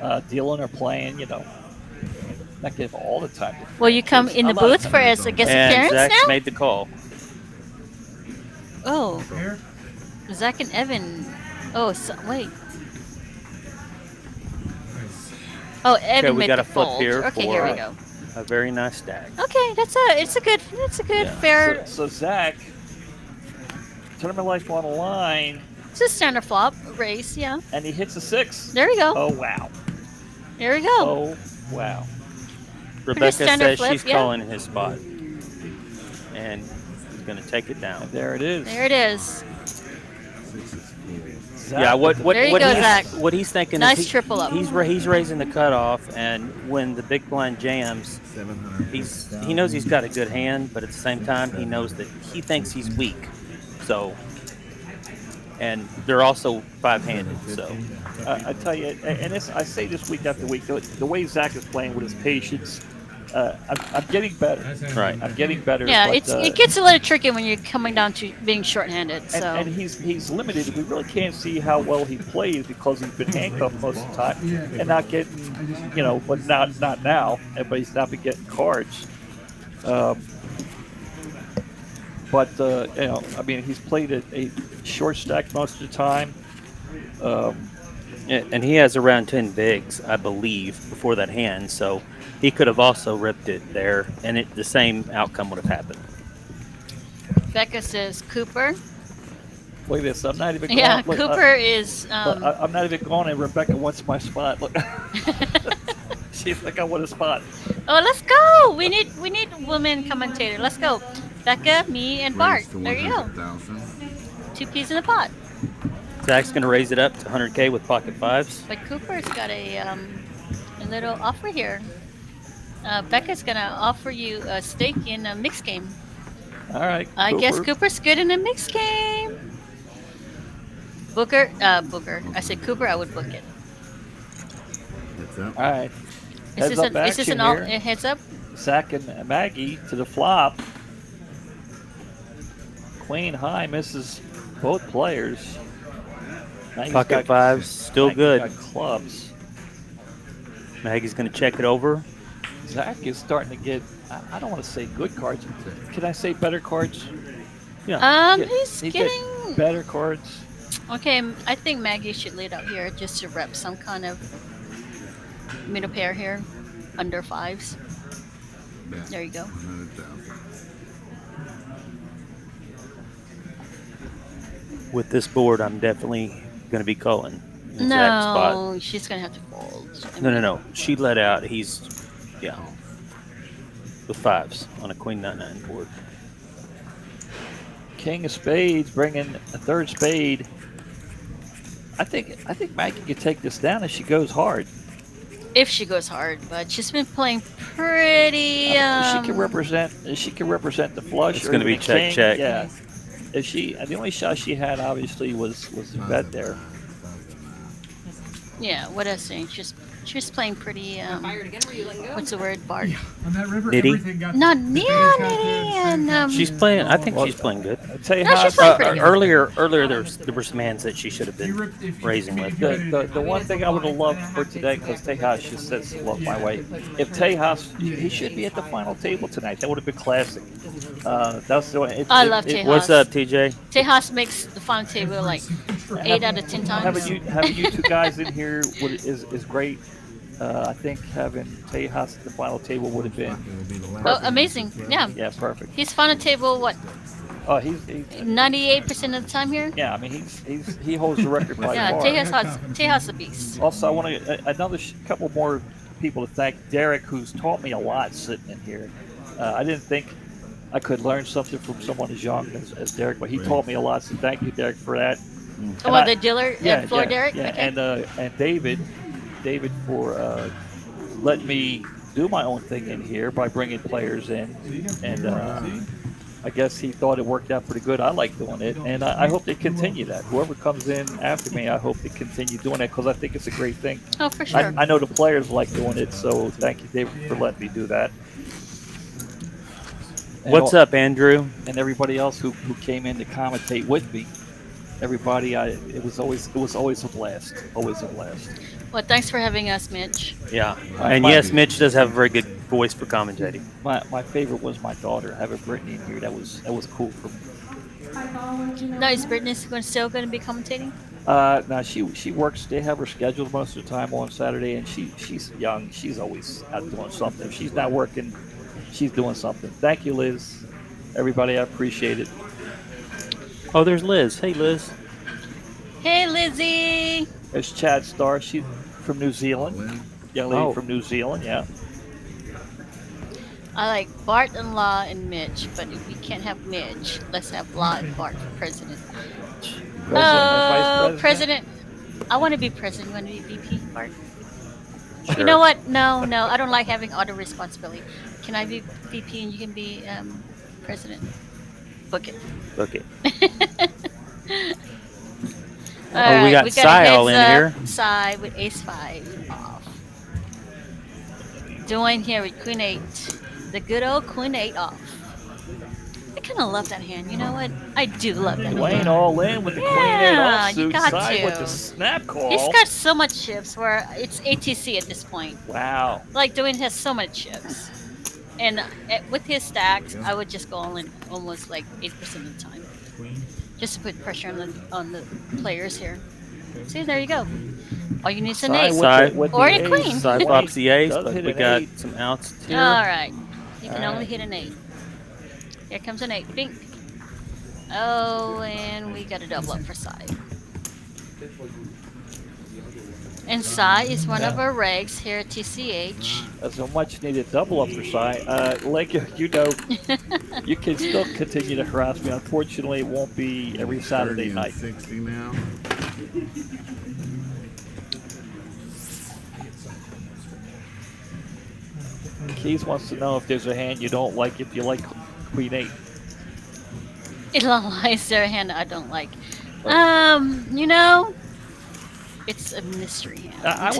go. Dealing or playing, not give all the time. Will you come in the booth for as a guest And appearance Zach's now? made the call. Oh, Zach and Evan. Oh, so, wait. Oh, Evan Okay, we made got the a flip fold. here Okay, for here we go. a very nice stack. Okay, that's a good fair. So Zach, tournament life on the line, It's a standard flop race, yeah. and he hits a 6. There we go. Oh wow. There we go. Oh wow. Rebecca standard says flip, she's yeah. calling his spot. And he's going to take it down. And there it is. There it is. Yeah, There you go, Zach. what he's thinking Nice is triple up. he's raising the cutoff, and when the big blind jams, he knows he's got a good hand, but at the same time he knows that he thinks he's weak. So, and they're also 5-handed. So, I tell you, and I say this week after week, the way Zach is playing with his patience, I'm getting better. Right. I'm getting better. Yeah, but, it gets a little tricky when you're coming down to being short-handed. So and he's limited. We really can't see how well he plays because he's been handcuffed most of the time and not getting, but not now. But he's not been getting cards. He's played a short stack most of the time. and he has around 10 bigs, I believe, before that hand. So he could have also ripped it there, and the same outcome would have happened. Becca says Cooper. Look at this. I'm not even. Yeah, going, Cooper is. I'm not even going, and Rebecca wants my spot. Look, she's like, I want a spot. Oh, let's go! We need woman commentator. Let's go, Becca, me, and Bart. There you go. 2 peas in the pot. Zach's going to raise it up to 100K with pocket fives. But Cooper's got a little offer here. Becca's gonna offer you a stake in a mixed game. All right. I guess Cooper's good in a mixed game. Booker. I said Cooper. I would book it. All right. Is this an heads up? Zach and Maggie to the flop. Queen high misses both players. Pocket fives, still good. Got clubs. Maggie's going to check it over. Zach is starting to get, I don't want to say good cards. Can I say better cards? Yeah. He's getting better cards. Okay, I think Maggie should lead out here just to rep some kind of middle pair here, under fives. There you go. With this board, I'm definitely going to be calling. Zach's spot. No, she's gonna have to fold. No. She let out. He's, with fives on a queen 9-9 board. King of spades bringing a third spade. I think Maggie could take this down if she goes hard. If she goes hard, but she's been playing pretty. She can represent the flush. It's going to be check. Yeah. If the only shot she had obviously was the bet there. Yeah, what I was saying, she's playing pretty. What's the word, Bart? On that river, Nitty? everything got. Not nitty, and She's playing. I think she's playing good. Tell you No, how she's playing pretty good. Earlier there were some hands that she should have been raising with. The one thing I would have loved for today, because Tejas just says look my way. If Tejas, he should be at the final table tonight. That would have been classic. That's the way. I love Tejas. What's up, TJ? Tejas makes the final table like 8 out of 10 times. Having you two guys in here is great. I think having Tejas at the final table would have been. Oh, amazing! Yeah. Yeah, perfect. He's final table what? Oh, he's 98% of the time here. yeah. I mean, he holds the record by Yeah, far. Tejas a beast. Also, I want to couple more people to thank. Derek, who's taught me a lot sitting in here. I didn't think I could learn something from someone as young as Derek, but he taught me a lot. So thank you, Derek, for that. Oh, the dealer, Floor Derek. Yeah, Okay. and David, David for letting me do my own thing in here by bringing players in, and I guess he thought it worked out pretty good. I like doing it, and I hope they continue that. Whoever comes in after me, I hope they continue doing it because I think it's a great thing. Oh, for sure. I know the players like doing it, so thank you, David, for letting me do that. And What's up, Andrew? And everybody else who came in to commentate with me. Everybody, it was always a blast. Always a blast. Well, thanks for having us, Mitch. Yeah, and yes, Mitch does have a very good voice for commentating. My favorite was my daughter. Having Brittany in here, that was cool for me. Now, is Brittany still going to be commentating? No, she works. They have her scheduled most of the time on Saturday, and she's young. She's always out doing something. If she's not working, she's doing something. Thank you, Liz. Everybody, I appreciate it. Oh, there's Liz. Hey, Liz. Hey, Lizzie. There's Chad Starr. She's from New Zealand. Young lady from New Zealand, yeah. I like Bart and Law and Mitch, but if we can't have Mitch, let's have Law and Bart for president. Oh, president. I want to be president. You want to be VP, Bart? Sure. You know what? No, I don't like having all the responsibility. Can I be VP and you can be president? Book it. Book it. All we got Cy all in here. Cy with ace-5 off. Dwayne here with queen 8. The good old queen 8 off. I kind of love that hand. You know what? I do love that Dwayne hand. all in with the queen 8 off. You got Cy to. with the snap call. He's got so much chips where it's ATC at this point. Wow. Like Dwayne has so much chips. And with his stacks, I would just go all in almost like 8% of the time. Just to put pressure on the players here. See, there you go. All you need is an ace. Or a queen. Cy pops the ace, but we got some outs too. All right. You can only hit an 8. Here comes an 8. Bink. Oh, and we got a double up for Cy. And Cy is one of our regs here at TCH. That's a much needed double up for Cy. Like you know, you can still continue to harass me. Unfortunately, it won't be every Saturday night. 60 now. Keys wants to know if there's a hand you don't like if you like queen 8. It lies there a hand I don't like. You know, it's a mystery hand. I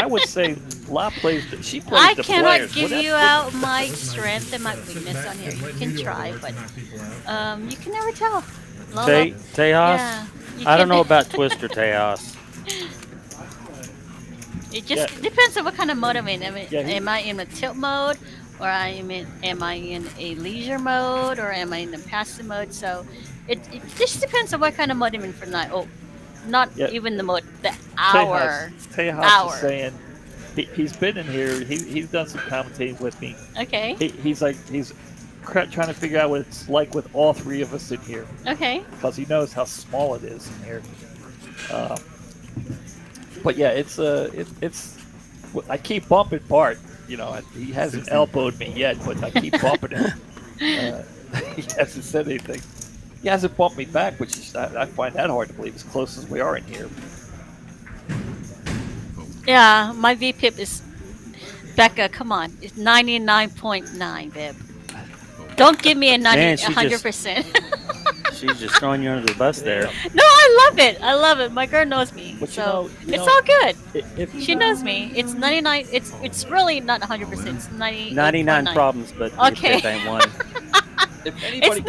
would say La plays. She plays I the cannot players. give you out my strength and my weakness on here. You can try, but you can never tell. Tejas? Yeah, I don't know about Twister Tejas. It just depends on what kind of mode I'm in. Am I in a tilt mode, or am I in a leisure mode, or am I in a passive mode? So it just depends on what kind of mode I'm in for the night. Oh, not even the mode, the hour. Tejas is saying he's been in here. He's done some commentating with me. Okay. He's trying to figure out what it's like with all 3 of us in here. Okay. Because he knows how small it is in here. But yeah, it's I keep bumping Bart. You know, he hasn't elbowed me yet, but I keep bumping him. He hasn't said anything. He hasn't bumped me back, which is I find that hard to believe. As close as we are in here. Yeah, my VPIP is Becca. Come on, it's 99.9, babe. Don't give me a 100%. She's just throwing you under the bus there. No, I love it. I love it. My girl knows me, but so you know, it's all good. She knows me. It's 99. It's really not 100%. It's 99 problems, but okay. ain't one. It's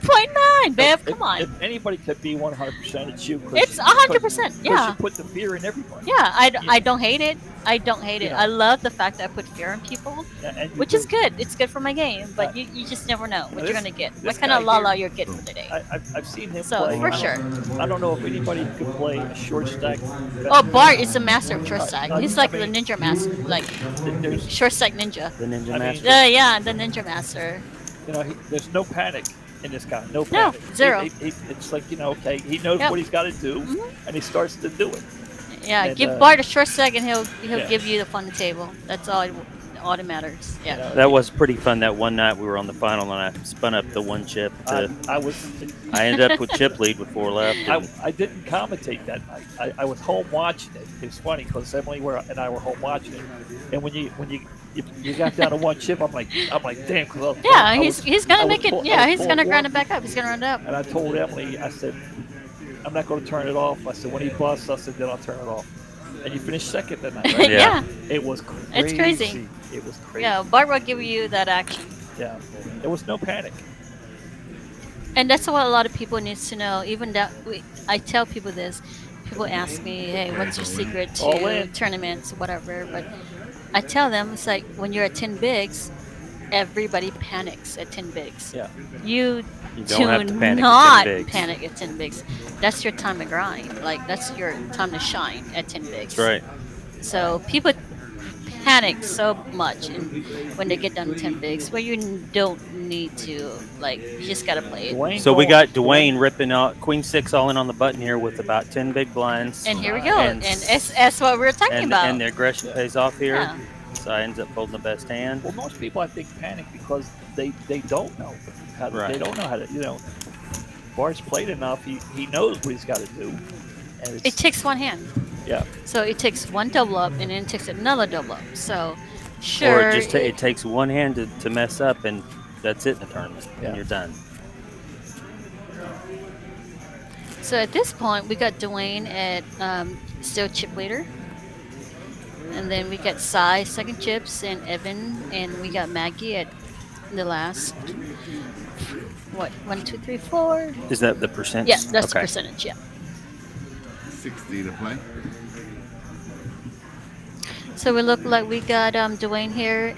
98.9, babe. Come on. If anybody could be 100%, it's you. It's 100%. Yeah. You put the fear in everyone. Yeah, I don't hate it. I don't hate it. I love the fact that I put fear in people, which is good. It's good for my game, but you just never know what you're gonna get. What kind of lala you're getting for today. I've seen him so, play. for sure. I don't know if anybody could play a short stack. Oh, Bart is a master of short stack. He's like the ninja master, like short stack ninja. The ninja master. Yeah, the ninja master. You know, there's no panic in this guy. No panic. No, zero. It's like, you know, okay, he knows what he's got to do, and he starts to do it. Yeah, And, give Bart a short stack, and he'll give you the fun table. That's all all that matters. Yeah. That was pretty fun. That one night we were on the final, and I spun up the one chip. I ended up with chip lead with 4 left. I didn't commentate that night. I was home watching it. It's funny because Emily and I were home watching it, and when you got down to one chip, I'm like, damn. Yeah, he's gonna make it. Yeah, he's gonna grind it back up. He's gonna run it up. And I told Emily, I said, I'm not going to turn it off. I said, when he busts, I said, then I'll turn it off. And you finished second that night, right? Yeah. It was crazy. It's crazy. It was crazy. Yeah, Bart will give you that action. Yeah. There was no panic. And that's what a lot of people need to know. Even that, I tell people this. People ask me, hey, what's your secret to tournaments, whatever. But I tell them, it's like when you're at 10 bigs, everybody panics at 10 bigs. Yeah. You don't have to panic not at 10 bigs. panic at 10 bigs. That's your time to grind. Like, that's your time to shine at 10 bigs. That's right. So people panic so much when they get down to 10 bigs where you don't need to. Like, you just got to play it. So we got Dwayne ripping out Queen 6 all in on the button here with about 10 big blinds. And here we go. And that's what we were talking about. And the aggression pays off here. Yeah. So I ends up holding the best hand. Well, most people, I think, panic because they don't know how to, Right. They don't know how to, Bart's played enough. He knows what he's got to do. And It takes one hand. Yeah. So it takes one double up and then it takes another double up. So sure. Or it takes one hand to mess up, and that's it in the tournament. And you're done. So at this point, we got Dwayne at still chip leader. And then we got Cy, second chips, and Evan, and we got Maggie at the last, 1, 2, 3, 4? Is that the percent? Yeah, that's the percentage, yeah. 60 to play. So we look like we got Dwayne here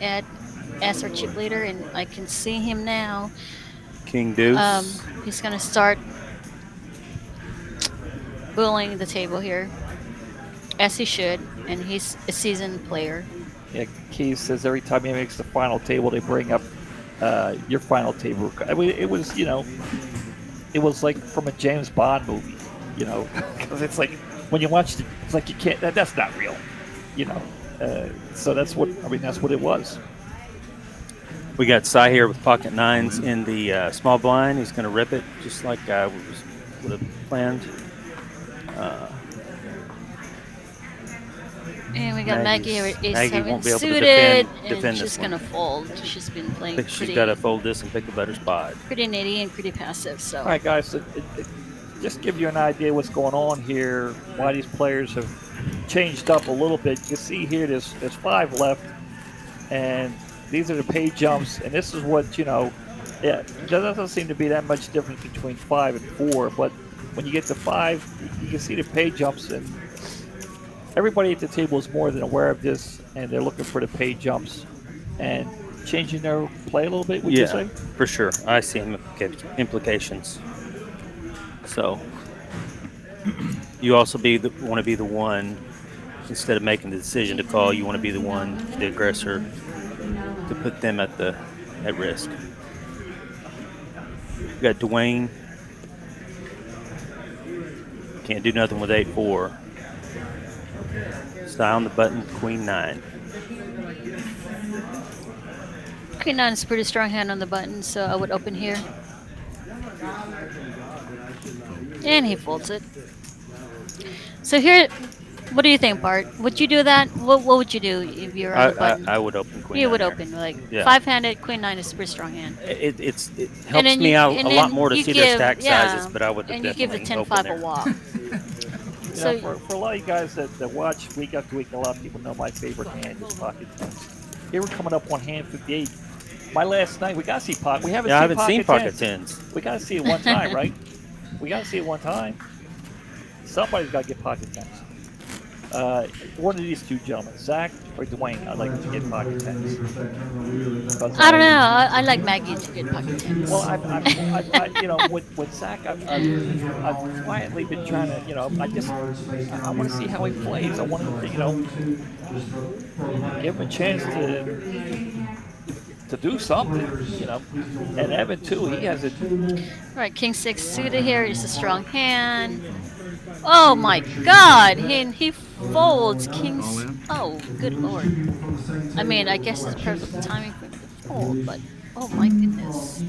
as our chip leader, and I can see him now. King Deuce. He's going to start bullying the table here, as he should, and he's a seasoned player. Yeah, Keith says every time he makes the final table, they bring up your final table. I mean, it was, it was like from a James Bond movie, because it's like when you watch it, it's like you can't. That's not real, So that's what it was. We got Cy here with pocket nines in the small blind. He's going to rip it just like I would have planned. And we got Maggie here at ace Maggie 7 won't be able to suited, defend and this she's gonna fold. She's been playing She's pretty, got to fold this and pick a better spot. pretty nitty and pretty passive. So All right, guys, just give you an idea what's going on here, why these players have changed up a little bit. You can see here there's 5 left, and these are the pay jumps, and this is what, there doesn't seem to be that much difference between 5 and 4, but when you get to 5, you can see the pay jumps, and everybody at the table is more than aware of this, and they're looking for the pay jumps and changing their play a little bit, would you say? For sure. I see implications. So you also want to be the one, instead of making the decision to call, you want to be the one, the aggressor, to put them at risk. We got Dwayne. Can't do nothing with 8-4. Style on the button, Queen 9. Queen 9 is a pretty strong hand on the button, so I would open here. And he folds it. So here, what do you think, Bart? Would you do that? What would you do if you're on the button? I would open Queen 9. You would open, like, Yeah. 5-handed, Queen 9 is a pretty strong hand. It helps me out a lot more to see their stack sizes, but I would and you give the definitely 10-5 open a there. walk. So for a lot of you guys that watch week after week, a lot of people know my favorite hand is pocket tens. Here we're coming up on hand 58. My last night, we got to see pocket. I haven't seen pocket tens. We got to see it one time, right? We got to see it one time. Somebody's got to get pocket tens. One of these two gentlemen, Zach or Dwayne, I'd like to get pocket tens. I don't know. I like Maggie to get pocket tens. Well, with Zach, I've quietly been trying to, I want to see how he plays. I want to, give him a chance to do something, And Evan too, he has it. All right, King 6 suited here is a strong hand. Oh my God! He folds kings. Oh, good lord. I mean, I guess it's perfect timing for him to fold, but oh my goodness.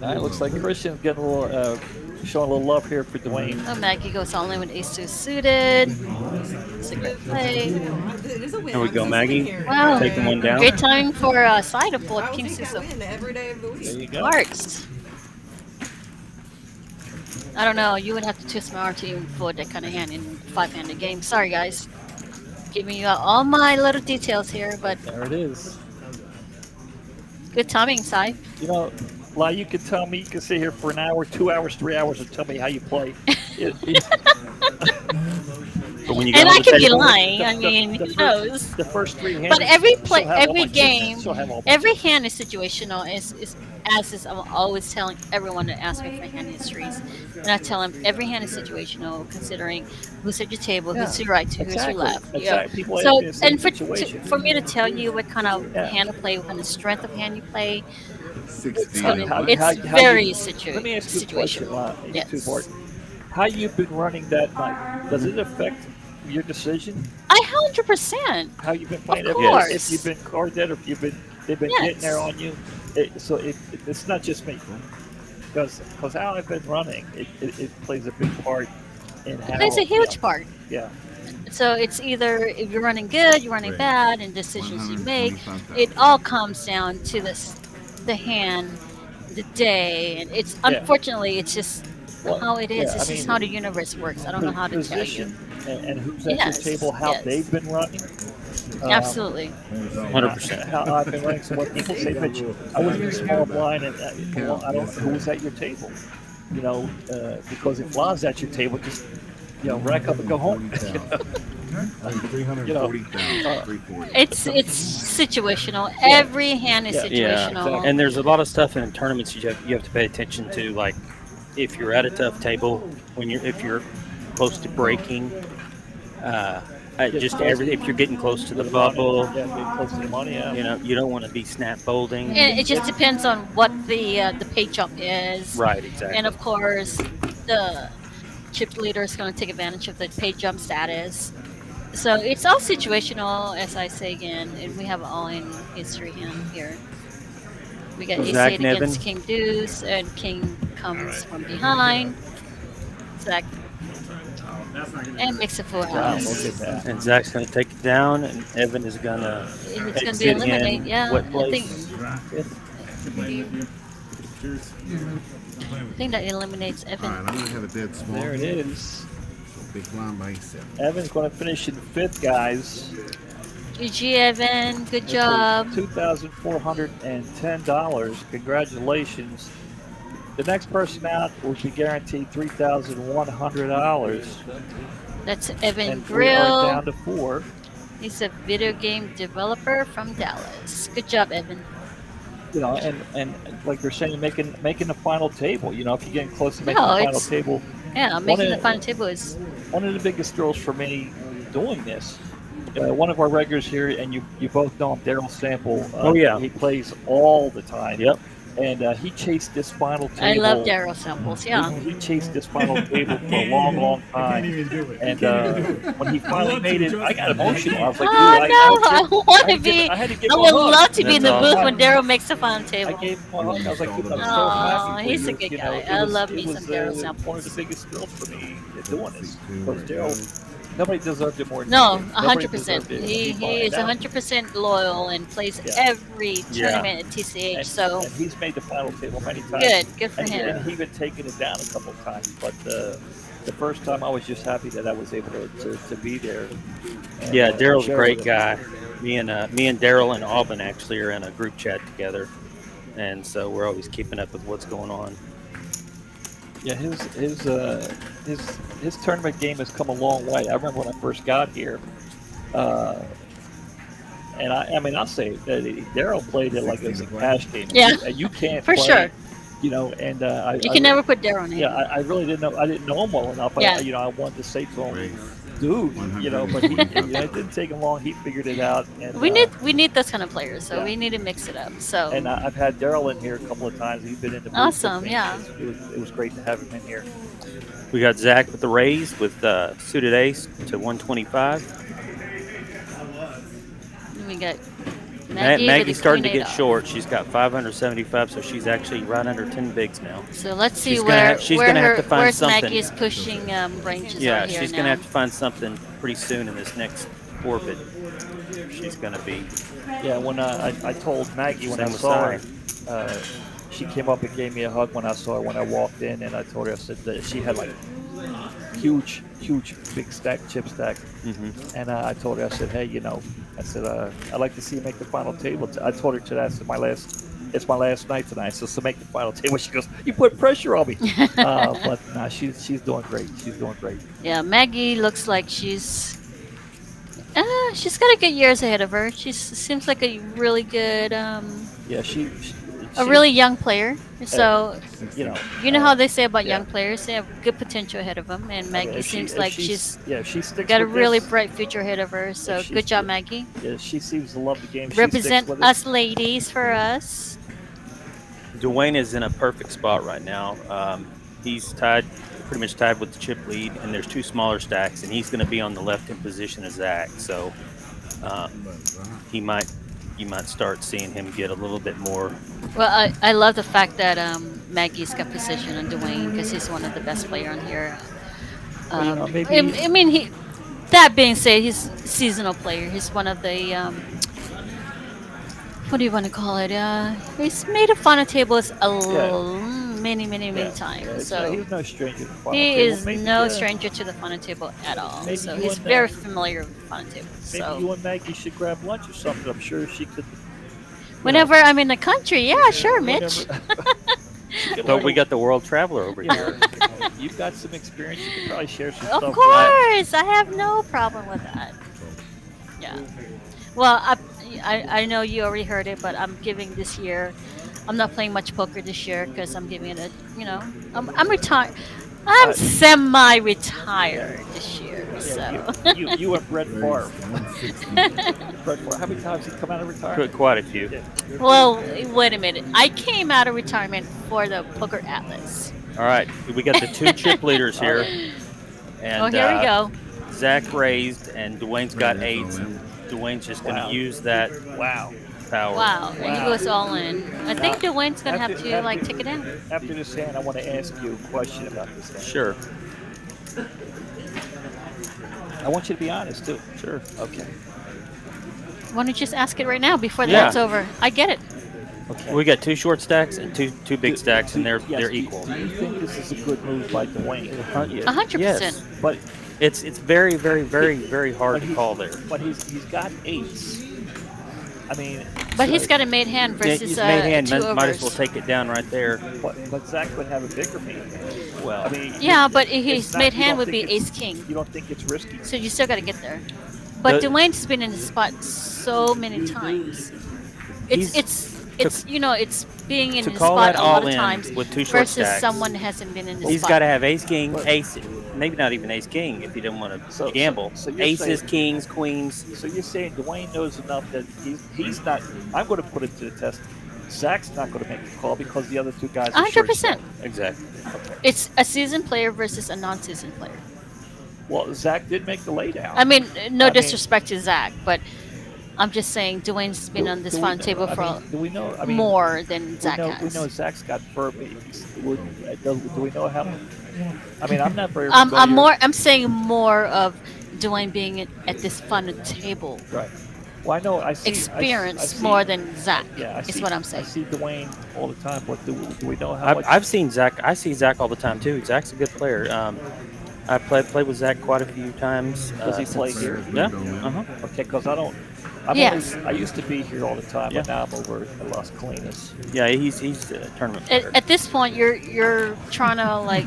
All right, looks like Christian's getting a little, showing a little love here for Dwayne. Oh, Maggie goes all in with ace-2 suited. It's a great play. There we go, Maggie. Wow. Taking one down. Great timing for side to fold king-6 every day of the week. There you go. hearts. I don't know. You would have to twist my arm to even fold that kind of hand in 5-handed game. Sorry, guys. Giving you all my little details here, but There it is. good timing, Sai. You know, like you could tell me, you could sit here for an hour, 2 hours, 3 hours, and tell me how you play. But when you And go I to the could be table- lying. I mean, who knows? The first 3 hands. But every play, she'll have all every my game, chips. She'll have all my every hand is situational. I'm always telling everyone to ask me for hand histories, and I tell them every hand is situational, considering who's at your table, who's to your right, to who's to your left. Exactly. People So, ask me the same and situation. for me to tell you what kind of hand to play, what kind of strength of hand you play, it's very situational. Let me ask you a question. Yes. How you've been running that night? Does it affect your decision? 100%. How you've been playing? Of If course. you've been card dead, or if they've been getting there on you. It's not just me, because how I've been running, it plays a big part in how. It plays a huge part. Yeah. So it's either if you're running good, you're running bad, and decisions you make. It all comes down to the hand, the day, and it's unfortunately it's just how it is. It's just how the universe works. I don't know how to tell you. And who's at your table, how they've been running. Absolutely. 100%. How I've been running. So when people say, Mitch, I was in a small blind, and I don't know who was at your table. You know, because if Lon's at your table, just rack up and go home. It's situational. Every hand is situational. And there's a lot of stuff in tournaments you have to pay attention to, like if you're at a tough table, if you're close to breaking, if you're getting close to the bubble, close to the money, you don't want to be snap folding. And it just depends on what the pay jump is. Right, exactly. And of course, the chip leader is going to take advantage of the pay jump status. So it's all situational, as I say again, and we have all in history hand here. We got ace-8 against king deuce, and king comes from behind. Zach. And makes a full house. And Zach's going to take it down, and Evan is going to It's going to be eliminate, yeah. What I place? think that eliminates Evan. Alright, I'm going to have a dead small. There it is. Big blind by 7. Evan's going to finish in 5th, guys. GG, Evan. Good job. $2,410. Congratulations. The next person out will be guaranteed $3,100. That's Evan And Grill. we are down to 4. He's a video game developer from Dallas. Good job, Evan. You know, and like they're saying, making the final table. You know, if you're getting close to making the final table. Yeah, making the final table is one of the biggest thrills for me doing this. One of our regulars here, and you both know him, Daryl Sample. He plays all the time. Yep. And he chased this final table. I love Daryl Samples, yeah. He chased this final table for a long, long time. And when he finally made it, I got emotional. I was like, I want to be. I would love to be in the booth awesome. when Daryl makes the final table. I gave him a hug. I was like, dude, I'm so happy. He's for a you. good You know, guy. it I was- love it me was, some Daryl One Samples. of the biggest thrills for me doing this. Because Daryl, nobody deserved it more than No, he did. Nobody 100%. deserved it. He is And 100% loyal and plays every tournament at TCH. So and he's made the final table many times. Good for and him. And he's been taking it down a couple of times, but the first time I was just happy that I was able to be there. And, Yeah, Daryl's a share great with him. guy. Me and Daryl and Alvin actually are in a group chat together, and so we're always keeping up with what's going on. Yeah, his tournament game has come a long way. I remember when I first got here, and I mean I'll say that Daryl played it like it was a cash game. Yeah, you can't for play, sure. You know, and you can never put Daryl in. Yeah, I really didn't know. I didn't know him well enough. Yeah. I wanted to say to him, dude, you know. But he, it didn't take him long. He figured it out. And We need those kind of players, so we need to mix it up. So and I've had Daryl in here a couple of times. He's been in the booth awesome, with me. yeah. It was great to have him in here. We got Zach with the raise with suited ace to 125. We got Maggie's starting to get short. She's got 575, so she's actually right under 10 bigs now. So let's see she's where's something. Maggie is pushing ranges. Yeah, right here she's now. going to have to find something pretty soon in this next orbit. She's going to be. Yeah, when I told Maggie when I saw her, she came up and gave me a hug when I saw her when I walked in, and I told her, I said that she had like huge big chip stack. And I told her, I said, hey, you know, I said I'd like to see you make the final table. I told her today, I said it's my last night tonight, so make the final table. She goes, you put pressure on me. But nah, she's doing great. She's doing great. Yeah, Maggie looks like she's got a good years ahead of her. She seems like a really good yeah, a really young player. So you know how they say about young players, they have good potential ahead of them. And Maggie seems like she's got a really bright future ahead of her. So good job, Maggie. Yeah, she seems to love the game. Represent us ladies for us. Dwayne is in a perfect spot right now. He's pretty much tied with the chip lead, and there's two smaller stacks, and he's going to be on the left-hand position of Zach. So you might start seeing him get a little bit more. Well, I love the fact that Maggie's got position on Dwayne because he's one of the best players on here. I mean, that being said, he's a seasonal player. He's one of the what do you want to call it? He's made a final tables many times. So he's no stranger to the final he table. is no stranger to the final table at all. So he's very familiar with the final table. Maybe you and Maggie should grab lunch or something. I'm sure she could. Whenever I'm in the country, yeah, sure, Mitch. But we got the world traveler over here. You've got some experience. You could probably share some Of stuff. course, I have no problem with that. Yeah. Well, I know you already heard it, but I'm giving this year. I'm not playing much poker this year because I'm giving it I'm retired. I'm semi-retired this year. So. You and Brett Favre. Brett Favre. How many times did he come out of retirement? Quite a few. Well, wait a minute. I came out of retirement for the Poker Atlas. All right, we got the two chip leaders here. And, here we go. Zach raised, and Dwayne's got eights, and Dwayne's just going to use that power. Wow, and he goes all in. I think Dwayne's going to have to take it down. After this hand, I want to ask you a question about this hand. Sure. I want you to be honest, too. Sure. Okay. Why don't you just ask it right now before that's over? I get it. Okay. We got two short stacks and two big stacks, and they're equal. Do you think this is a good move by Dwayne? 100%. Yes. But it's very hard to call there. But he's got eights. I mean, but he's got a made hand versus he's made hand. two overs. Might as well take it down right there. But Zach would have a bigger hand. Well, I mean, yeah, but his made hand would be ace king. You don't think it's risky? So you still got to get there. But Dwayne's been in the spot so many times. It's being in the spot a lot of times with two short versus stacks, someone who hasn't been in the He's spot. got to have ace king, ace, maybe not even ace king if you don't want to gamble. So Aces, kings, queens. So you're saying Dwayne knows enough that he's not. I'm going to put it to the test. Zach's not going to make the call because the other two guys are 100%. Exactly. Okay. It's a seasoned player versus a non-seasoned player. Well, Zach did make the laydown. I mean, no disrespect to Zach, but I'm just saying Dwayne's been on this final table for more than Zach has. We know Zach's got Furbies. Do we know how? I mean, I'm not very. I'm saying more of Dwayne being at this final table. Right. Well, I know I see experience I see, more than Zach. Yeah, is what I'm saying. I see Dwayne all the time, but do we know how much? I've seen Zach. I see Zach all the time too. Zach's a good player. I played with Zach quite a few times. Does he play here? Yeah. Okay, because I don't. I used to be here all the time, but now I'm over at Las Colinas. Yeah, he's a tournament player. At this point, you're trying to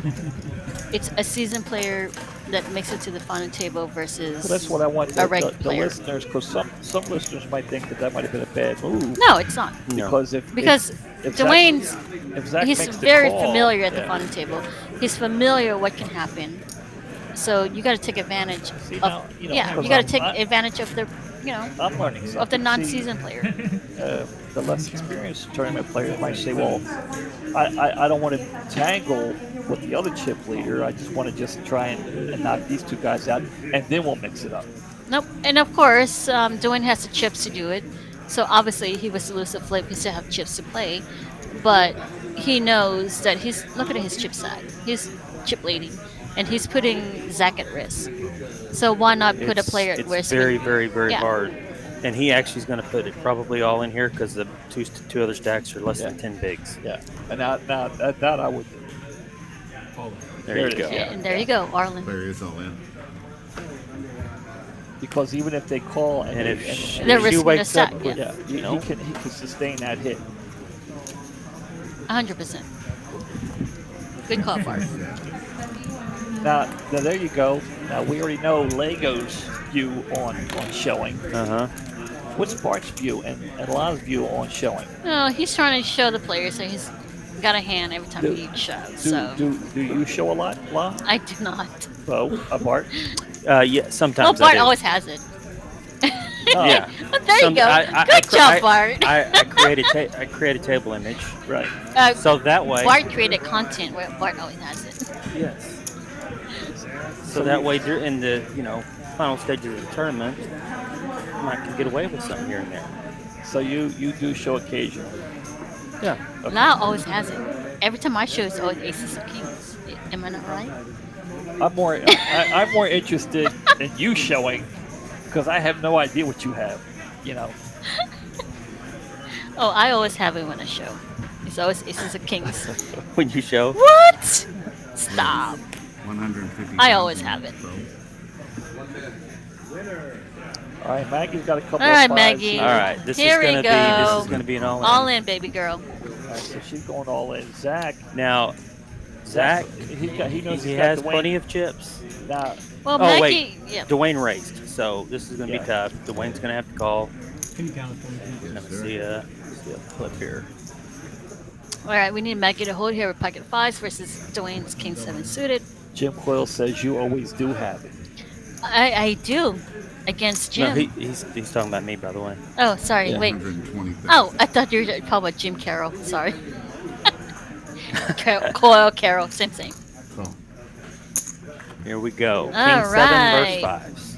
it's a seasoned player that makes it to the final table versus that's what I want a regular the player. listeners, because some listeners might think that might have been a bad move. No, it's not. Because if Dwayne's Zach he's makes the very call, familiar at the final table. He's familiar what can happen. So you got to take advantage See, of now, you know, yeah. because You got to I'm- take advantage of the I'm learning of the something. non-season player. The less experienced tournament player might say, well, I don't want to tangle with the other chip leader. I just want to just try and knock these two guys out, and then we'll mix it up. Nope. And of course, Dwayne has the chips to do it. So obviously he was to lose the flip. He still have chips to play, but he knows that he's looking at his chip side. He's chip leading, and he's putting Zach at risk. So why not put a player at It's risk? very, when- very, very yeah. hard. And he actually is going to put it probably all in here because the two other stacks are less than 10 bigs. Yeah. And now that I would. There you it go. is, yeah. And there you go, Arlen. Player is all in. Because even if they call and if They're she risking wakes a up stack, with, yeah. he can sustain that hit. 100%. Good call, Bart. Now there you go. Now we already know Lego's view on showing. What's Bart's view and La's view on showing? No, he's trying to show the players that he's got a hand every time he shows. So Do you show a lot, La? I do not. Oh, Bart? Yeah, sometimes. Well, Bart I do. always has it. Yeah. Well, there you go. Good job, Bart. I create a table image. Right. So that way. Bart created content where Bart always has it. Yes. So that way, in the final stages of the tournament, I can get away with something here and there. So you do show occasionally. Yeah. Lau always has it. Every time I show, it's always aces of kings. Am I not right? I'm more interested in you showing because I have no idea what you have. Oh, I always have it when I show. It's always aces of kings. When you show. What? Stop. 150. I always have it. All right, Maggie's got a couple. All right, of fives Maggie. here. All right, this Here is we gonna go. This is gonna be an all-in. All in, baby girl. All right, so she's going all in. Zach. Now, Zach, he knows he he's got has Dwayne. plenty of chips. Now, Well, Oh Maggie, wait, yeah. Dwayne raised, so this is gonna Yeah. be tough. Dwayne's gonna have to call. Can you count it for me? Let me see a flip here. All right, we need Maggie to hold here with pocket fives versus Dwayne's king seven suited. Jim Coyle says you always do have it. I do against Jim. No, he's talking about me, by the way. Oh, sorry. Yeah. Wait. 120,000. Oh, I thought you were talking about Jim Carroll. Sorry. Coyle, Carroll, same. So, Here we go. King All 7 right. versus 5s.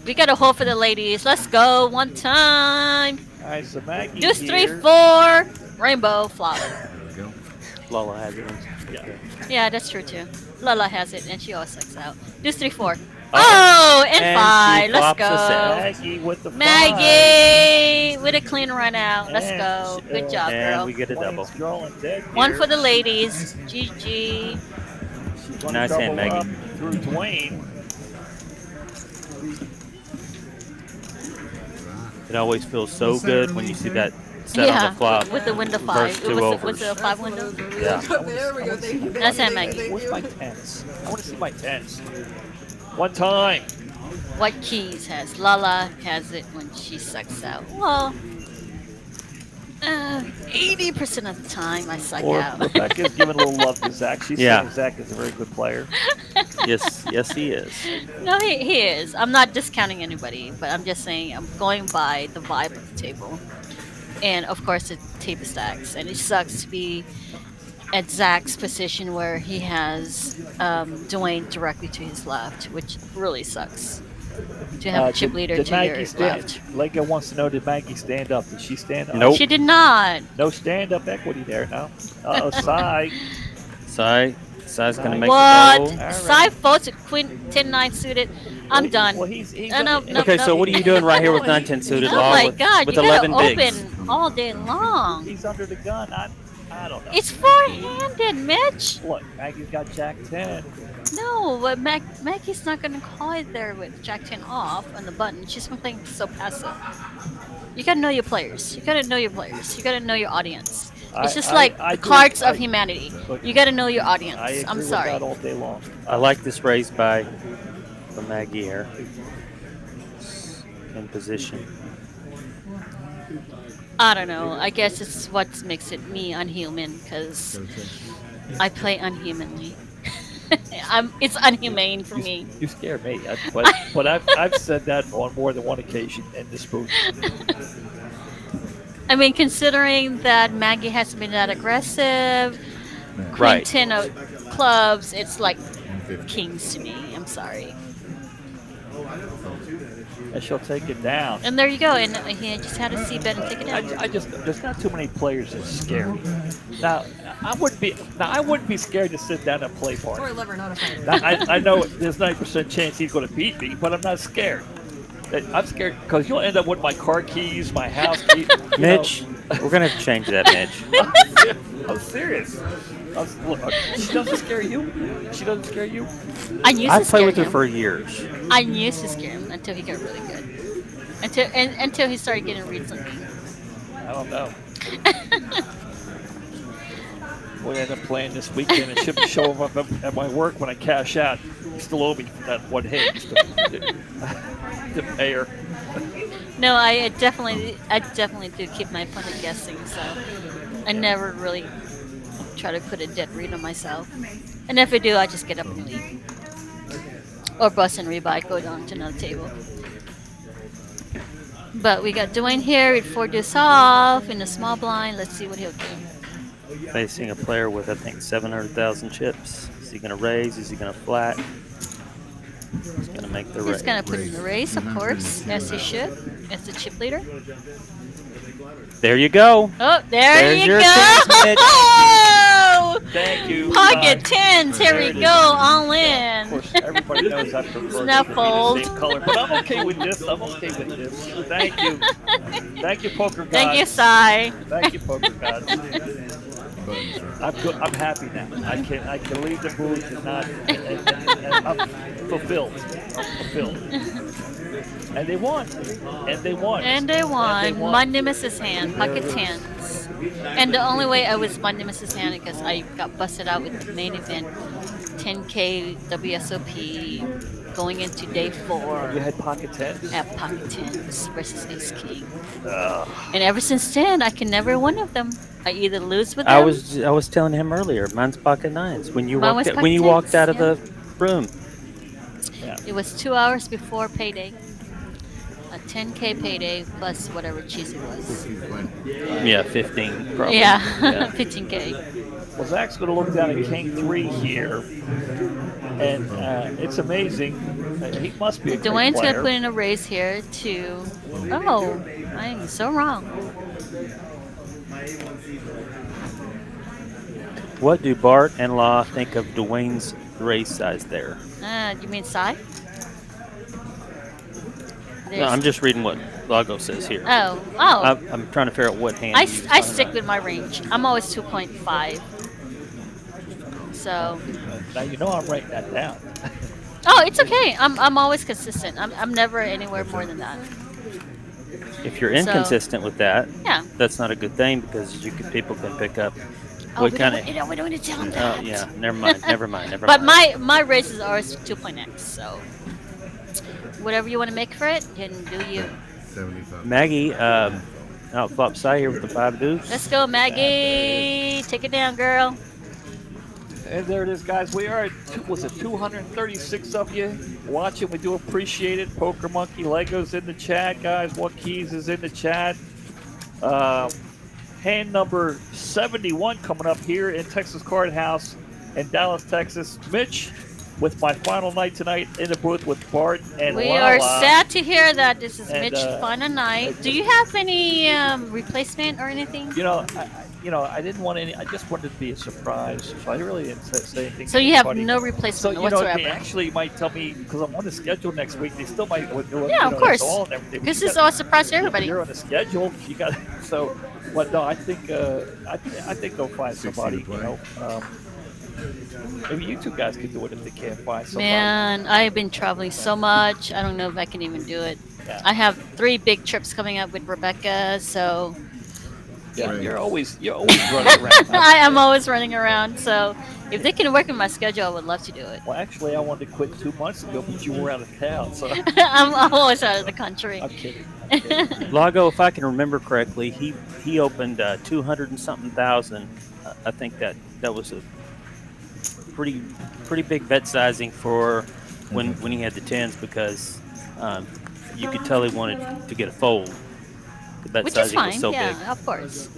We got a hold for the ladies. Let's go one time. All right, so Maggie Deuce here. 3-4. Rainbow flower. there we go. Lola has it. Yeah. Yeah, that's true too. Lala has it, and she always sucks out. Deuce 3-4. Oh, and And 5. she Let's flops a set. go. Maggie with the Maggie with a clean run out. Let's And go. Good job, And girl. we get a double. Dwayne's drawing dead One here. for the ladies. GG. She's gonna Nice hand, double Maggie. up through Dwayne. It always feels so good when you see that set on Yeah, the flop. with the window 5. versus two With overs. the 5 window. Yeah. There we go. Thank you. That's it, Maggie. Where's my tens? I want to see my tens. One time. What keys has? Lala has it when she sucks out. Well, 80% of the time I suck Or out. Rebecca's giving a little love to Zach. She's Yeah. saying Zach is a very good player. Yes, he is. No, he is. I'm not discounting anybody, but I'm just saying I'm going by the vibe of the table. And of course, the table stacks. And it sucks to be at Zach's position where he has Dwayne directly to his left, which really sucks. To have a chip leader did to Maggie your stand, left. Lego wants to know, did Maggie stand up? Did she stand up? Nope. She did not. No stand-up equity there, no. Uh-oh, Sai. Sai's gonna make What? the goal. Side folds at Queen 10-9 suited. I'm done. Well, he's No. Okay, so what are you doing right here with 9-10 suited? Oh Law, my with, God! with You 11 gotta bigs. open all day long. He's under the gun. I don't know. It's four-handed, Mitch. Look, Maggie's got Jack 10. No, but Maggie's not gonna call it there with Jack 10 off on the button. She's been playing so passive. You gotta know your players. You gotta know your players. You gotta know your audience. It's just like I the do- cards I- of humanity. look, You gotta know your audience. I agree I'm with sorry. that all day long. I like this raise by Maggie here. In position. I don't know. I guess it's what makes it me unhuman because I play unhumanly. It's unhumane for me. You scare me. But I've said that on more than one occasion in this booth. I mean, considering that Maggie hasn't been that aggressive, Right. Queen 10 of clubs, it's like kings to me. I'm sorry. And she'll take it down. And there you go. And he just had a C-bet and take it down. I just there's not too many players that scare me. Now I wouldn't be scared to sit down and play for Or him. liver, not a fighter. Now, I know there's 90% chance he's going to beat me, but I'm not scared. I'm scared because you'll end up with my car keys, my house keys. Mitch, we're gonna have to change that, Mitch. I'm serious. Look, she doesn't scare you. She doesn't scare you. I used to I've scare played with her him. for years. I used to scare him until he got really good. Until he started getting reads on me. I don't know. We'll end up playing this weekend and show him up at my work when I cash out. He still owe me for that one hit to pay her. No, I definitely do keep my opponent guessing, so I never really try to put a dead read on myself. And if I do, I just get up and leave. Or bust and rebuy, go down to another table. But we got Dwayne here at 4 deuce off in the small blind. Let's see what he'll do. Facing a player with, I think, 700,000 chips. Is he going to raise? Is he going to flat? He's going to make the raise. He's going to put in the raise, of course, as he should, as the chip leader. There you go. Oh, There's you your go. chance, Mitch. Thank you. Pocket tens. Here we go. All in. Of course, everybody knows I prefer Snuffled. the same color, but I'm okay with this. I'm okay with this. Thank you. Thank you, poker gods. Thank you, Sai. Thank you, poker gods. I'm good. I'm happy now. I can leave the booth and not. And I'm fulfilled. And they won. And they won. And they won. Monday Mrs. Hand, pocket tens. And the only way I was Monday Mrs. Hand because I got busted out with the main event, 10K WSOP, going into day 4. You had pocket tens? At pocket tens versus Ace King. And ever since then, I can never one of them. I either lose with them. I was telling him earlier, mine's pocket nines. When you walked out of the room. It was 2 hours before payday. A 10K payday plus whatever cheese it was. Yeah, 15 probably. Yeah. 15K. Well, Zach's going to look down at King 3 here. And it's amazing. He must be a great Dwayne's going player. to put in a raise here to... Oh, I am so wrong. What do Bart and Law think of Dwayne's raise size there? You mean Sai? No, I'm just reading what Lago says here. Oh. I'm trying to figure out what hand. I stick with my range. I'm always 2.5. So. Now you know I'm writing that down. Oh, it's okay. I'm always consistent. I'm never anywhere more than that. If you're inconsistent with that, yeah, that's not a good thing because people can pick up. We don't need to tell them that. Oh yeah, never mind. But my race is always 2.x, so whatever you want to make for it, then do you. 75. Maggie, outflop side here with the 5 deuce. Let's go, Maggie. Take it down, girl. And there it is, guys. We are at 236 of you watching. We do appreciate it. Poker Monkey Legos in the chat, guys. What keys is in the chat? Hand number 71 coming up here in Texas Card House in Dallas, Texas. Mitch, with my final night tonight in the booth with Bart and We Lala. are sad to hear that. This is And, Mitch final night. Do you have any replacement or anything? I didn't want any. I just wanted to be a surprise, so I really didn't say anything. So to you have anybody. no replacement So whatsoever. they actually might tell me because I'm on the schedule next week. They still might. Yeah, of course. This is all a surprise to everybody. You're on the schedule. You got so. But no, I think they'll find somebody. Maybe you two guys can do it if they can't find somebody. Man, I've been traveling so much. I don't know if I can even do it. Yeah. I have 3 big trips coming up with Rebecca, so. Yeah, you're always running around. I am always running around, so if they can work in my schedule, I would love to do it. Well, actually, I wanted to quit 2 months ago, but you were out of town, so. I'm always out of the country. I'm kidding. Lago, if I can remember correctly, he opened 200 and something thousand. I think that was pretty big bet sizing for when he had the 10s because you could tell he wanted to get a fold. The bet Which is sizing fine. was so yeah, big. of course.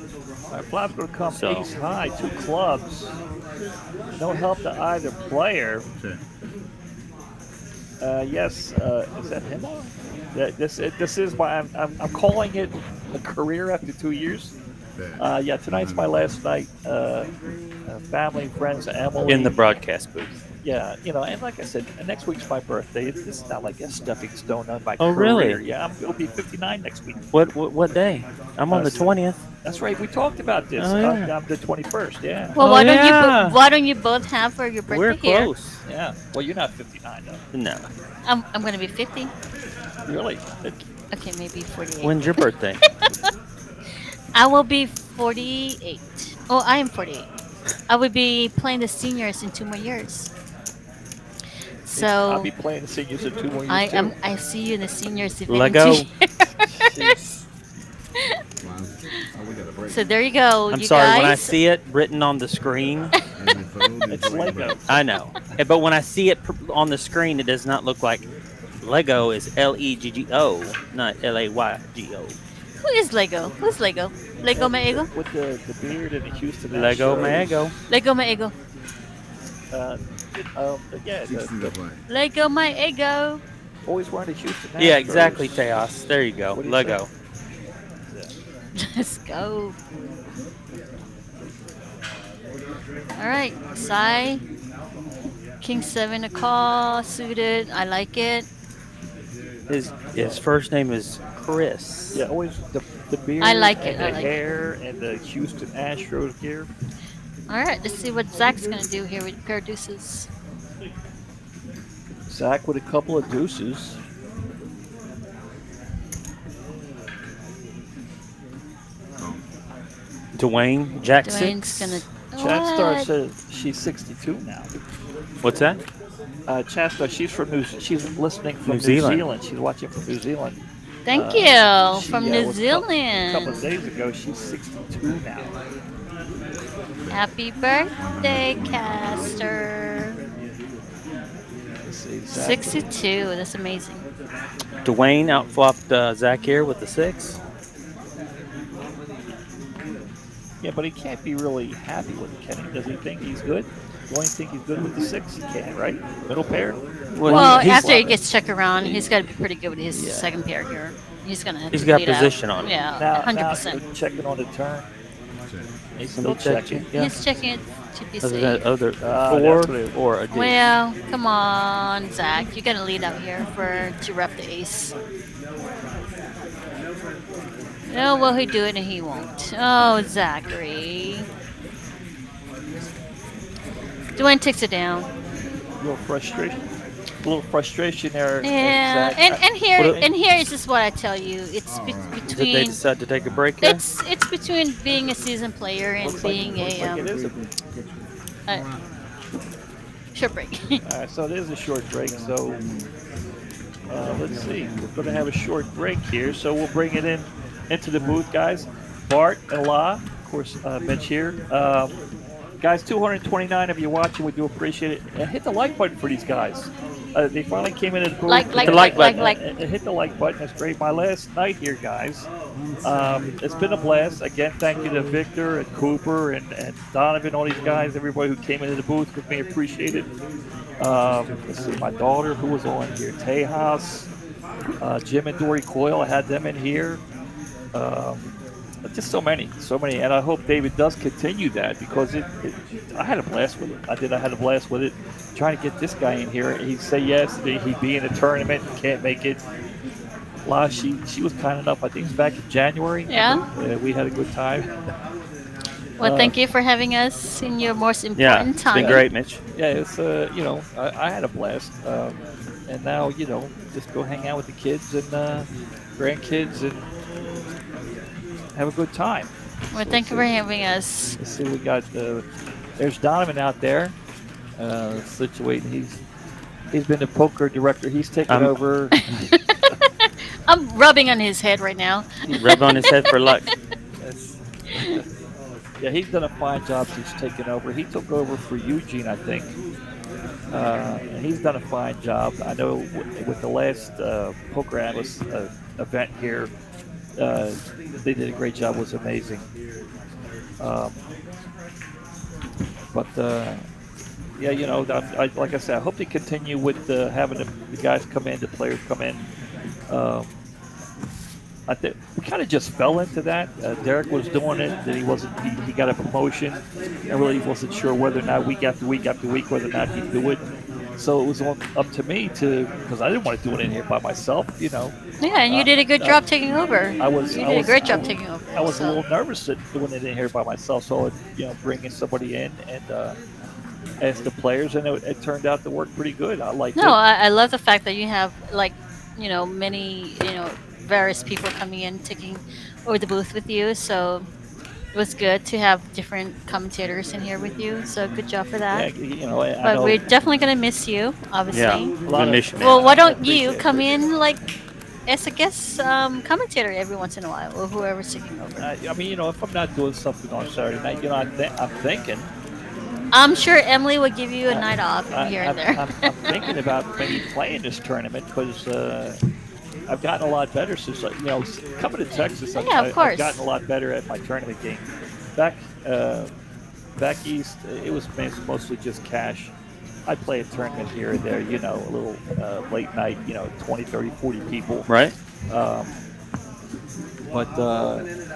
All right, flop's going to come So- ace high, 2 clubs. No help to either player. Yes, is that him? Yeah, this is why I'm calling it a career after 2 years. Yeah, tonight's my last night. Family, friends, Emily. In the broadcast booth. Yeah, and like I said, next week's my birthday. It's not like a stepping stone on my Oh, career. really? Yeah, I'll be 59 next week. What day? I'm on the 20th. That's right. We talked about this. Oh, yeah. I'm the 21st. Yeah. Well, Oh, why yeah. don't you both have for your birthday We're here? close. Yeah. Well, you're not 59 though. No. I'm going to be 50. Really? Okay, maybe 48. When's your birthday? I will be 48. Oh, I am 48. I will be playing the seniors in 2 more years. So I'll be playing the seniors in 2 more years too. I see you in the seniors event. Lego. So there you go. I'm you sorry, guys. when I see it written on the screen, It's Lego. I know. But when I see it on the screen, it does not look like Lego is Leggo, not Laygo. Who is Lego? Who's Lego? Lego my ego? With the beard and the Houston Lego Astros. my ego. Lego my ego. Yeah, Lego my ego. always wearing the Houston Astros. Yeah, exactly, Teos. There you go. What do you Lego. Let's go. All right, Sai. King 7 a call, suited. I like it. His first name is Chris. Yeah, always the beard. I like it, And I the like it. hair and the Houston Astros gear. All right, let's see what Zach's gonna do here with pair deuces. Zach with a couple of deuces. Dwayne, Jack Dwayne's 6. gonna. Chad Star What? says she's 62 now. What's that? Chad Star, she's listening from New New Zealand. Zealand. She's watching from New Zealand. Thank She, you from New was a couple Zealand. of days ago, she's 62 now. Happy birthday, Caster. Let's see, Zach. 62. That's amazing. Dwayne outflopped Zach here with the 6. Yeah, but he can't be really happy with it, can he? Does he think he's good? Dwayne think he's good with the 6? He can, right? Middle pair? Well, he's- after he gets checked around, he's got to be pretty good with his Yeah. second pair here. He's gonna. He's got lead out. position on it. Yeah, Now 100%. checking on the turn. He's still Somebody check checking. Yeah. He's checking it to be Other safe. than other Ah, 4 that's what it is. or a deuce. Well, come on, Zach. You gotta lead out here to rep the ace. Oh, will he do it and he won't? Oh, Zachary. Dwayne takes it down. A little frustration there. Yeah, Zach. and here What a- and here is just what I tell you. It's Did they between decide to take a break here? it's between being a seasoned player and Looks like- being looks like it is a short break. All right, so it is a short break. So let's see. We're going to have a short break here. So we'll bring it into the booth, guys. Bart and La, of course, Mitch here. Guys, 229 of you watching. We do appreciate it. And hit the like button for these guys. They finally came into the booth. Like. And hit the like button. That's great. My last night here, guys. It's been a blast. Again, thank you to Victor and Cooper and Donovan, all these guys, everybody who came into the booth with me. Appreciate it. Let's see, my daughter who was on here, Tejas, Jim and Dory Coyle. I had them in here. Just so many, and I hope David does continue that because I had a blast with it. I had a blast with it. Trying to get this guy in here, he'd say yes, he'd be in a tournament, can't make it. La, she was kind enough. I think it was back in January. Yeah. We had a good time. Well, thank you for having us in your most important Yeah, it's time. been great, Mitch. Yeah, it's I had a blast, and now just go hang out with the kids and grandkids and have a good time. Well, thank you for having us. Let's see, we got there's Donovan out there, situating. He's been the poker director. He's taken over. I'm rubbing on his head right now. Rub on his head for luck. Yeah, he's done a fine job since taking over. He took over for Eugene, I think. And he's done a fine job. I know with the last poker analyst event here, they did a great job. It was amazing. But yeah, you know, like I said, I hope they continue with having the guys come in, the players come in. I think we kind of just fell into that. Derek was doing it, then he got a promotion, and really wasn't sure whether or not week after week after week whether or not he'd do it. So it was up to me because I didn't want to do it in here by myself, you know. Yeah, and you did a good job taking over. You did a great job taking over. I was a little nervous doing it in here by myself, so I'd, you know, bringing somebody in and ask the players, and it turned out to work pretty good. I like it. No, I love the fact that you have, like, you know, many, you know, various people coming in, taking over the booth with you. So it was good to have different commentators in here with you. So good job for that. Yeah, you know, I but know. we're definitely gonna miss you, obviously. Yeah, Well, why don't you come in like as a guest commentator every once in a while, or whoever's taking over? I mean, you know, if I'm not doing something on Saturday night, you know, I'm thinking. I'm sure Emily would give you a night off here and there. I'm thinking about maybe playing this tournament because I've gotten a lot better since, you know, coming to Texas. Of I've course. gotten a lot better at my tournament game. Back east, it was mostly just cash. I'd play a tournament here and there, you know, a little late night, you know, 20, 30, 40 people. Right. But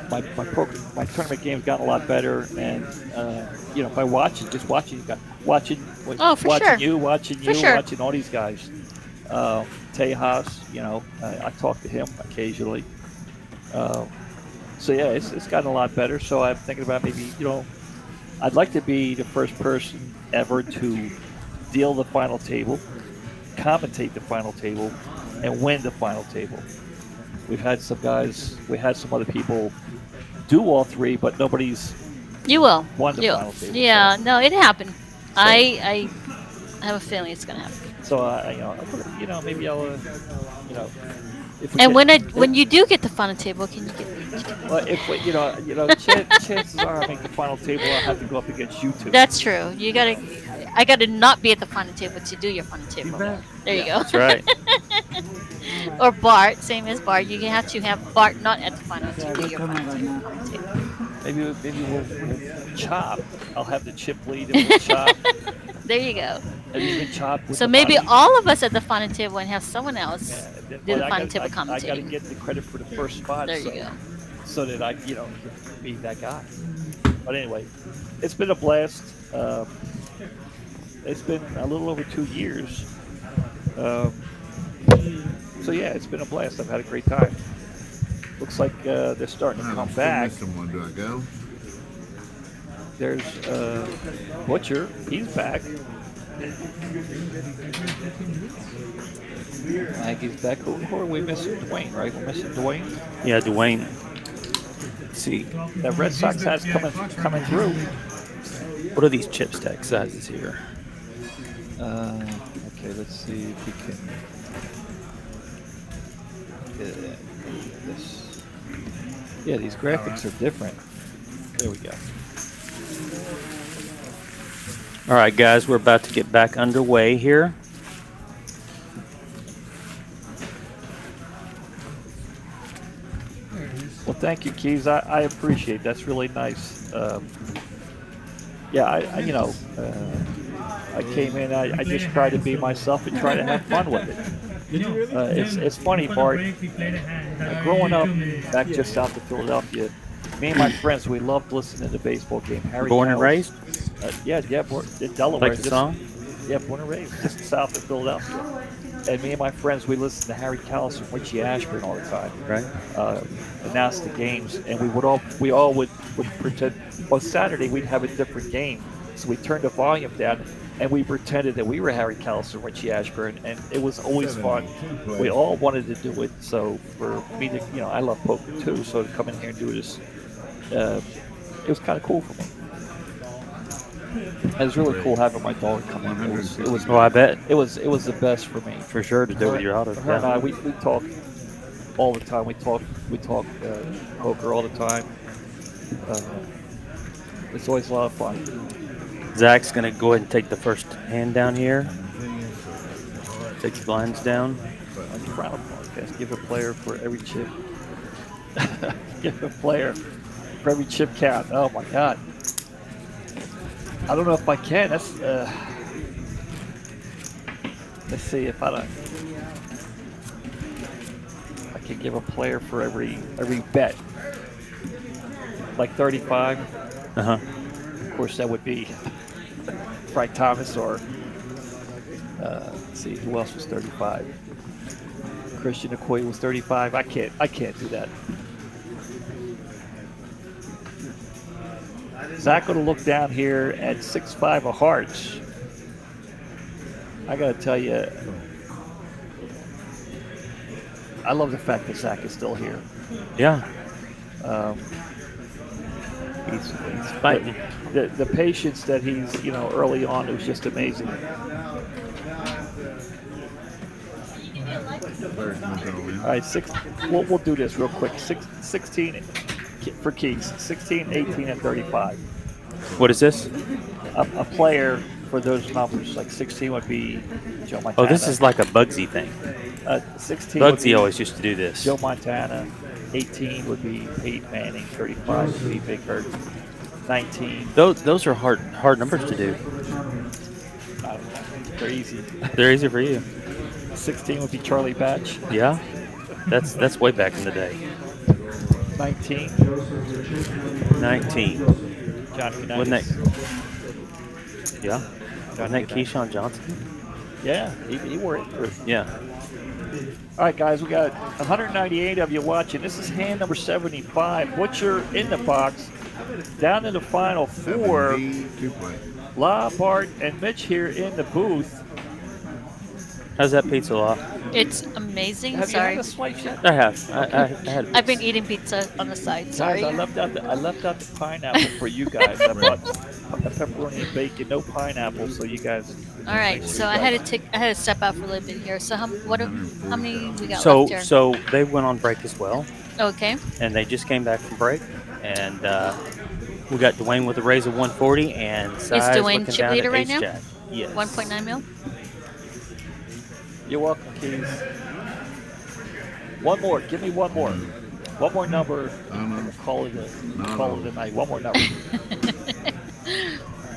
my tournament game's gotten a lot better, and you know, by watching you, watching all these guys. Tejas, you know, I talk to him occasionally. So yeah, it's gotten a lot better. So I'm thinking about maybe, you know, I'd like to be the first person ever to deal the final table, commentate the final table, and win the final table. We've had some guys, we had some other people do all three, but nobody's won the final table. Yeah, no, it happened. So, I have a feeling it's gonna happen. So you know, maybe I'll, you know. And when you do get the final table, can you get me? Well, if we, you know, chances are I make the final table, I'll have to go up against you two. That's true. I gotta not be at the final table to do your final table. There you go. That's right. Or Bart, same as Bart. You have to have Bart not at the final to do your final table. Maybe we'll chop. I'll have the chip lead and we'll chop. There you go. And you can chop. So maybe all of us at the final table and have someone else do the final table commentating. I got to get the credit for the first spot. There you go. So that I, you know, be that guy. But anyway, it's been a blast. It's been a little over 2 years. So yeah, it's been a blast. I've had a great time. Looks like they're starting to come back. Someone, do I go? There's Butcher. He's back. Maggie's back. Who are we missing? Dwayne, right? We're missing Dwayne. Yeah, Dwayne. Let's see. That Red Sox has coming through. What are these chip stack sizes here? Okay, let's see if we can get this. Yeah, these graphics are different. There we go. All right, guys, we're about to get back underway here. Well, thank you, Keys. I appreciate it. That's really nice. Yeah, I you know, I came in. I just try to be myself and try to have fun with it. It's funny, Bart. Growing up back just south of Philadelphia, me and my friends, we loved listening to the baseball game. Harry Born and raised? Yeah, in Delaware. Like the song? Yeah, born and raised, just south of Philadelphia. And me and my friends, we listened to Harry Callis and Richie Ashburn all the time. Right. Announce the games, and we all would pretend. On Saturday, we'd have a different game, so we turned the volume down, and we pretended that we were Harry Callis and Richie Ashburn, and it was always fun. We all wanted to do it, so for me to, you know, I love poker too, so to come in here and do this, it was kind of cool for me. It was really cool having my daughter come in. It was. Oh, I bet It was the best for me. for sure to do with your daughter. Her and I, we talk all the time. We talk poker all the time. It's always a lot of fun. Zach's going to go ahead and take the first hand down here. Take the blinds down. On the Frown podcast, give a player for every chip. Give a player for every chip count. Oh my God. I don't know if I can. That's let's see if I can give a player for every bet. Like 35. Uh-huh. Of course, that would be Frank Thomas or let's see who else was 35. Christian Okoye was 35. I can't do that. Zach going to look down here at 6-5 of hearts. I got to tell you, I love the fact that Zach is still here. Yeah. He's fighting. The patience that he's, early on was just amazing. All right, we'll do this real quick. 16 for keys. 16, 18, and 35. What is this? A player for those numbers. Like 16 would be Joe Montana. Oh, this is like a Bugsy thing. 16. Bugsy always used to do this. Joe Montana. 18 would be Peyton Manning. 35 would be Big Bird. 19. Those are hard numbers to do. I don't know. They're easy. They're easy for you. 16 would be Charlie Batch. Yeah, that's way back in the day. 19. 19. Johnny Unitas. Wasn't that? Yeah. Wasn't that Keyshawn Johnson? Yeah, he wore it. Yeah. All right, guys, we got 198 of you watching. This is hand number 75. Butcher in the box. Down to the final four. La, Bart, and Mitch here in the booth. How's that pizza, La? It's amazing. Have Sorry. you had a slice yet? I have. I had. I've been eating pizza on the side. Sorry. Guys, I left out the pineapple for you guys. I bought a pepperoni and bacon, no pineapple, so you guys. All right, so I had to step out for a little bit here. So how many we got left here? So they went on break as well. Okay. And they just came back from break, and we got Dwayne with a raise of 140, and Is Size Dwayne looking chip down leader at right now? Ace-Jack. Yes. 1.9 mil. You're welcome, Keys. One more. Give me one more. One more number. We'll call it a night. One more number.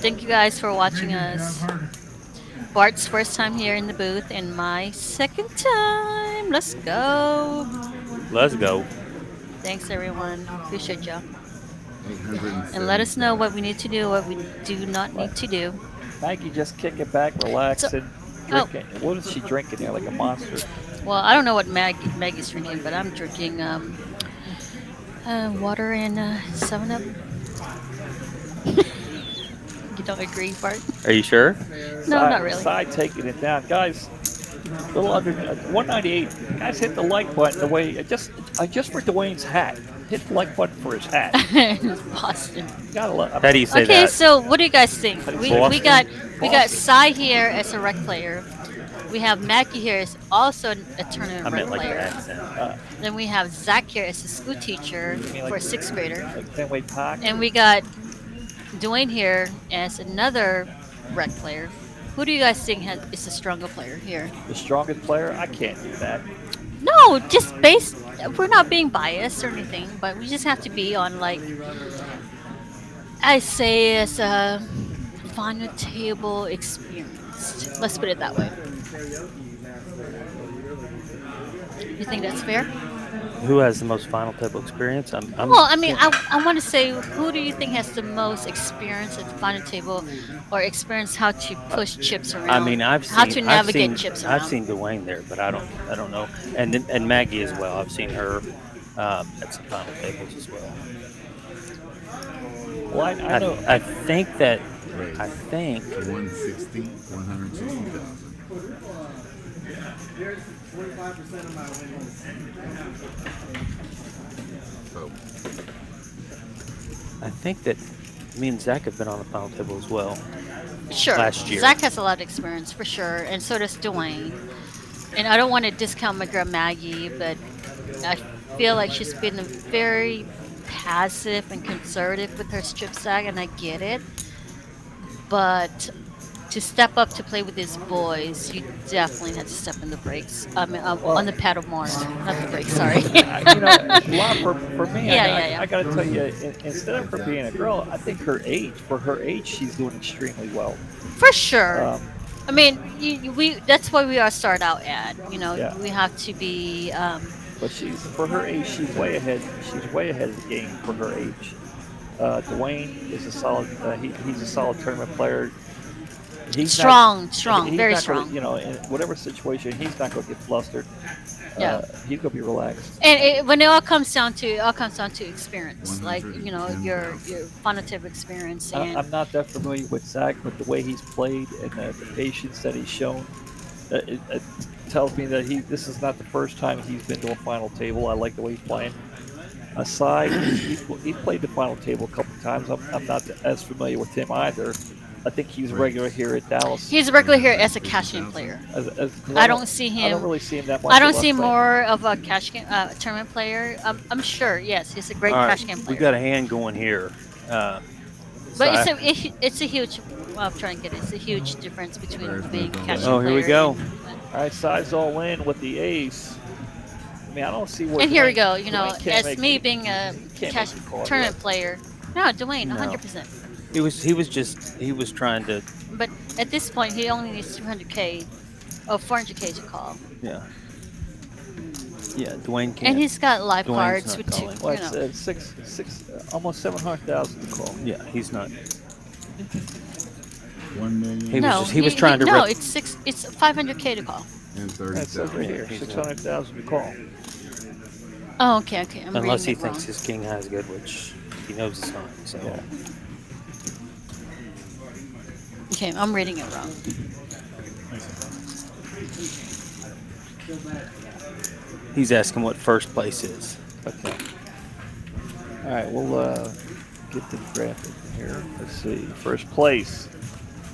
Thank you guys for watching us. Bart's first time here in the booth and my second time. Let's go. Let's go. Thanks, everyone. Appreciate y'all. And let us know what we need to do, what we do not need to do. Maggie, just kick it back, relaxing, drinking. What is she drinking there, like a monster? Well, I don't know what Maggie's drinking, but I'm drinking water and 7-Up. You don't agree, Bart? Are you sure? No, not really. Side taking it down, guys. A little under 198. Guys, hit the like button. The way just for Dwayne's hat. Hit the like button for his hat. Boston. Gotta love. How do you say that? Okay, so what do you guys think? We got Cy here as a rec player. We have Mackie here as also a tournament rec player. Then we have Zach here as a school teacher for a 6th grader. And we got Dwayne here as another rec player. Who do you guys think is the stronger player here? The strongest player? I can't do that. No, just based. We're not being biased or anything, but we just have to be on, like, I say, as a final table experienced. Let's put it that way. You think that's fair? Who has the most final table experience? Well, I mean, I want to say, who do you think has the most experience at the final table, or experience how to push chips around? I mean, how to navigate chips around. I've seen Dwayne there, but I don't know, and Maggie as well. I've seen her at some final tables as well. Well, I know. I think 160,000. 45% of my winnings. I think that me and Zach have been on the final table as well. Sure. Last year. Zach has a lot of experience for sure, and so does Dwayne. And I don't want to discount my girl Maggie, but I feel like she's been a very passive and conservative with her strip stack, and I get it. But to step up to play with these boys, you definitely have to step in the brakes. I mean, on the paddle more, not the brakes. Sorry. For me, Yeah. I got to tell you, instead of her being a girl, I think for her age, she's doing extremely well. For sure. I mean, that's why we are start out at. Yeah. We have to be. But for her age, she's way ahead. She's way ahead of the game for her age. Dwayne is a solid. He's a solid tournament player. He's strong, he's very not strong. Gonna, in whatever situation, he's not going to get flustered. Yeah. He's going to be relaxed. And when it all comes down to experience, like your formative experience. And I'm not that familiar with Zach, but the way he's played and the patience that he's shown, it tells me that this is not the first time he's been to a final table. I like the way he's playing. Aside, he played the final table a couple of times. I'm not as familiar with him either. I think he's regular here at Dallas. He's regular here as a cash-game player. I don't see him. I don't really see him that much. I don't see him more of a cash-game tournament player. I'm sure. Yes, he's a great cash-game player. We got a hand going here. But it's a huge. Well, I'm trying to get it. It's a huge difference between being a cash-game player. Oh, here we go. All right, size all in with the ace. I mean, I don't see where. And here we go. Dwayne Me being a cash tournament player. No, Dwayne, 100%. He was trying to. But at this point, he only needs 200K, 400K to call. Yeah. Yeah, Dwayne can't. And he's got live Dwayne's cards not with two. calling. Well, it's six, almost 700,000 to call. Yeah, he's not. 1 million. He was trying to. No, it's 500K to call. And That says right here, 600,000 to call. Oh, okay. I'm Unless he reading it thinks wrong. his king has good, which he knows it's not. So. Yeah. Okay, I'm reading it wrong. He's asking what first place is. Okay. All right, we'll get the graphic here. Let's see. First place.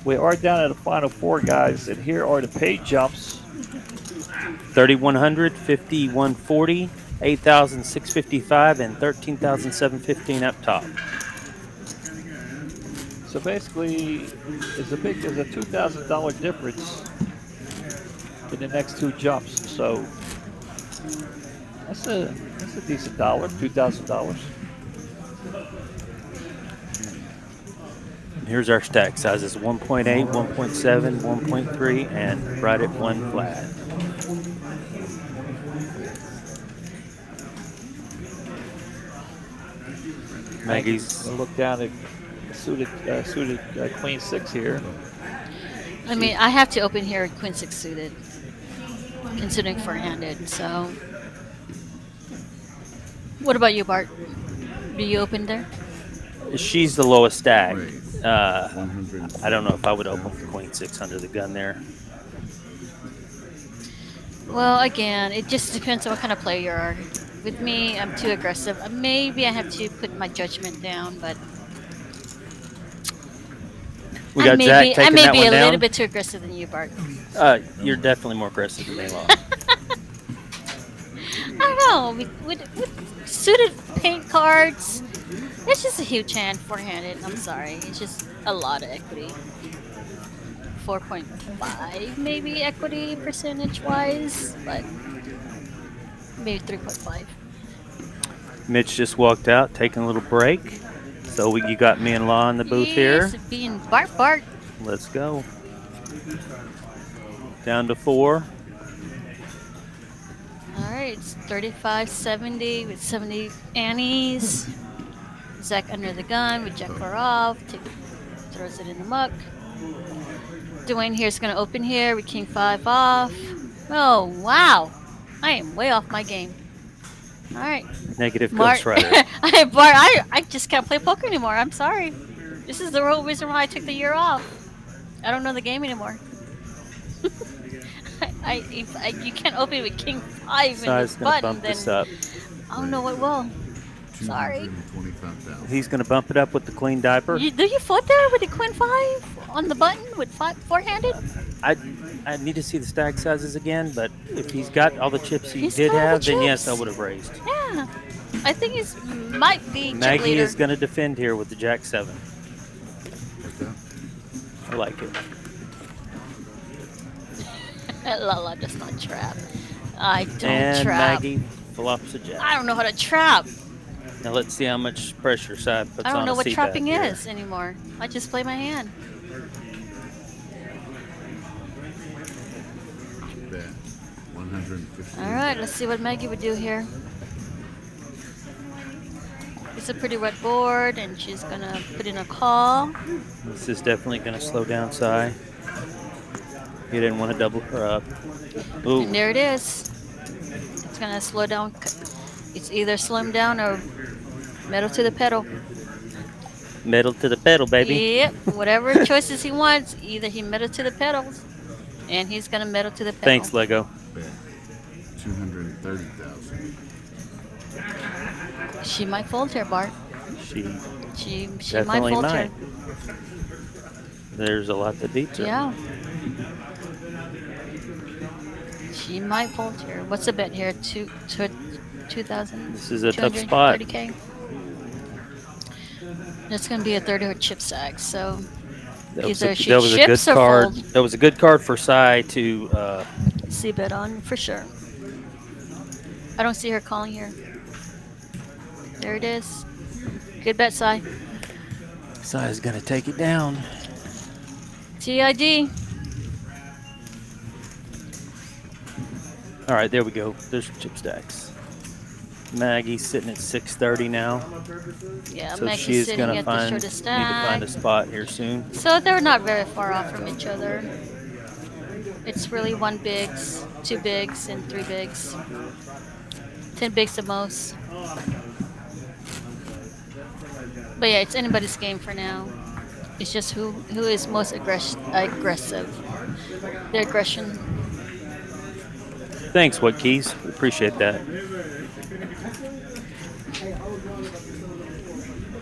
We are down at the final four, guys, and here are the paid jumps. 3,100, 5,140, 8,655, and 13,715 up top. So basically, there's a $2,000 difference in the next two jumps. So that's a decent dollar, $2,000. Here's our stack sizes: 1.8, 1.7, 1.3, and right at 1 flat. Maggie's. We'll look down at suited Queen 6 here. I mean, I have to open here at Queen 6 suited, considering four-handed. So, what about you, Bart? Do you open there? She's the lowest stack. I don't know if I would open Queen 6 under the gun there. Well, again, it just depends on what kind of player you are. With me, I'm too aggressive. Maybe I have to put my judgment down, but I may be a little bit too aggressive than you, Bart. You're definitely more aggressive than me, Law. I don't know. With suited paint cards, it's just a huge hand, four-handed. I'm sorry. It's just a lot of equity. 4.5 maybe equity percentage-wise, but maybe 3.5. Mitch just walked out, taking a little break. So you got me and Law in the booth here. Being Bart. Let's go. Down to 4. All right, it's 35-70 with 70 Annies. Zach under the gun with Jack 4 off. Throws it in the muck. Dwayne here's going to open here with King 5 off. Oh, wow. I am way off my game. All right. Negative Ghost Rider. Bart, I just can't play poker anymore. I'm sorry. This is the whole reason why I took the year off. I don't know the game anymore. You can't open with King 5 in this button. Bump this up. I don't know what will. Sorry. He's going to bump it up with the Queen Diaper. Do you foot there with the Queen 5 on the button with four-handed? I need to see the stack sizes again, but if he's got all the chips he did have, then yes, I would have raised. Yeah. I think he's might be chip Maggie leader. is going to defend here with the Jack 7. I like it. Lala does not trap. I don't And trap. Maggie flops a Jack. I don't know how to trap. Now let's see how much pressure Side puts on I don't know a what C-bet trapping here. is anymore. I just play my hand. Bet 150. All right, let's see what Maggie would do here. It's a pretty wet board, and she's gonna put in a call. This is definitely going to slow down Sai. He didn't want to double her up. Ooh. And there it is. It's gonna slow down. It's either slow him down or metal to the pedal. Metal to the pedal, baby. Yep, whatever choices he wants, either he metal to the pedals, and he's gonna metal to the pedal. Thanks, Lego. Bet 230,000. She might fold here, Bart. She She might definitely fold might. here. There's a lot that beats her. Yeah. She might fold here. What's the bet here? 2,000. This is a tough spot. 230K. It's gonna be a 30 chip sag. So That was, either a, she that was a good chips or card. fold. That was a good card for Sai to. See bet on for sure. I don't see her calling here. There it is. Good bet, Sai. Sai's gonna take it down. TID. All right, there we go. There's chip stacks. Maggie's sitting at 630 now. Yeah, so Maggie's she's sitting gonna at the find shortest need to stack. find a spot here soon. So they're not very far off from each other. It's really 1 bigs, 2 bigs, and 3 bigs. 10 bigs the most. But yeah, it's anybody's game for now. It's just who is most aggressive. The aggression. Thanks, What Keys. We appreciate that.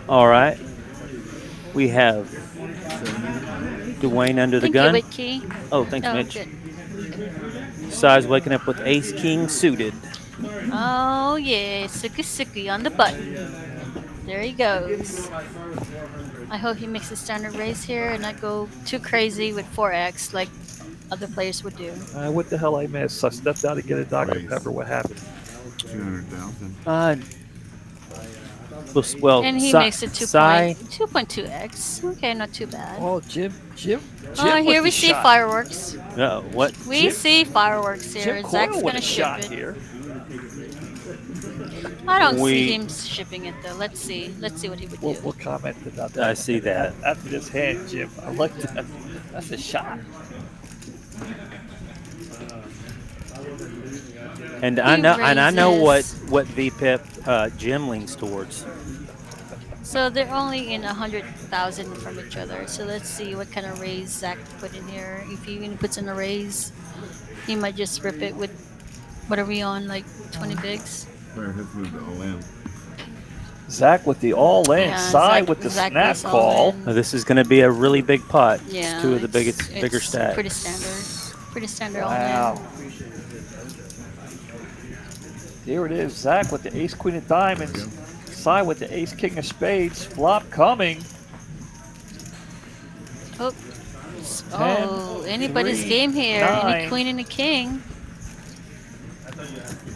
All right. We have Dwayne under the Thank gun. you, Wit Key. Oh, thanks, Oh, Mitch. good. Sai's waking up with Ace King suited. Oh yeah, Suki on the button. There he goes. I hope he makes a standard raise here and not go too crazy with 4x like other players would do. What the hell I missed? I stepped out to get a Dr. Pepper. What happened? 200,000. Well, And he Sai- makes it Sai- 2.2x. Okay, not too bad. Oh, Jim. Oh, here with we the see shot. fireworks. what? We see fireworks here. Jim Zach's Coyle with gonna a ship shot it. here. I don't We- see him shipping it though. Let's see. Let's see what he would do. We'll comment about that. I see that. After this hand, Jim. I like that. That's a shot. And I know what raises. VPIP Jim leans towards. So they're only in 100,000 from each other. So let's see what kind of raise Zach put in here. If he even puts in a raise, he might just rip it with what are we on, like 20 bigs. Where has moved all in. Zach with the all-in. Yeah, Sai Zach- with the Zach snap was all call. in. Now, this is going to be a really big pot. Yeah, It's two of the bigger it's stacks. Pretty standard. Pretty standard Wow. all in. Here it is. Zach with the ace queen of diamonds. Sai with the ace king of spades. Flop coming. Oh, anybody's 3, game here. 9. Any queen and a king.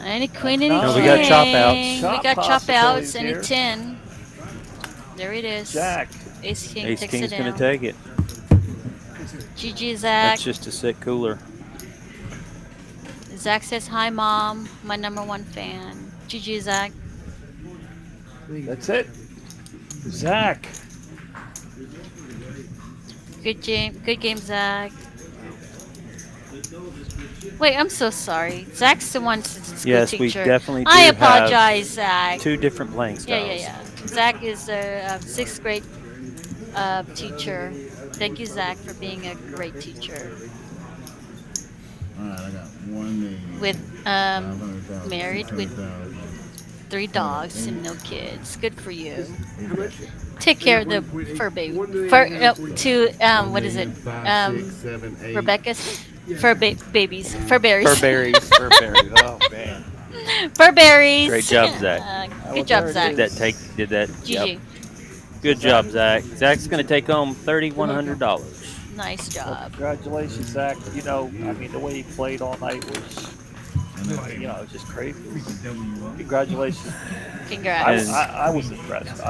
Any queen and a No, king. we got chop outs. We Chop got chop outs. possibilities Any here. 10. There it is. Jack. Ace king Ace takes King's it going down. to take it. GG Zach. That's just a sick cooler. Zach says hi mom, my #1 fan. GG Zach. That's it. Zach. Good game Zach. Wait, I'm so sorry. Zach's the one school Yes, teacher. we definitely do I have apologize, Zach. Two different playing styles. Yeah. Zach is a 6th grade teacher. Thank you, Zach, for being a great teacher. All right, I got 180. With 500,000, married with 600,000. 3 dogs and no kids. Good for you. Take care of the fur baby. What is it? Rebecca's fur babies. Fur berries. Fur berries. Oh, man. Burberries. Great job, Zach. Good job, Zach. Did that? GG. Yep. Good job, Zach. Zach's going to take home $3,100. Nice Well, job. congratulations, Zach. You know, I mean, the way he played all night was, it was just crazy. Congratulations. Congrats. I was impressed.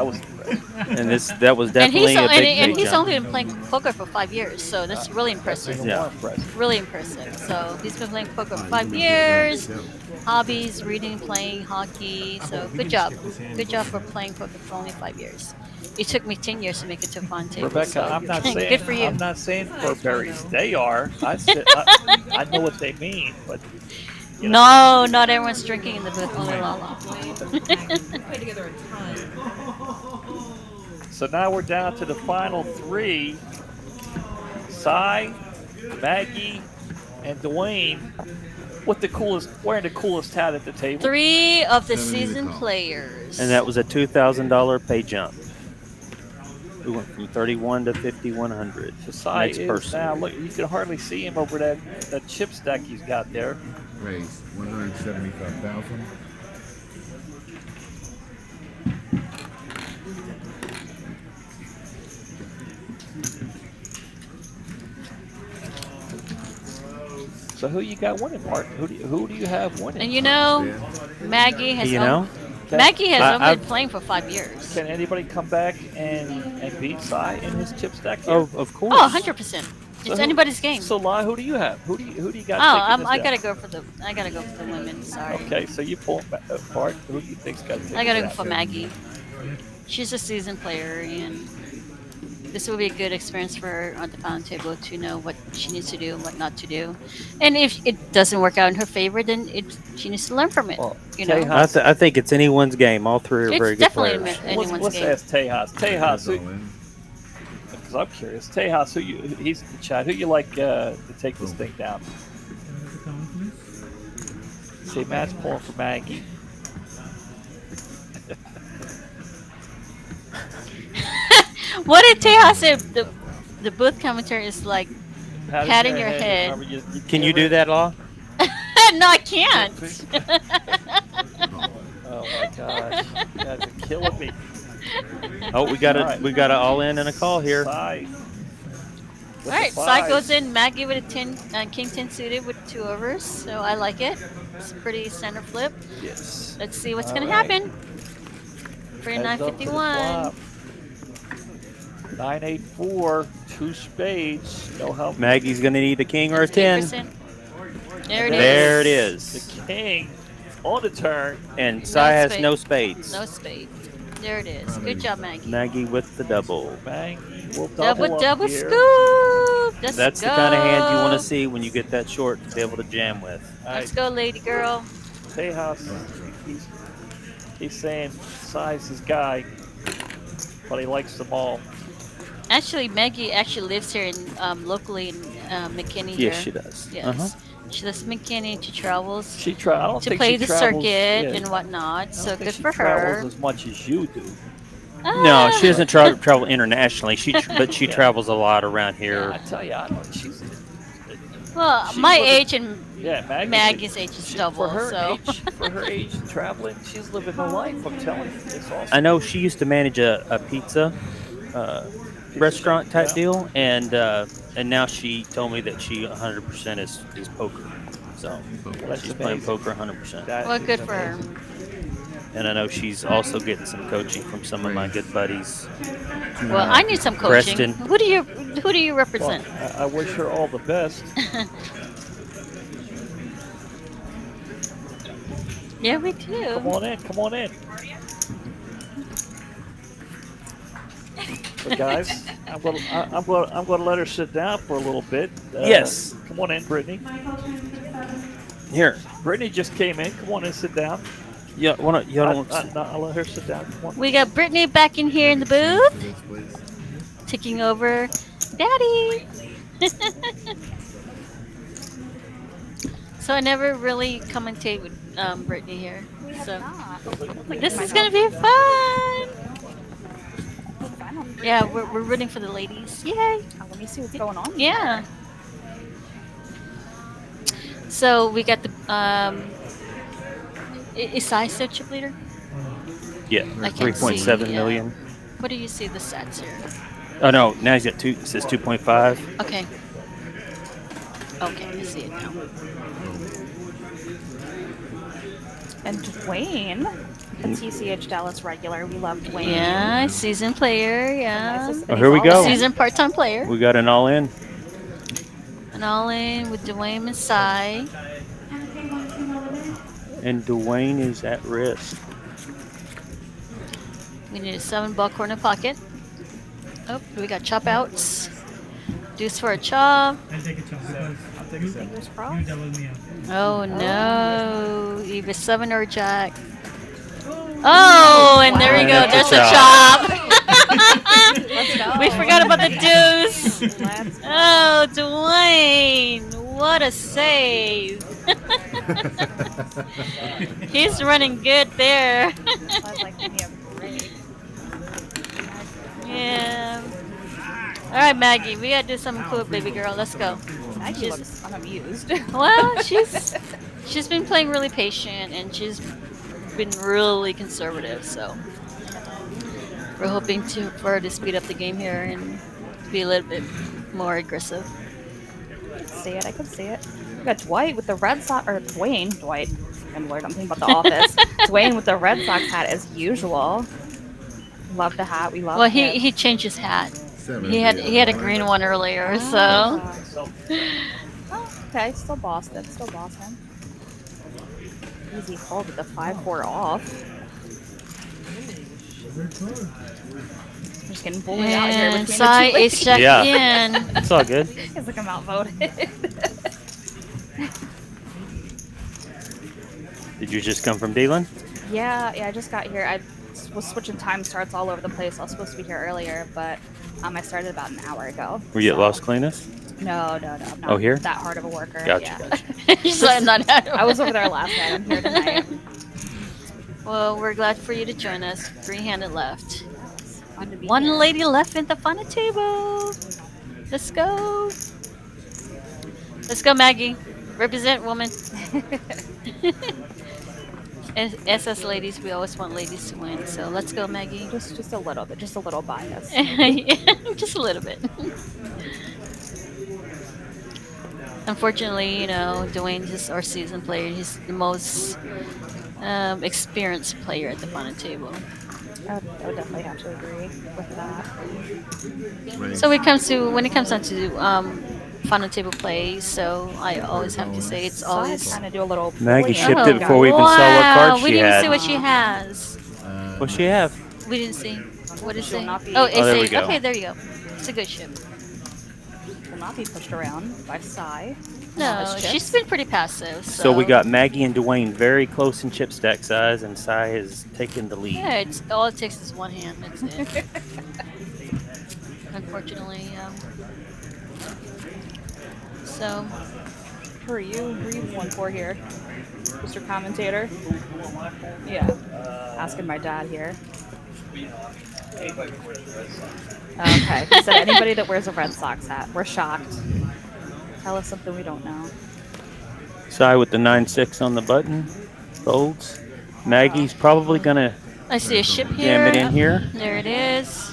And that was definitely a big and he's jump. only been playing poker for 5 years, so that's really impressive. Yeah. Really impressive. So he's been playing poker for 5 years. Hobbies, reading, playing, hockey. So good job. Good job for playing poker for only 5 years. It took me 10 years to make it to a fun table. Rebecca, so I'm not saying good for you. I'm not saying Burberries. They are. I know what they mean, but No, not everyone's drinking in the booth. Only Lala. Play together a ton. So now we're down to the final 3. Cy, Maggie, and Dwayne wearing the coolest hat at the table. 3 of the seasoned players. And that was a $2,000 pay jump. We went from 31 to 5,100. So Cy Next is person. now, look, you can hardly see him over that chip stack he's got there. Raise 175,000. So who you got winning, Mark? Who do you have winning? And Maggie has Maggie has only been playing for 5 years. Can anybody come back and beat Cy in his chip stack here? Oh, of course. Oh, 100%. It's anybody's game. So, Lai, who do you have? Who do you got? I gotta go for the women. Sorry. Okay, so you pull apart. Who do you think's got to take I gotta go that? for Maggie. She's a seasoned player, and this will be a good experience for her on the final table to know what she needs to do and what not to do. And if it doesn't work out in her favor, then she needs to learn from it. Well, I think it's anyone's game. All 3 are very good definitely players. anyone's game. Let's ask Tejas. Tejas, because I'm curious. Tejas, he's in the chat. Who you like to take this thing down? See, Matt's pulling for Maggie. What did Tejas say? The booth commentary is like patting your head. Can you do that, Law? No, I can't. Oh my gosh, you guys are killing me. Oh, we got it all in a call here. Cy. All right, Cy goes in. Maggie with a 10, King 10 suited with 2 overs. So I like it. It's a pretty center flip. Yes. Let's see what's gonna happen. For 951. 984, 2 spades. No help. Maggie's gonna need a king or a 10. 10%. There it is. There it is. The king on the turn. And Cy has no spades. No spades. There it is. Good job, Maggie. Maggie with the double. Maggie will double Double here. scoop. That's the kind of hand you want to see when you get that short to be able to jam with. Let's go, lady girl. Tejas, he's saying Cy's his guy, but he likes them all. Actually, Maggie actually lives here in locally in McKinney. Yes, here. she does. Yes. She lives in McKinney. She travels. I don't to think play she the travels, circuit yeah. and whatnot. I don't So think good she for travels her. as much as you do. No, she doesn't travel internationally. But she travels a lot around here. I tell you, I don't. She's My living- age and Maggie's age is double. For her So age, traveling, she's living her life. I'm telling you, it's awesome. I know she used to manage a pizza restaurant type deal, and now she told me that she 100% is poker. So she's playing poker 100%. well, good for her. And I know she's also getting some coaching from some of my good buddies. Well, I need some coaching. Preston. Who do you represent? Well, I wish her all the best. Yeah, we do. Come on in. Come on in. So guys, I'm gonna let her sit down for a little bit. Yes. Come on in, Brittany. Here. Brittany just came in. Come on in, sit down. Yeah, I'll let her sit down. Come on. We got Brittany back in here in the booth, taking over Daddy. So I never really commentate with Brittany here. So this is gonna be fun. Yeah, we're rooting for the ladies. Yay! Let me see what's going on. Yeah. So we got the Is size still chip leader? Yeah, I can 3.7 see, million. What do you see the stats here? Oh no, now he's got 2. It says 2.5. Okay. Okay, I see it now. And Dwayne, a TCH Dallas regular. We love Dwayne. Yeah, seasoned player. Yeah. Oh, here we go. Seasoned part-time player. We got an all-in. An all-in with Dwayne Masai. And Dwayne is at risk. We need a 7-ball corner pocket. Oh, we got chop outs. Deuce for a chop. I'll take a chop because Fingers crossed. you doubled me up. Oh no, either 7 or jack. Oh, and there we go. There's a chop. Let's go. We forgot about the deuce. Oh, Dwayne, what a save. He's running good there. Yeah. All right, Maggie, we gotta do something cool, baby girl. Let's go. Maggie looks unamused. Well, she's been playing really patient and she's been really conservative. So we're hoping for her to speed up the game here and be a little bit more aggressive. I could see it. I could see it. We got Dwight with the Red Sox, or Dwayne. Dwight. I'm Lord. I'm thinking about The Office. Dwayne with the Red Sox hat as usual. Love the hat. We love. Well, it. he changed his hat. He had a green one earlier, so. Oh, okay, still Boston. Still Boston. Easy hold with the 5-4 off. I'm just getting bullied out here. And Sai is checked in. It's all good. It's like I'm outvoted. Did you just come from dealing? Yeah, I just got here. I was switching time starts all over the place. I was supposed to be here earlier, but I started about an hour ago. Were you at Los Colinas? No. I'm not Oh, here? that hard of a worker. Gotcha. I was over there last night. I'm here tonight. Well, we're glad for you to join us. 3-handed left. One lady left at the fun table. Let's go. Let's go, Maggie. Represent, woman. SS ladies, we always want ladies to win. So let's go, Maggie. Just a little bit. Just a little bias. Just a little bit. Unfortunately, Dwayne is our seasoned player. He's the most experienced player at the fun table. I would definitely have to agree with that. So when it comes down to fun table play, so I always have to say it's always kind of do a little. Maggie shipped it before we even saw what card we she didn't had. see what she has. What's she have? We didn't see. What did it say? Not be, Oh, it's there we go. okay. There you go. It's a good ship. Will not be pushed around by Sai. No, she's been pretty passive. So we got Maggie and Dwayne very close in chip stack size, and Sai has taken the lead. Yeah, all it takes is one hand. That's it. Unfortunately, so. Who are you? Who are you pulling for here? Mr. Commentator? Yeah. Asking my dad here. Okay. He said anybody that wears a Red Sox hat. We're shocked. Tell us something we don't know. Sai with the 9-6 on the button. Folds. Maggie's probably going to I see a ship here. jam it in here. There it is.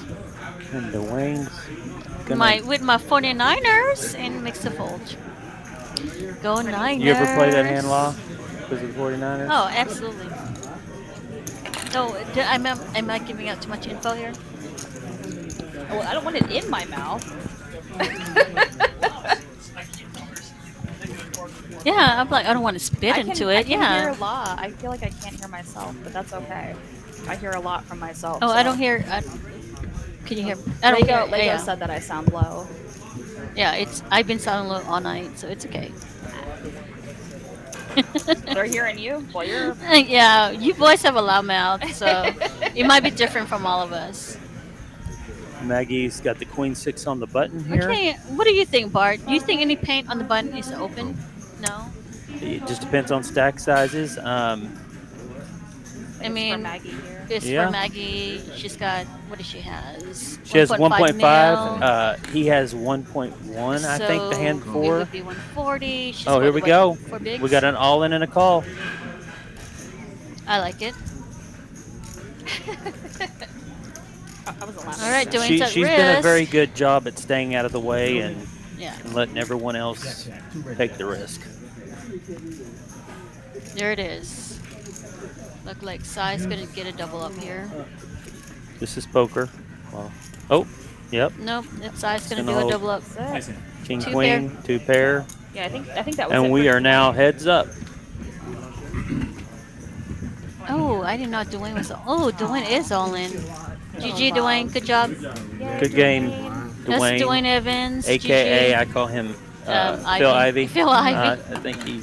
And Dwayne's With my 49ers and mix the fold. Go Niners. You ever play that hand law because of the 49ers? Oh, absolutely. No, am I giving out too much info here? Well, I don't want it in my mouth. Yeah, I'm like, I don't want to spit into it. I can Yeah. hear a lot. I feel like I can't hear myself, but that's okay. I hear a lot from myself. Oh, so. I don't hear. Can you hear? I don't hear. Lego Yeah. said that I sound low. Yeah, I've been sounding low all night, so it's okay. They're hearing you. Well, you're. Yeah, you boys have a loud mouth, so it might be different from all of us. Maggie's got the queen 6 on the button here. Okay, what do you think, Bart? Do you think any paint on the button is open? No. It just depends on stack sizes. I mean, it's Yeah. for Maggie. She's got, what does she has? She has 1.5. mil. He has 1.1, I think, the hand It for. would be 140. She's Oh, here we go. For bigs? We got an all-in and a call. I like it. I was laughing. All right, Dwayne's at She's risk. done a very good job at staying out of the way and, Yeah. and letting everyone else take the risk. There it is. Look like Sai's gonna get a double up here. This is poker. Well, oh, yep. Nope, it's Sai's gonna Gonna do a hold. double up. King, Two queen, pair. 2 pair. Yeah, I think that was And it we for- are now heads up. Oh, I did not. Dwayne was. Oh, Dwayne is all in. GG, Dwayne. Good job. Good game, That's Dwayne. Dwayne Evans. AKA, GG. I call him Ivy. Phil Ivy. Phil Ivy. I think he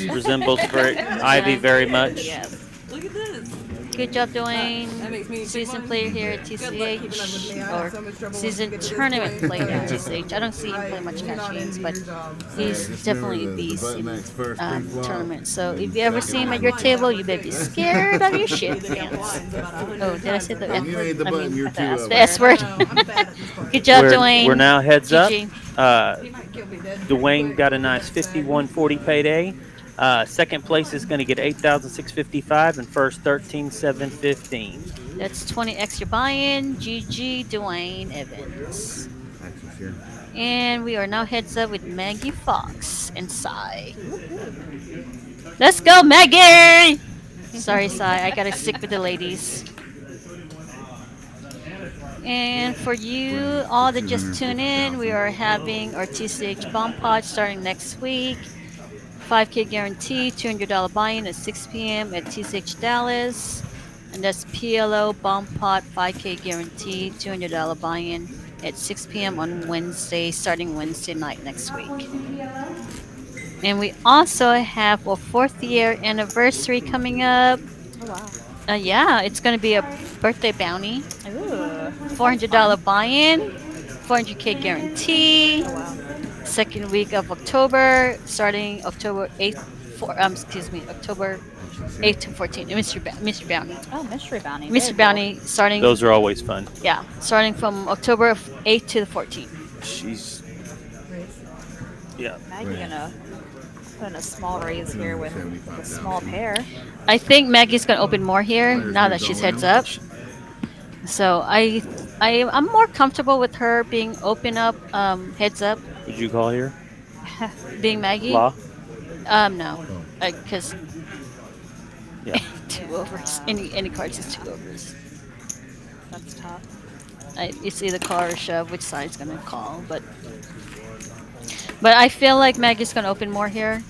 resembles Ivy very much. Yes. Look at this. Good job, Dwayne. That makes me Season fun. player here at Good luck keeping up with TCH, me. I or have so much trouble season with this tournament place. player at TCH. I don't see him play much cash games, but he's definitely a beast in tournament. So if you ever see him at your table, you better be scared of your shit pants. Oh, did I say the F You ain't the word? button, you're too The S word. Good job, Dwayne. We're now heads up. GG. Dwayne got a nice 51.40 payday. Second place is going to get 8,655 and first 13,715. That's 20 extra buy-in. GG, Dwayne Evans. And we are now heads up with Maggie Fox and Sai. Let's go, Maggie! Sorry, Sai. I gotta stick with the ladies. And for you all that just tune in, we are having our TCH Bomb Pod starting next week. 5K guarantee, $200 buy-in at 6 p.m. at TCH Dallas. And that's PLO Bomb Pot 5K guarantee, $200 buy-in at 6 p.m. on Wednesday, starting Wednesday night next week. And we also have a 4th year anniversary coming up. Oh, wow. Yeah, it's going to be a birthday bounty. Ooh. $400 buy-in, 400K guarantee. Oh, wow. Second week of October, starting October 8th, October 8th to 14th. Mystery Bounty. Oh, Mystery Bounty. Mystery Very Bounty starting. Those are always fun. Yeah, starting from October 8th to the 14th. She's. Yeah. Maggie gonna put in a small raise here with a small pair. I think Maggie's gonna open more here now that she's heads up. So I'm more comfortable with her being open up, heads up. Would you call here? Being Maggie? Law? No, because Yeah. 2 overs. Any cards is 2 overs. That's tough. It's either call or shove. Which side's gonna call? But I feel like Maggie's gonna open more here.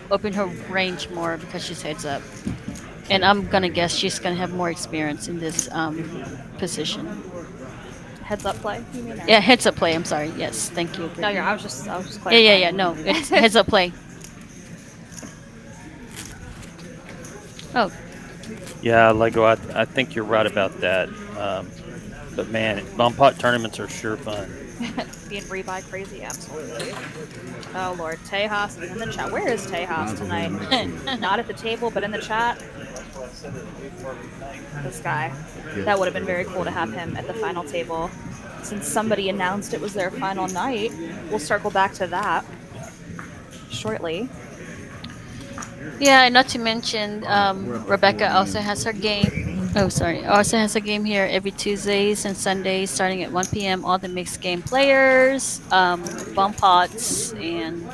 Open her range more because she's heads up. And I'm gonna guess she's gonna have more experience in this position. Heads up play, you mean? Or? Yeah, heads up play. I'm sorry. Yes, thank you. No, I was just clarifying. Yeah. No, it's heads up play. Oh. Yeah, Lego, I think you're right about that. But man, bomb pot tournaments are sure fun. Being rebuy crazy, absolutely. Oh Lord, Tejas is in the chat. Where is Tejas tonight? Not at the table, but in the chat. This guy. That would have been very cool to have him at the final table. Since somebody announced it was their final night, we'll circle back to that shortly. Yeah, and not to mention, Rebecca also has her game. Also has a game here every Tuesdays and Sundays, starting at 1 p.m. All the mixed game players, bomb pots, and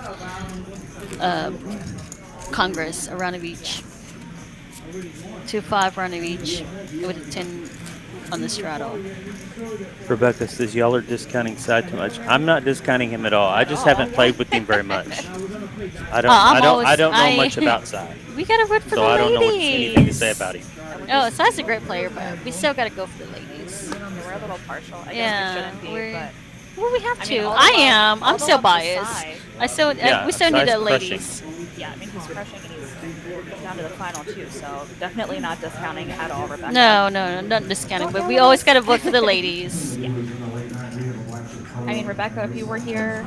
Congress, a round of each. 2-5 round of each, with a 10 on the straddle. Rebecca says y'all are discounting Side too much. I'm not discounting him at all. I just haven't played with him very much. I don't know much about Side. We gotta root for the I ladies. don't know anything to say about him. Oh, Sai's a great player, but we still gotta go for the ladies. We're a little partial. I Yeah, guess we shouldn't be, but well, we have to. mean, all I the am. all I'm the still love to biased. Sai. We still need Sai's the ladies. Yeah, I mean he's crushing and he's down to the final too, so definitely not discounting at all, Rebecca. No, not discounting, but we always gotta vote for the ladies. Yeah. I mean, Rebecca, if you were here,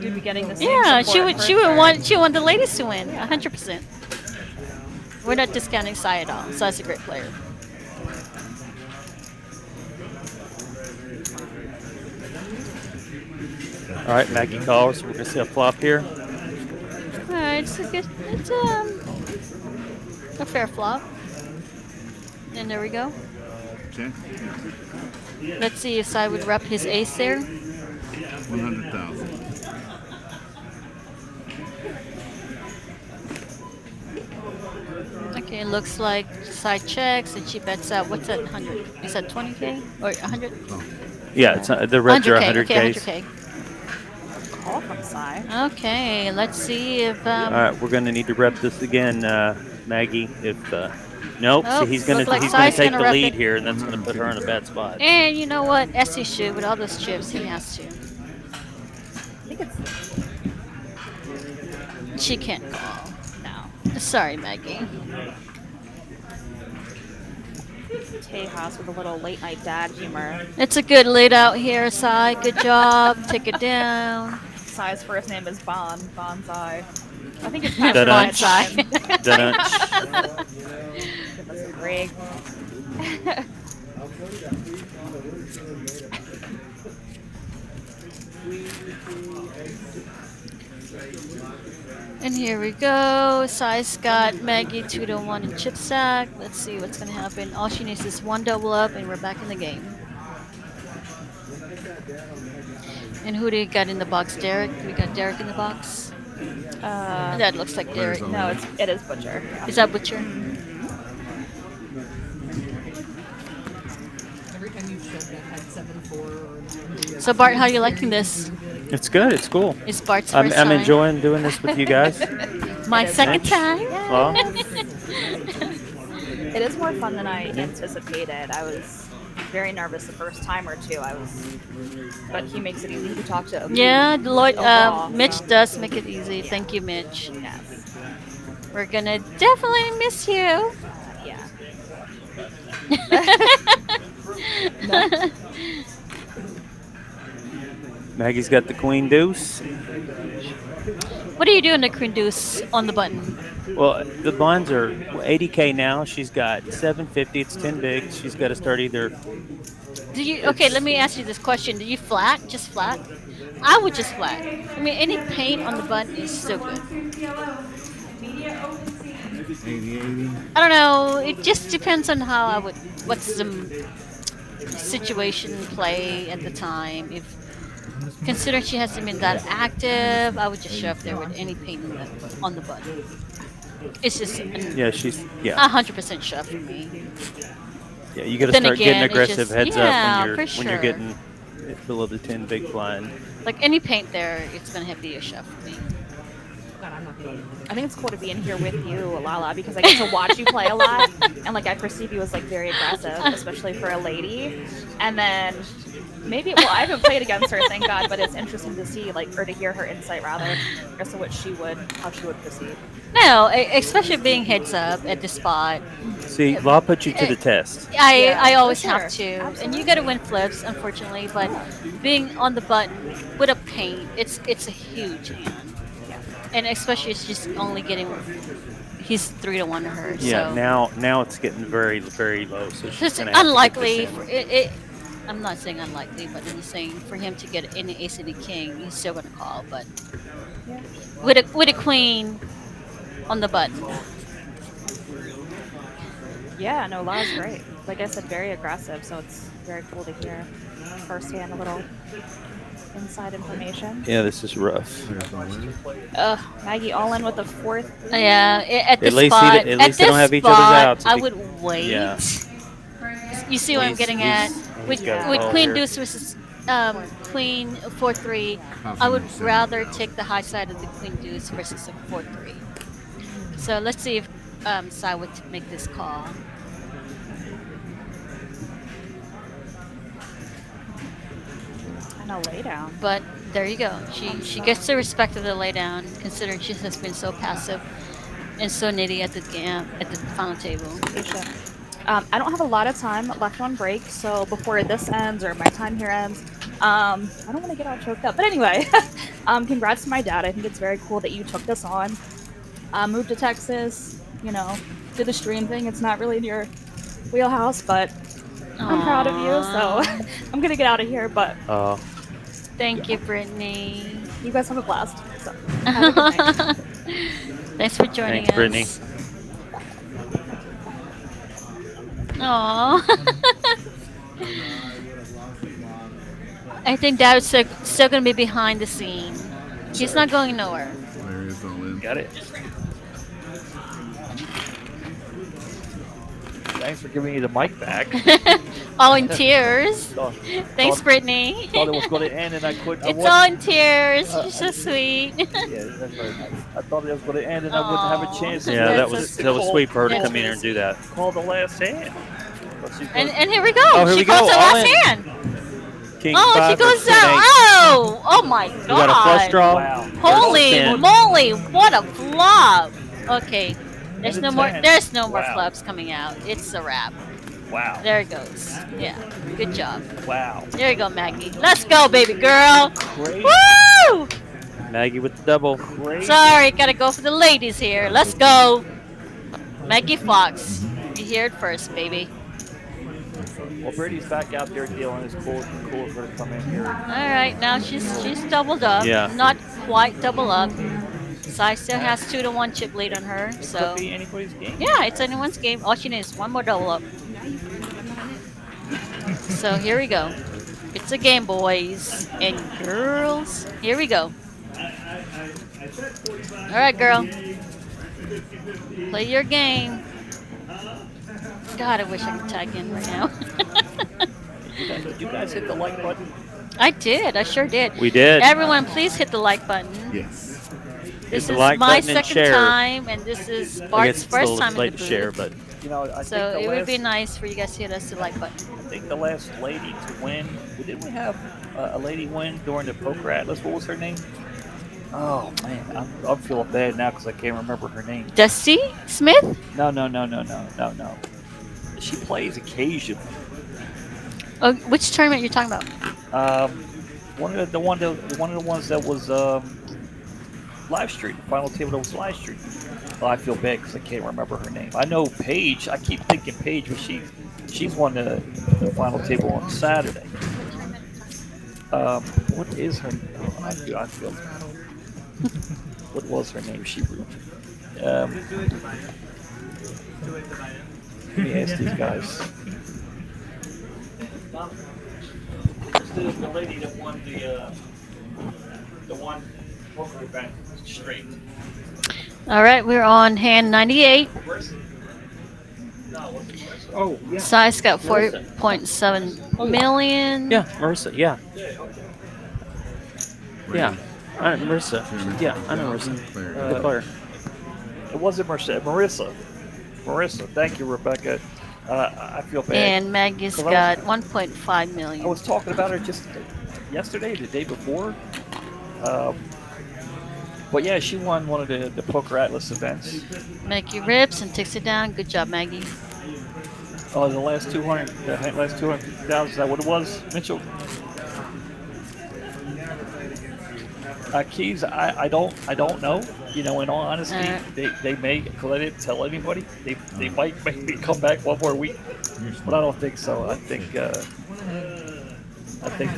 you'd be getting the same Yeah, support she would want the ladies to win, 100%. We're not discounting Sai at all. Sai's a great player. All right, Maggie calls. We're gonna see a flop here. Alright, it's a fair flop. And there we go. Okay. Let's see if Sai would rep his ace there. 100,000. Okay, looks like Sai checks and she bets out. What's that? 100? Is that 20k or 100? Yeah, it's the reds are 100K. Okay, 100k. Call from Sai. Okay, let's see if. All right, we're going to need to rep this again, Maggie. If nope, Oh, see, he's going look like to Sai's take gonna the rep lead it. here, and that's going to put her in a bad spot. And you know what? Essie should with all those chips. He has to. I think it's She can't call. No. Sorry, Maggie. Tejas with a little late night dad humor. It's a good lead out here, Sai. Good job. Take it down. Sai's first name is Bonsai. I think it's Da-dun. Bonsai. Da-dun. Give us a break. And here we go. Sai's got Maggie 2-1 in chip stack. Let's see what's going to happen. All she needs is one double up, and we're back in the game. And who do you got in the box? Derek? We got Derek in the box. That looks like Derek. No, it is Butcher. Is that Butcher? Every time you showed that had 7-4 or 9. So Bart, how are you liking this? It's good. It's cool. It's Bart's I'm first time. enjoying doing this with you guys. My second time. Well, It is more fun than I anticipated. I was very nervous the first time or two. But he makes it easy to talk to. Yeah, Lloyd, Overall, Mitch so. does make it easy. Thank you, Mitch. Yes. We're gonna definitely miss you. Yeah. Maggie's got the queen deuce. What are you doing to queen deuce on the button? Well, the blinds are 80K now. She's got 750. It's 10 big. She's got to start either. Do you? Okay, let me ask you this question. Do you flat? Just flat? I would just flat. I mean, any paint on the button is still good. 80. I don't know. It just depends on how I would. What's the situation play at the time? If considering she hasn't been that active, I would just shove there with any paint on the button. It's just Yeah, she's 100% shove for me. Yeah, you got to Then start again, getting it's aggressive just- heads yeah, up when for you're sure. getting below the 10 big blind. Like any paint there, it's gonna have to be a shove for me. I think it's cool to be in here with you, Lala, because I get to watch you play a lot, and like I perceive you as like very aggressive, especially for a lady. And then maybe, well, I haven't played against her, thank God, but it's interesting to see, like, or to hear her insight rather, as to what how she would proceed. No, especially being heads up at the spot. See, Law put you to the test. I for always sure. have to, and you got to win flips, unfortunately. But being on the button with a paint, it's a huge hand, and especially it's just only getting. He's 3-1 to her. Yeah, so. now it's getting very, very low. So she's It's going to have unlikely. to get this in. I'm not saying unlikely, but I'm saying for him to get any ace and a king, he's still gonna call. But with a queen on the button. Yeah, no, Lala's great. Like I said, very aggressive, so it's very cool to hear firsthand a little inside information. Yeah, this is rough. Maggie all in with the fourth. Yeah, at the At least spot. at least they don't have each other's outs. I would wait. Yeah. You see what I'm getting at? With got Queen here. Deuce versus Queen 4-3, I would rather take the high side of the Queen Deuce versus a 4-3. So let's see if Sai would make this call. And a laydown. But there you go. She gets the respect of the laydown, considering she has been so passive and so nitty at the final table. I don't have a lot of time left on break, so before this ends or my time here ends, I don't want to get all choked up. But anyway, congrats to my dad. I think it's very cool that you took this on. Moved to Texas, did the stream thing. It's not really in your wheelhouse, but I'm proud of you. So I'm gonna get out of here. But thank you, Brittany. You guys have a blast. So, have a good night. Thanks for joining Thanks, us. Brittany. Aww. I think Dad's still gonna be behind the scene. He's not going nowhere. There he is all in. Got it. Thanks for giving me the mic back. All in tears. Thanks, thought- Brittany. Thought it was going to end and I couldn't. It's all in tears. You're so sweet. Yeah, that's very nice. I thought it was going to end and I wouldn't have a chance. Yeah, that That's was sweet for her to That's come in here and do that. Call the last hand. But she And here we go. Oh, here she we go, calls her all last in. hand. King Oh, she 5 or goes Queen down. 8. Oh my God. We got a flush draw. Wow. Holy Ten. moly! What a flop. Okay, there's And no a more. 10. There's no more Wow. flops coming out. It's a wrap. Wow. There it goes. Yeah. Good job. Wow. There you go, Maggie. Let's go, baby girl. Great. Woo! Maggie with the double. Great. Sorry, gotta go for the ladies here. Let's go. Maggie Fox. You hear it first, baby. Well, Brady's back out there dealing. It's cool for her to come in here. All right, now she's doubled up. Yeah. Not quite double up. Sai still has 2-1 chip lead on her. So Could be anybody's game. yeah, it's anyone's game. All she needs is one more double up. So here we go. It's a game, boys and girls. Here we go. All right, girl. Play your game. God, I wish I could tag in right now. Did you guys hit the like button? I did. I sure did. We did. Everyone, please hit the like button. Yes. This the is like my button and second share. time, and this is I guess Bart's it's a first little time in late the to booth. share, but You know, I So think the it would be last- nice for you guys to hit us the like button. I think the last lady to win. Didn't we have a lady win during the Poker Atlas? What was her name? Oh man, I'm feeling bad now because I can't remember her name. Dusty Smith? No. She plays occasionally. Oh, which tournament you're talking about? One of the ones that was live stream. The final table that was live stream. Well, I feel bad because I can't remember her name. I know Paige. I keep thinking Paige, but she's won the final table on Saturday. What is her name? I feel. What was her name? Let me ask these guys. The lady that won the one poker event straight. All right, we're on hand 98. Oh, yeah. Size got 4.7 million. yeah, Marissa. Yeah. Yeah. Marissa. Yeah, I know Marissa. Good player. It wasn't Marissa. Marissa. Thank you, Rebecca. I feel bad. And Maggie's 'Cause got 1.5 million. I was talking about her just yesterday, the day before. But yeah, she won one of the Poker Atlas events. Maggie rips and takes it down. Good job, Maggie. Oh, the last 200,000. Is that what it was, Mitchell? Keys, I don't know. You know, in all honesty, they may, because I didn't tell anybody. They might maybe come back one more week, but I don't think so. I think they'll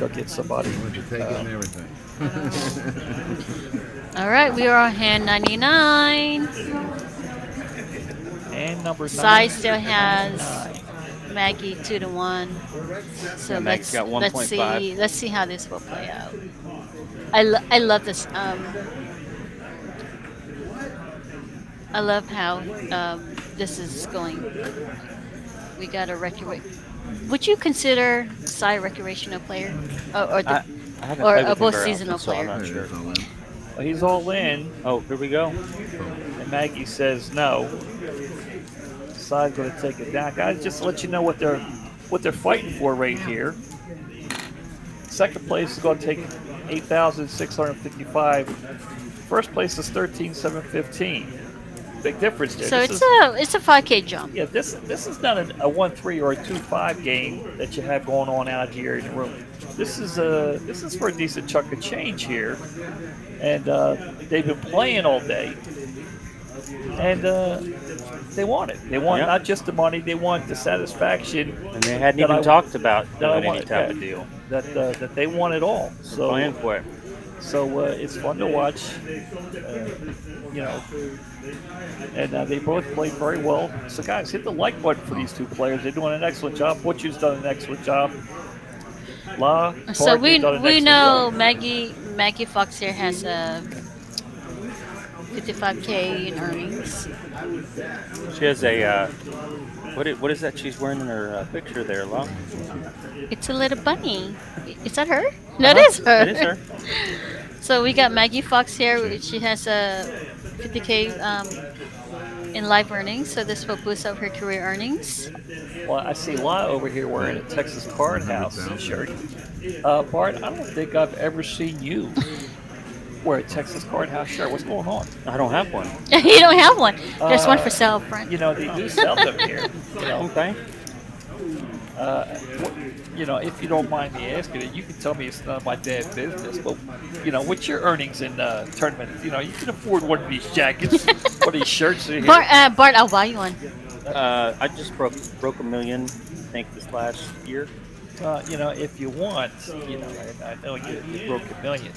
get somebody. You take in everything. All right, we are on hand 99. And number 9. Sai still has Maggie 2-1. So Yeah, Maggie's got let's 1.5. see. Let's see how this will play out. I love this. I love how this is going. We got a Would you consider Sai a recreational player, or I haven't or played a with him both very seasonal often, so I'm player? not sure. Well, he's all in. Oh, here we go. And Maggie says no. Sai's going to take it down, guys. Just to let you know what they're fighting for right here. Second place is going to take 8,655. First place is 13,715. Big difference there. So it's a 5K jump. Yeah, this is not a 1-3 or a 2-5 game that you have going on out here in the room. This is for a decent chunk of change here, and they've been playing all day, and they want it. They want not just the money; they want the satisfaction. And they hadn't even talked about doing any type of deal. That they want it all. So playing for it. So it's fun to watch, you know, and they both played very well. So guys, hit the like button for these two players. They're doing an excellent job. Butch's done an excellent job. La, So Bart, we they've done an excellent know job. Maggie Fox here has a 55K in earnings. She has a what is that she's wearing in her picture there, Law? It's a little bunny. Is that her? That is her. It is her. So we got Maggie Fox here. She has a 50K in live earnings. So this will boost up her career earnings. Well, I see La over here wearing a Texas Card House shirt. Bart, I don't think I've ever seen you wear a Texas Card House shirt. What's going on? I don't have one. You don't have one. There's one for sale, friend. You know, they do sell them here. You know. Okay. You know, if you don't mind me asking it, you can tell me it's none of my damn business. But you know, what's your earnings in tournament? You know, you can afford one of these jackets, one of these shirts. Here. Bart, I'll buy you one. I just broke $1 million, I think, this last year. You know, if you want, you know, I know you broke $1 million,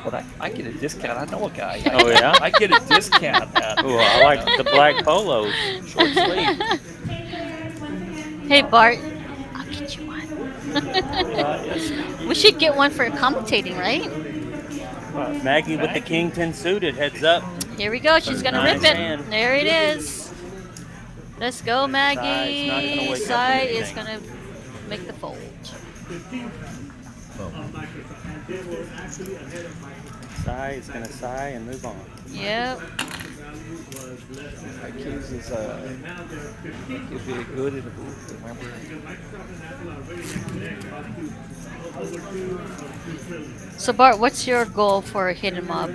but I get a discount. I know a guy. Oh yeah, I get a discount. Oh, I like the black polos, short sleeve. Hey Bart, I'll get you one. Yes. We should get one for commentating, right? Maggie with the King 10 suited, heads up. Here we go. She's gonna Nice rip it. hand. There it is. Let's go, Maggie. Not gonna wake up Sai anything. is gonna make the fold. Sigh is gonna sigh and move on. Yep. Kings is very good in the booth. Remember. So Bart, what's your goal for a hidden mob?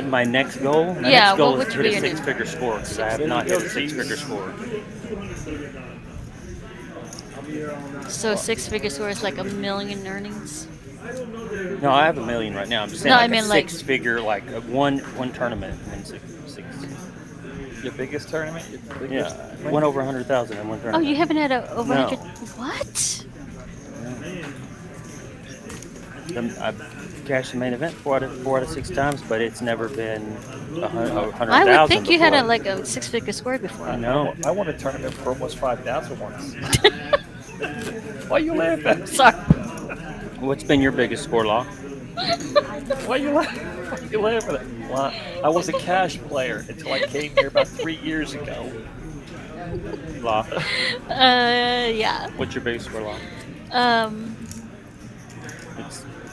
My next goal? My Yeah, next goal what is would to you hit be a gonna do? six-figure score, because I have not hit a six-figure score. So 6-figure score is like $1 million earnings. No, I have $1 million right now. I'm just saying No, like I mean a like- six-figure, like one tournament. Win six. Your biggest tournament? Your biggest Yeah, won over 100,000 in one Oh, tournament. you haven't had over No. 100? What? I've cashed the main event four out of 6 times, but it's never been 100,000. I would think you had before. like a 6-figure score before. I know. I won a tournament for almost 5,000 once. Why you laughing? Sorry. What's been your biggest score, Law? Why you laughing at? Well, I was a cash player until I came here about 3 years ago. Law. Yeah. What's your biggest score, Law?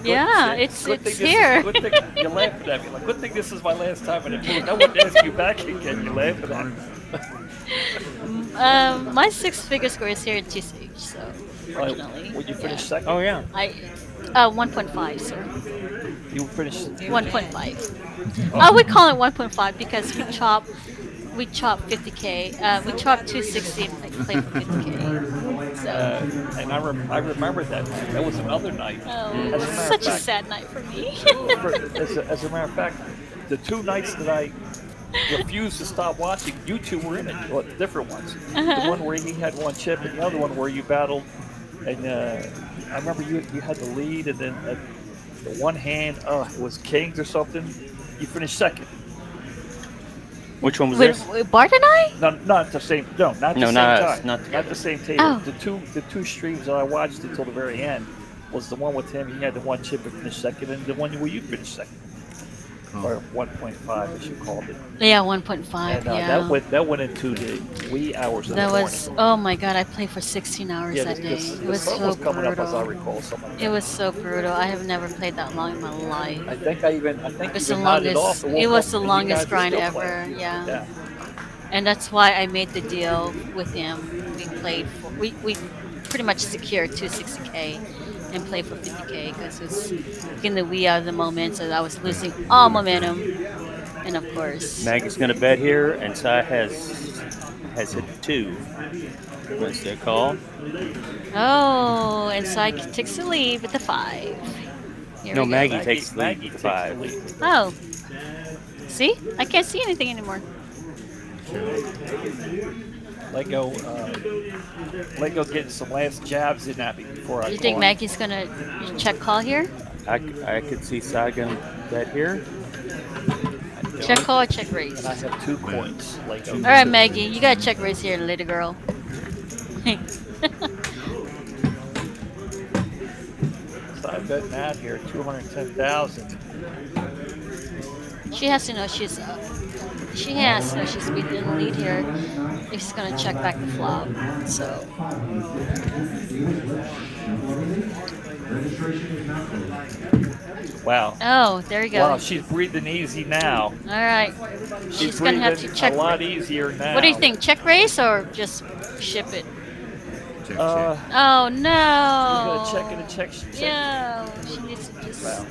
Yeah, it's here. Good thing you're laughing at me. Like, good thing this is my last time in the booth. I wouldn't ask you back again. You're laughing at me. My 6-figure score is here in TCH, so fortunately. Would you finish second? Oh yeah. 1.5, sir. You finished 1.5. Oh, we call it 1.5 because we chop 50K. We chop 260 and play for 50K. So. And I remember that night. That was another night. Oh, As a matter of such a fact- sad night for me. As a matter of fact, the 2 nights that I refused to stop watching, you two were in it. Well, different ones. The one where he had 1 chip, and the other one where you battled. And I remember you had the lead, and then the one hand, it was Kings or something. You finished second. Which one was this? With Bart and I? No, not the same. No, not the No, same not time. us, not together. the same table. Oh. The two streams that I watched until the very end was the one with him. He had the 1 chip and finished second, and the one where you finished second, or 1.5 as you called it. Yeah, 1.5. And Yeah. that went into the wee hours of That the was, morning. oh my god, I played for 16 hours that day. It was sun so was coming up as I brutal. recall. Something like It was so brutal. I have never played that long in my life. I think It was the longest. It was the longest grind ever. Yeah. And that's why I made the deal with him. We played for we pretty much secured 260K and played for 50K because it was in the wee out of the moment, so I was losing all momentum. And of course, Maggie's gonna bet here, and Sai has hit 2. What's the call? oh, and Sai takes the lead with the 5. Here No, we go. Maggie takes the lead with 5. Oh, see, I can't see anything anymore. Lego getting some last jabs in at me before I You call think it. Maggie's gonna check call here? I could see Saigon bet here. Check call or check raise? And I have 2 coins. Lego. All right, Maggie, you gotta check raise here, little girl. So I bet Matt here 210,000. She has to know she's. She has to know she's in the lead here. If she's gonna check back the flop, so. Wow. Oh, there you go. Wow, she's breathing easy now. All right. She's gonna have to breathing check. a lot easier now. What do you think? Check raise or just ship it? Uh, Oh no! She's gonna check it and check. Yeah, she needs to just. Wow.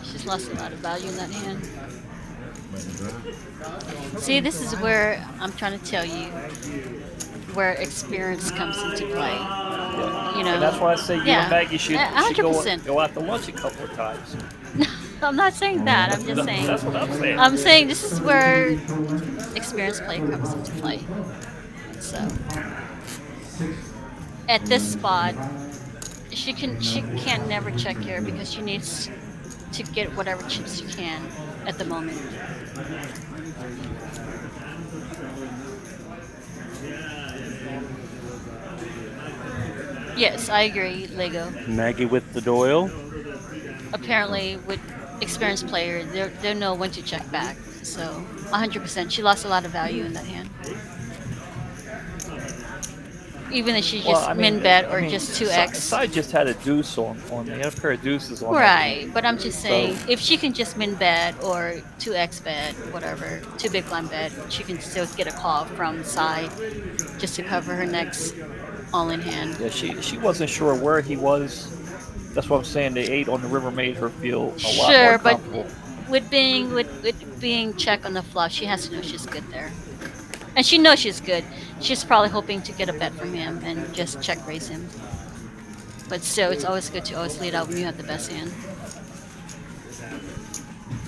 She's lost a lot of value in that hand. See, this is where I'm trying to tell you where experience comes into play. Yeah. You know, And that's why I say you and Maggie should 100%. go out to lunch a couple of times. I'm not saying that. I'm just saying. That's what I'm saying. I'm saying this is where experience play comes into play. So, at this spot, she can't never check here because she needs to get whatever chips she can at the moment. Yes, I agree, Lego. Maggie with the Doyle. Apparently, with experienced player, they know when to check back. So, 100%. She lost a lot of value in that hand. Even if she just min bet or just 2x. Sai just had a deuce on me. He had a pair of deuces on Right, but I'm just saying, if she can just min bet or 2x bet, whatever, 2 big blind bet, she can still get a call from side just to cover her next all-in hand. Yeah, she wasn't sure where he was. That's what I'm saying. The 8 on the river made her feel a lot more comfortable. With being check on the flop, she has to know she's good there. And she knows she's good. She's probably hoping to get a bet from him and just check raise him. But still, it's always good to always lead out when you have the best hand.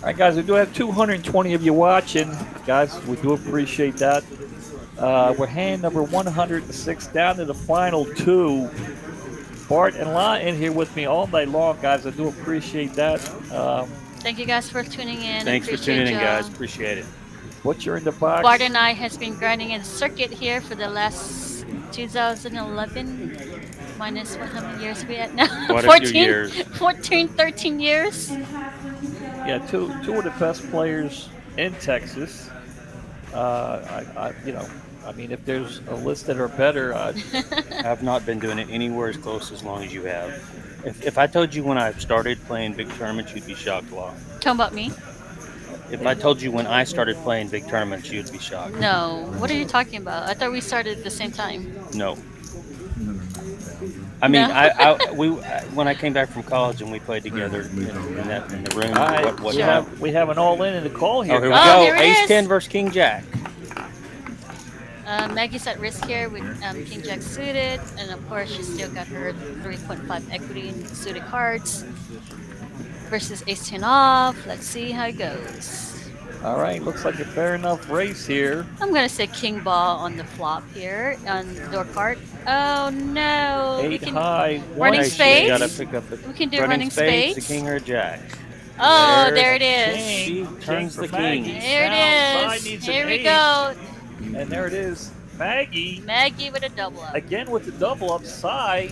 All right, guys, we do have 220 of you watching. Guys, we do appreciate that. We're hand number 106 down to the final 2. Bart and La in here with me all night long, guys. I do appreciate that. Thank you guys for tuning in. Thanks for tuning in, guys. Appreciate it. Butcher in the box. Bart and I has been grinding in circuit here for the last 2011 minus how many years are we at now? Quite 14, a few years. 14, 13 years. Yeah, two of the best players in Texas. I mean, if there's a list that are better, I've not been doing it anywhere as close as long as you have. If I told you when I started playing big tournaments, you'd be shocked, Law. Talking about me? If I told you when I started playing big tournaments, you'd be shocked. No. What are you talking about? I thought we started at the same time. No. I mean, No? when I came back from college and we played together in the room. All right, What we have an all-in in the call here. Oh, here we Oh, go. here it Ace is. 10 versus King Jack. Maggie's at risk here with King Jack suited, and of course she's still got her 3.5 equity in suited cards. Versus Ace 10 off. Let's see how it goes. All right, looks like a fair enough race here. I'm gonna say King Ball on the flop here on door card. Oh no! 8 high. Running Hey, spades. You gotta pick up We can do running spades. The king or jack. Oh, there it is. She turns the Maggie. king. There Now, Sai it is. needs Here an we ace. go. And there it is. Maggie. Maggie with a double up. Again with the double up. Sai.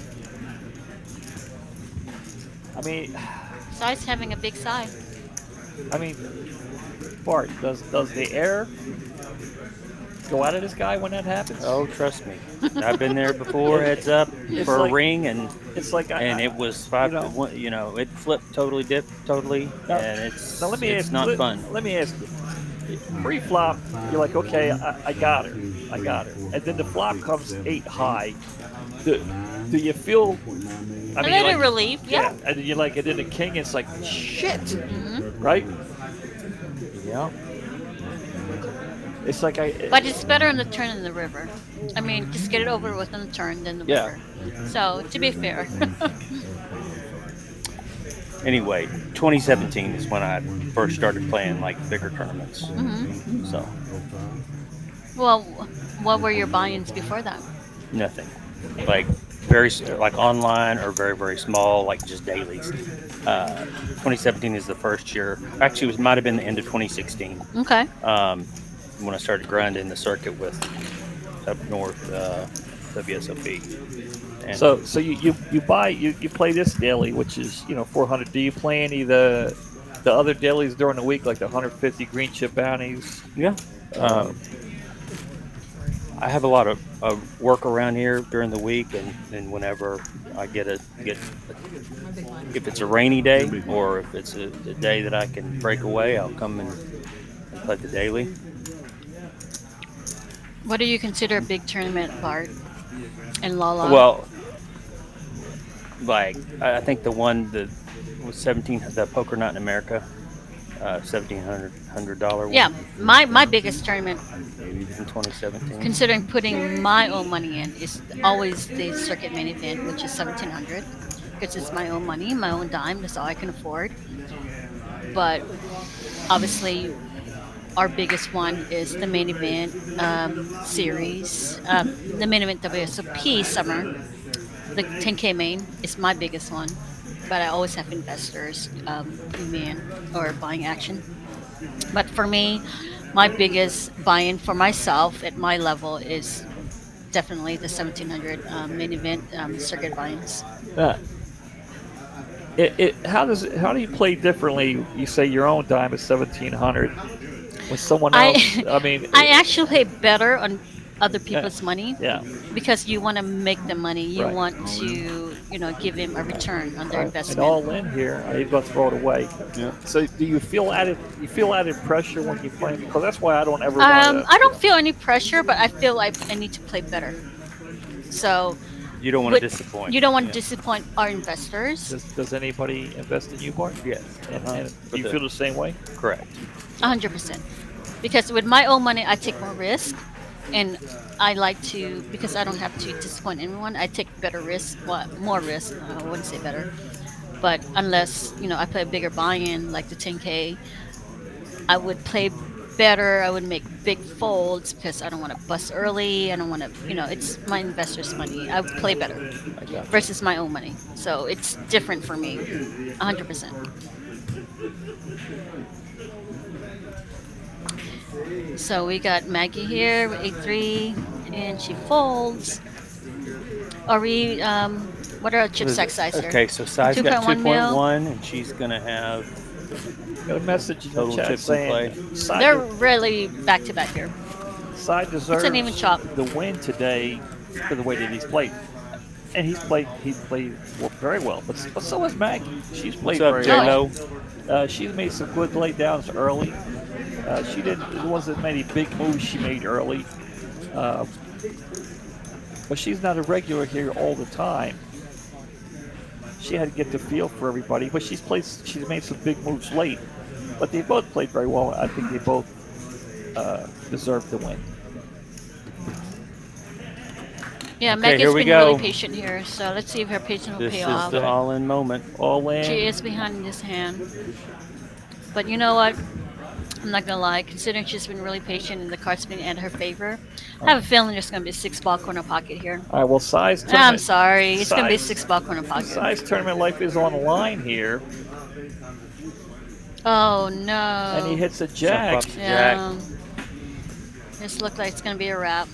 I mean, Sai's having a big sigh. Bart, does the air go out of this guy when that happens? Oh, trust me. I've been there before, heads up, It's for like- a ring, and It's like it was 5 to 1, it flipped totally, Now- and it's It's not fun. Let me ask you. Pre-flop, you're like, okay, I got her. And then the flop comes 8 high. Do you feel... A little relief, yeah. And then you're like, and then the king, it's like, shit, Mm-hmm. right? Yeah. It's like But it's better on the turn than the river. I mean, just get it over with on the turn than the Yeah. river. So, to be fair. Anyway, 2017 is when I first started playing like bigger tournaments. Mhm. So Well, what were your buy-ins before that? nothing, like very like online or very small, like just dailies. 2017 is the first year. Actually, it might have been the end of 2016. Okay. When I started grinding the circuit with up north WSOP. And So you play this daily, which is 400. Do you play any of the other dailies during the week, like the 150 green chip bounties? Yeah. I have a lot of work around here during the week, and whenever I get if it's a rainy day or if it's a day that I can break away, I'll come and play the daily. What do you consider a big tournament, Bart and Lala? Well, like I think the one that was 17, the Poker Night in America, $1,700 one. Yeah, my biggest tournament in 2017. considering putting my own money in is always the circuit main event, which is 1,700, because it's my own money, my own dime. That's all I can afford. But obviously, our biggest one is the main event series, the main event WSOP summer. The 10K main is my biggest one, but I always have investors come in or buying action. But for me, my biggest buy-in for myself at my level is definitely the 1,700 main event circuit buy-ins. How do you play differently? You say your own dime is 1,700 with someone else. I actually play better on other people's money. Yeah. Because you want to make the money, you Right. want to give them a return on their And investment. all in here, he's going to throw it away. Yeah. So do you feel added pressure when you play? Because that's why I don't ever. Want I don't feel any pressure, but I feel like I need to play better. So You don't want to disappoint. You don't want to disappoint our investors. Does anybody invest in you, Bart? Yes. And you feel the same way? Correct. 100%. Because with my own money, I take more risk, and I like to, because I don't have to disappoint anyone, I take better risk, more risk. I wouldn't say better, but unless I play a bigger buy-in like the 10K, I would play better. I would make big folds because I don't want to bust early. I don't want to, it's my investors' money. I would play better versus my own money. So it's different for me, 100%. So we got Maggie here with 8-3, and she folds. Are we? What are our chip stack size here? Okay, so size got 2.1 mil. 2.1, and she's gonna have. Got a message in the Total chat chips in play. saying They're really back to back here. Side deserves It's an even chop. the win today for the way that he's played. And he played very well. But so has Maggie. She's played What's up, very well. J-Lo? She's made some good laydowns early. There wasn't many big moves she made early. But she's not a regular here all the time. She had to get the feel for everybody, but she's made some big moves late. But they both played very well. I think they both deserve the win. Yeah, Okay, Maggie's here we been go. really patient here, so let's see if her patience will This pay is off. the all-in moment. All in. She is behind this hand. But you know what? I'm not gonna lie, considering she's been really patient and the card's been in her favor, I have a feeling there's gonna be a 6-ball corner pocket here. All right, well, size I'm tournament. sorry, it's gonna be a Size- 6-ball corner pocket. Size tournament life is on the line here, Oh no. and he hits a jack. Yeah. This looks like it's gonna be a wrap.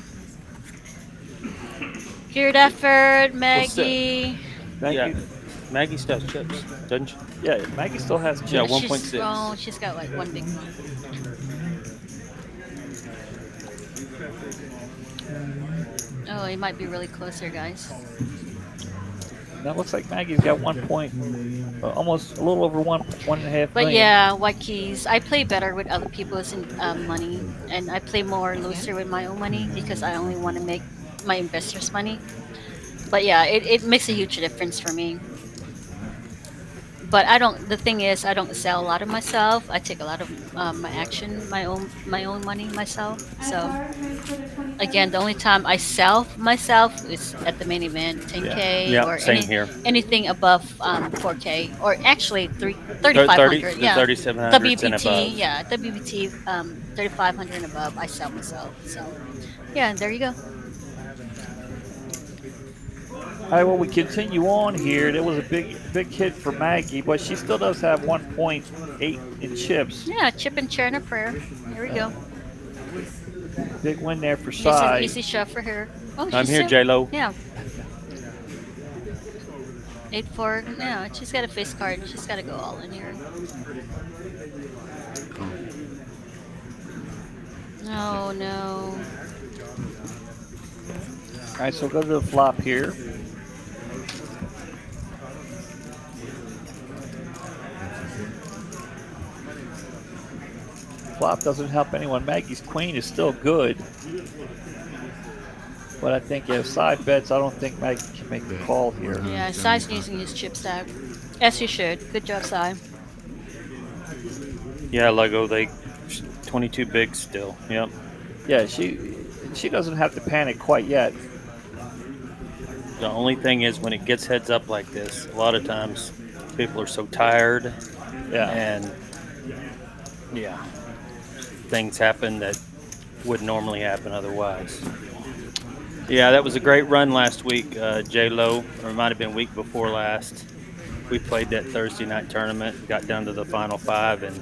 Good effort, Maggie. Yeah, Maggie still has chips, doesn't she? Yeah, Maggie still has chips. Yeah, She's- 1.6. Oh, she's got like one big one. Oh, he might be really close here, guys. That looks like Maggie's got 1 point, almost a little over 1.5 But million. yeah, white keys. I play better with other people's money, and I play more looser with my own money because I only want to make my investors' money. But yeah, it makes a huge difference for me. but I don't. The thing is, I don't sell a lot of myself. I take a lot of my action, my own money myself. So again, the only time I sell myself is at the main event, 10K Yeah, or same here. anything above 4K, or actually 30, 3,500. the Yeah, 3,700s and above. Yeah, WBT 3,500 and above. I sell myself. So yeah, there you go. All right, well, we continue on here. That was a big hit for Maggie, but she still does have 1.8 in chips. Yeah, chip and chair and a prayer. Here we go. Big win there for Sai. Easy shot for her. Oh, I'm she's here, still- J-Lo. Yeah. 8-4. Yeah, she's got a face card. She's got to go all in here. Oh no. All right, so we'll go to the flop here. Flop doesn't help anyone. Maggie's queen is still good. But I think if side bets, I don't think Maggie can make the call here. Yeah, Sai's using his chip stack. As you should. Good job, Sai. Yeah, Lego, they 22 big still. Yep. Yeah, she doesn't have to panic quite yet. The only thing is when it gets heads up like this, a lot of times people are so tired. Yeah. And yeah, things happen that would normally happen otherwise. Yeah, that was a great run last week, J-Lo, or it might have been week before last. We played that Thursday night tournament, got down to the final 5, and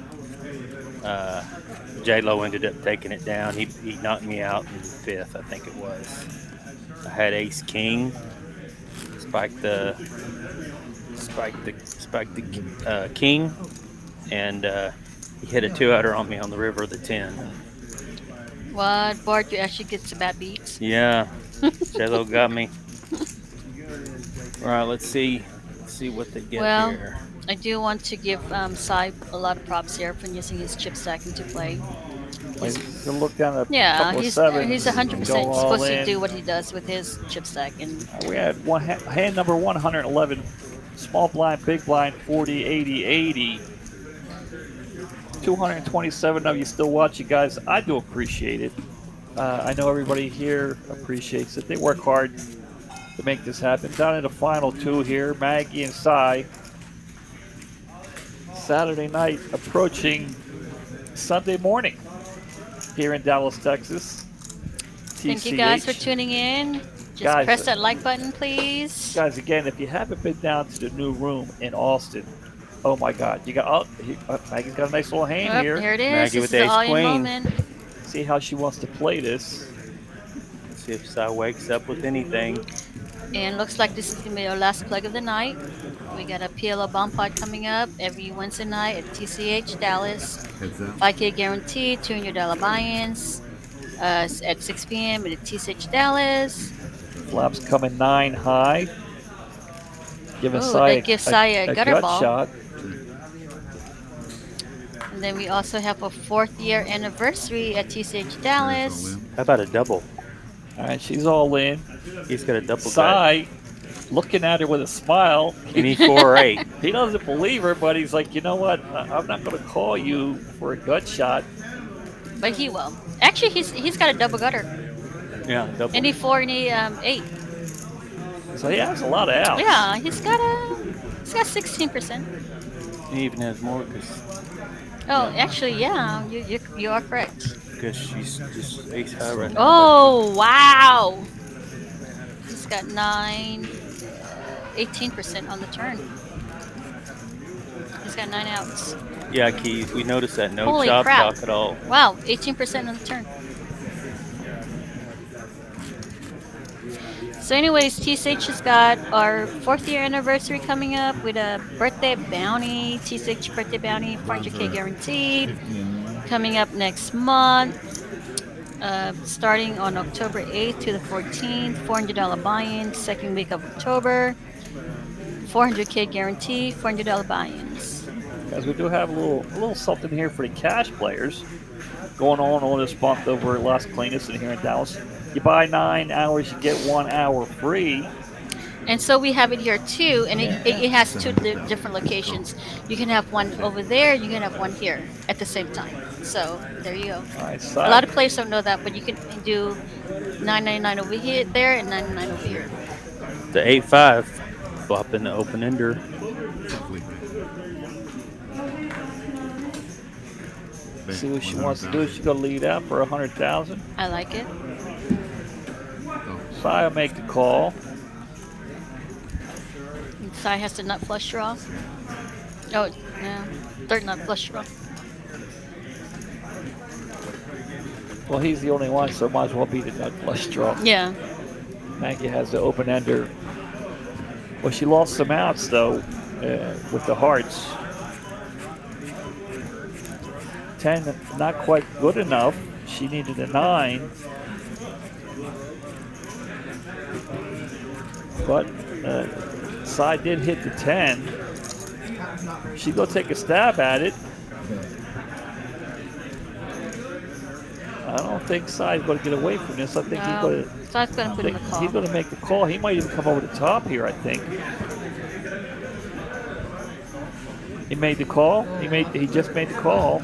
J-Lo ended up taking it down. He knocked me out in 5th, I think it was. I had ace king, spiked the king, and he hit a 2-outer on me on the river of the 10. What? Bart, you actually get some bad beats? Yeah, J-Lo got me. All right, let's see what they get here. I do want to give Sai a lot of props here for using his chip stack into play. He's look down at Yeah, couple of he's sevens, 100% go all supposed to in. do what he does with his chip stack. And We had hand number 111, small blind, big blind, 40, 80, 80. 227 of you still watching, guys. I do appreciate it. I know everybody here appreciates it. They work hard to make this happen. Down in the final 2 here, Maggie and Sai. Saturday night approaching Sunday morning here in Dallas, Texas. thank you guys for tuning in. Just Guys, press that like button, please. Guys, again, if you haven't been down to the new room in Austin, oh my God, you got Maggie's got a nice little hand Oh, here. here it is. Maggie This with is the the ace all-in queen. moment. See how she wants to play this. Let's see if Sai wakes up with anything. And looks like this is going to be our last plug of the night. We got a PLO bomb pod coming up every Wednesday night at TCH Dallas. 5K guaranteed, $200 buy-ins at 6 p.m. at TCH Dallas. Flops coming 9 high. Giving Ooh, Sai that gives Sai a gutter gut ball. shot. And then we also have a 4th year anniversary at TCH Dallas. How about a double? All right, she's all in. He's got a double gut. Sai looking at her with a smile. Any 4 or 8. He doesn't believe her, but he's like, you know what? I'm not going to call you for a gut shot. But he will. Actually, he's got a double gutter. Yeah, double. Any 4, any 8. So he has a lot of outs. Yeah, he's got 16%. He even has more because Oh, actually, yeah, you are correct. she's just ace high right now. Oh, wow. He's got 18% on the turn. He's got 9 outs. Yeah, Keys, we noticed that. No Holy chop crap. talk at all. Wow, 18% on the turn. So anyways, TCH has got our 4th year anniversary coming up with a birthday bounty, TCH birthday bounty, 400K guaranteed, coming up next month, starting on October 8th to the 14th, $400 buy-in, 2nd week of October, 400K guaranteed, $400 buy-ins. Guys, we do have a little something here for the cash players going on this month over at Las Colinas and here in Dallas. You buy 9 hours, you get 1 hour free. And so we have it here too, and it has two different locations. You can have one over there, you can have one here at the same time. So there you go. Nice. A lot of players don't know that, but you can do $9.99 over here, there, and $9.99 over here. The 8-5, flop in the open ender. See what she wants to do. She's gonna lead out for 100,000. I like it. Sai will make the call. And Sai has the nut flush draw. Oh, yeah, third nut flush draw. Well, he's the only one, so might as well be the nut flush draw. Yeah. Maggie has the open ender. Well, she lost some outs though with the hearts. 10, not quite good enough. She needed a 9. But Sai did hit the 10. She's gonna take a stab at it. I don't think Sai's gonna get away from this. I think Sai's gonna put in a call. He's gonna make the call. He might even come over the top here, I think. He made the call. He just made the call.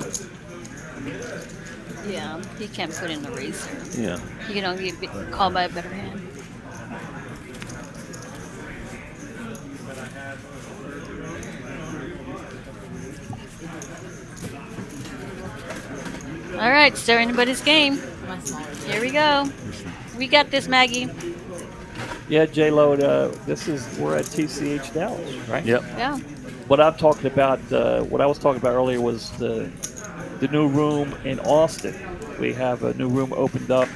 Yeah, he can't put in a raise. Yeah. He can only get called by a better hand. All right, stir anybody's game. Here we go. We got this, Maggie. Yeah, J-Lo, we're at TCH Dallas, right? Yep. Yeah. What I'm talking about, what I was talking about earlier was the new room in Austin. We have a new room opened up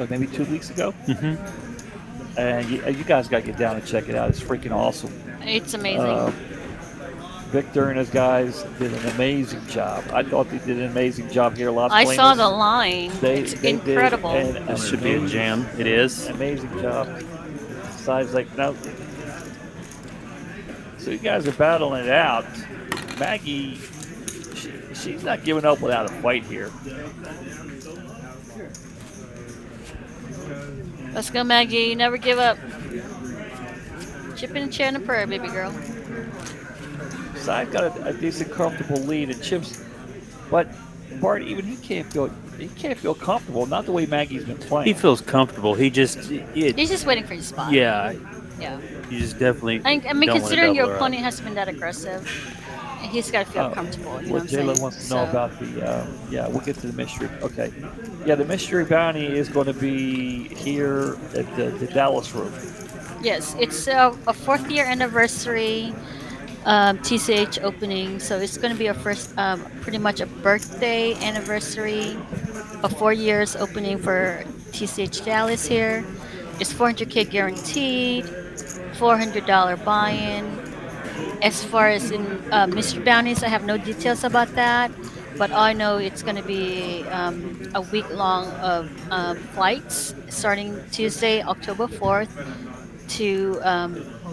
maybe 2 weeks ago. Mm-hmm. And you guys got to get down and check it out. It's freaking awesome. It's amazing. Victor and his guys did an amazing job. I thought they did an amazing job here. I saw the line. It's incredible. This should be a jam. It is. Amazing job. Side's like, no. So you guys are battling it out. Maggie, she's not giving up without a fight here. Let's go, Maggie. Never give up. Chip in a chair in a prayer, baby girl. Side got a decent, comfortable lead, and Chip's, but Bart, even he can't feel comfortable. Not the way Maggie's been playing. He feels comfortable. He's just waiting for his spot. Yeah. Yeah. You just definitely. I mean, considering your opponent hasn't been that aggressive, he's got to feel comfortable. You know what Jayla wants to know about the. We'll get to the mystery. Okay. Yeah, the mystery bounty is going to be here at the Dallas room. Yes, it's a 4th year anniversary. TCH opening, so it's going to be our first, pretty much a birthday anniversary of 4 years opening for TCH Dallas here. It's $400K guaranteed, $400 buy-in. As far as in mystery bounties, I have no details about that, but I know it's going to be a week long of flights starting Tuesday, October 4th to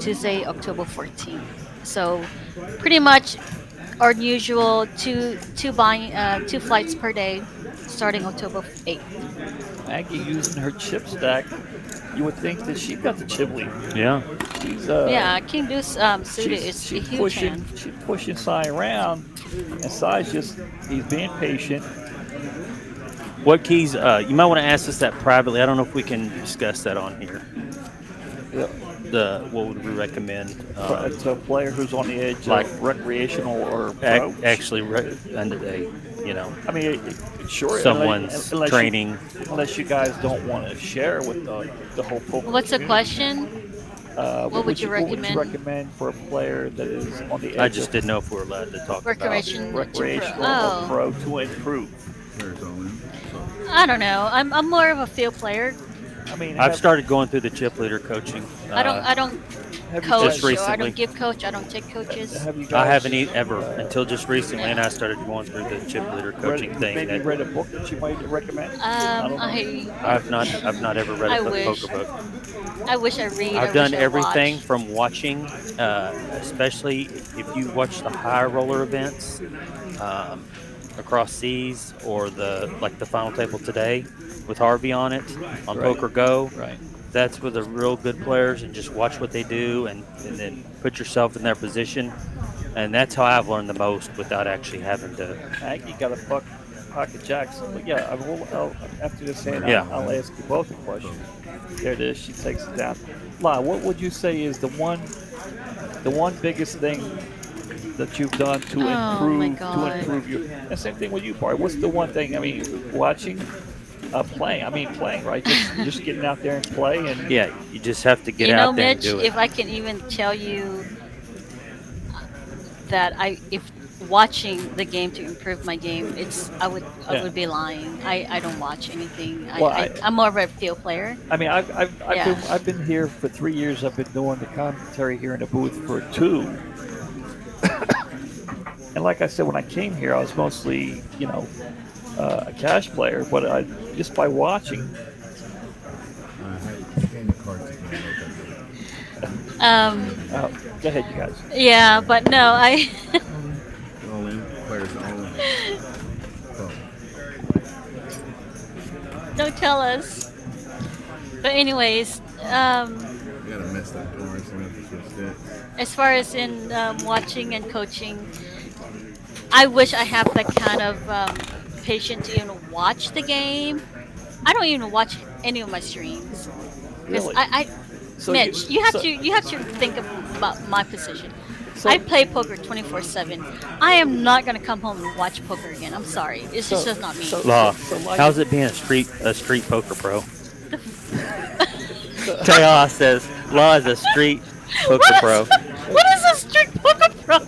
Tuesday, October 14th. So pretty much our usual two flights per day starting October 8th. Maggie using her chip stack. You would think that she got the chip lead. Yeah. She's King Deuce suited is a huge hand. She's pushing Sai around, and Sai's he's being patient. What keys? You might want to ask us that privately. I don't know if we can discuss that on here. Yeah. What would we recommend? To a player who's on the edge, like of recreational or pro? Actually, under day, I mean, sure. Someone's training. Unless you guys don't want to share with the whole poker. What's the question? What would you recommend? What would you recommend for a player that is on the edge? I just didn't know if we were allowed to talk about recreational or pro to improve. I don't know. I'm more of a field player. I mean, I've started going through the chip leader coaching. I don't coach. Just Or I recently. don't give coach. I don't take coaches. I haven't ever until just recently, and I started going through the chip leader coaching thing. Maybe read a book that you might recommend. I've not ever read a poker book. I wish I read. I've done everything from watching, especially if you watch the high roller events across seas, or the final table today with Harvey on it on Right. Poker Go. Right. that's with the real good players, and just watch what they do, and then put yourself in their position. And that's how I've learned the most without actually having to. Maggie got a pocket jacks. But yeah, after this hand, Yeah. I'll ask you both a question. There it is. She takes it down. La, what would you say is the one biggest thing that you've done to improve your? And same thing with you, Bart. What's the one thing? I mean, watching, playing. I mean, playing, right? Just getting out there and play. And Yeah, you just have to get out there Mitch, and do it. if I can even tell you that if watching the game to improve my game, I would be lying. I don't watch anything. I'm more of a field player. I mean, I've been here for 3 years. I've been doing the commentary here in the booth for 2. And like I said, when I came here, I was mostly, a cash player. But just by watching. Go ahead, you guys. Yeah, but no, I. All in, players all in. Don't tell us. But anyways, You got a messed up door, so we have to switch that. as far as in watching and coaching, I wish I have that kind of patience to even watch the game. I don't even watch any of my streams. Really? Mitch, you have to think about my position. I play poker 24/7. I am not gonna come home and watch poker again. I'm sorry, it's just not me. Law, how's it being a street poker pro? Tejas says Law is a street poker pro. What is a street poker pro?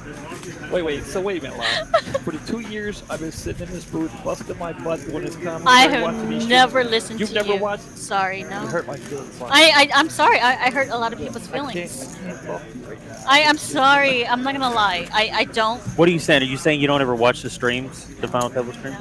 Wait. So wait a minute, Law. For the 2 years I've been sitting in this booth, busting my butt doing this commentary. I watching these have never streams. listened You've to never you. watched? Sorry, no. You hurt my feelings. Law. I'm sorry. I hurt a lot of people's feelings. I can't talk to you right now. I'm sorry. I'm not gonna lie. I don't. What are you saying? Are you saying you don't ever watch the streams, the Final Table streams?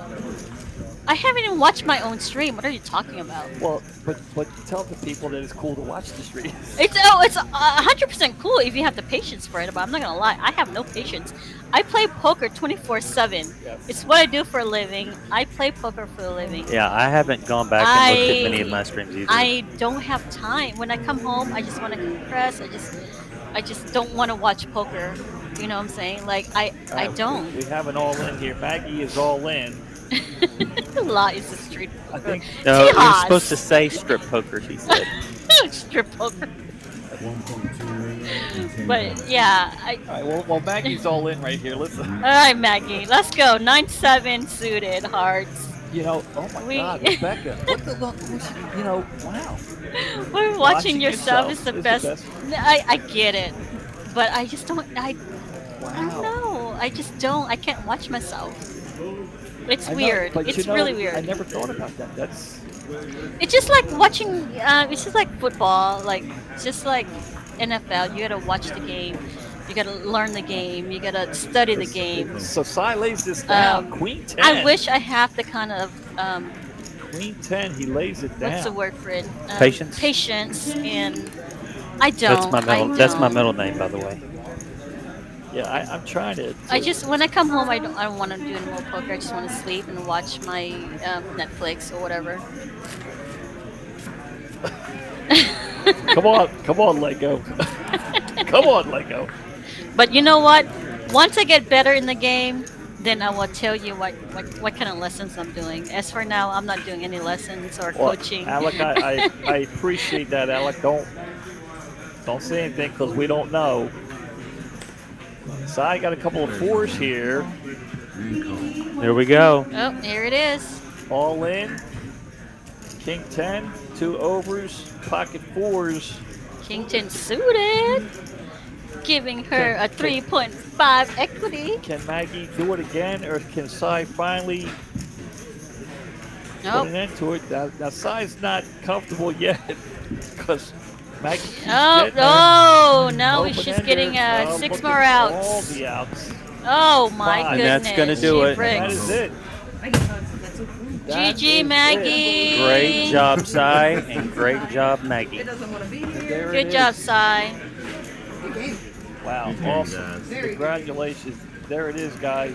I haven't even watched my own stream. What are you talking about? Well, but tell the people that it's cool to watch the streams. It's 100% cool if you have the patience for it. But I'm not gonna lie. I have no patience. I play poker 24/7. Yes. It's what I do for a living. I play poker for a living. Yeah, I haven't gone back and looked at many of my streams either. I don't have time. When I come home, I just want to compress. I just don't want to watch poker. You know what I'm saying? Like I don't. We have an all in here. Maggie is all in. La is a street I poker. think. No, you're Tejas. supposed to say strip poker, she said. Strip poker. 1.2 million. But yeah, All right, well, Maggie's all in right here. Listen. all right, Maggie, let's go. 9-7 suited hearts. Oh my God, Rebecca. What the look? Wow. We're watching yourself is the best. best. I get it, but I just don't. I don't know. I just don't. I can't watch myself. It's I know, weird. but It's really weird. I never thought about that. That's. It's just like watching. It's just like football. Like it's just like NFL. You gotta watch the game. You gotta learn the game. You gotta study the game. So Cy lays this down. Queen 10. I wish I have the kind of Queen 10. He lays it down. what's the word for it? Patience? Patience, and I don't. That's my middle name, by the way. Yeah, I'm trying to. I just when I come home, I don't want to do any more poker. I just want to sleep and watch my Netflix or whatever. Come on, Lego. Come on, Lego. But you know what? Once I get better in the game, then I will tell you what kind of lessons I'm doing. As for now, I'm not doing any lessons or coaching. Alec, I appreciate that, Alec. Don't say anything because we don't know. So I got a couple of 4s here. There we go. Oh, here it is. All in. King 10, 2 overs, pocket 4s. King 10 suited, giving her a 3.5 equity. Can Maggie do it again, or can Cy finally put an end to it? Now Cy's not comfortable yet because Maggie keeps getting no, she's getting 6 more outs. All the outs. Oh my Five. goodness. And that's going to do it. That is it. GG, Maggie. Great job, Cy, and great job, Maggie. Good job, Cy. Wow, awesome. Congratulations. There it is, guys.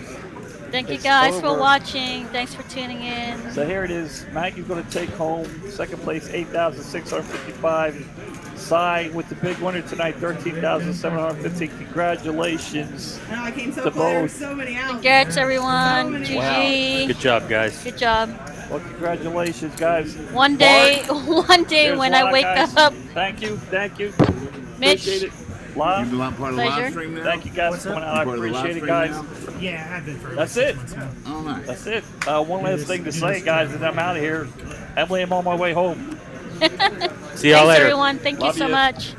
Thank you It's guys for over. watching. Thanks for tuning in. So here it is. Matt, you're going to take home second place, 8,655. Cy with the big winner tonight, 13,750. Congratulations. I came so to close. both. So many outs. Congrats, everyone. many GG. Good job, guys. Good job. Well, congratulations, guys. One day, Bart, one day there's when a lot, I wake guys. up. Thank you. Mitch. Appreciate it. Live. You part of the Pleasure. live stream now? Thank you guys What's for coming up? out. I Part of the live appreciate it, stream guys. now? Yeah, I have been for That's 6 it. months now. Oh, nice. That's it. One last thing to say, guys, and I'm out of here. Emily, I'm on my way home. See y'all Thanks, later. everyone. Thank you Love so you. much.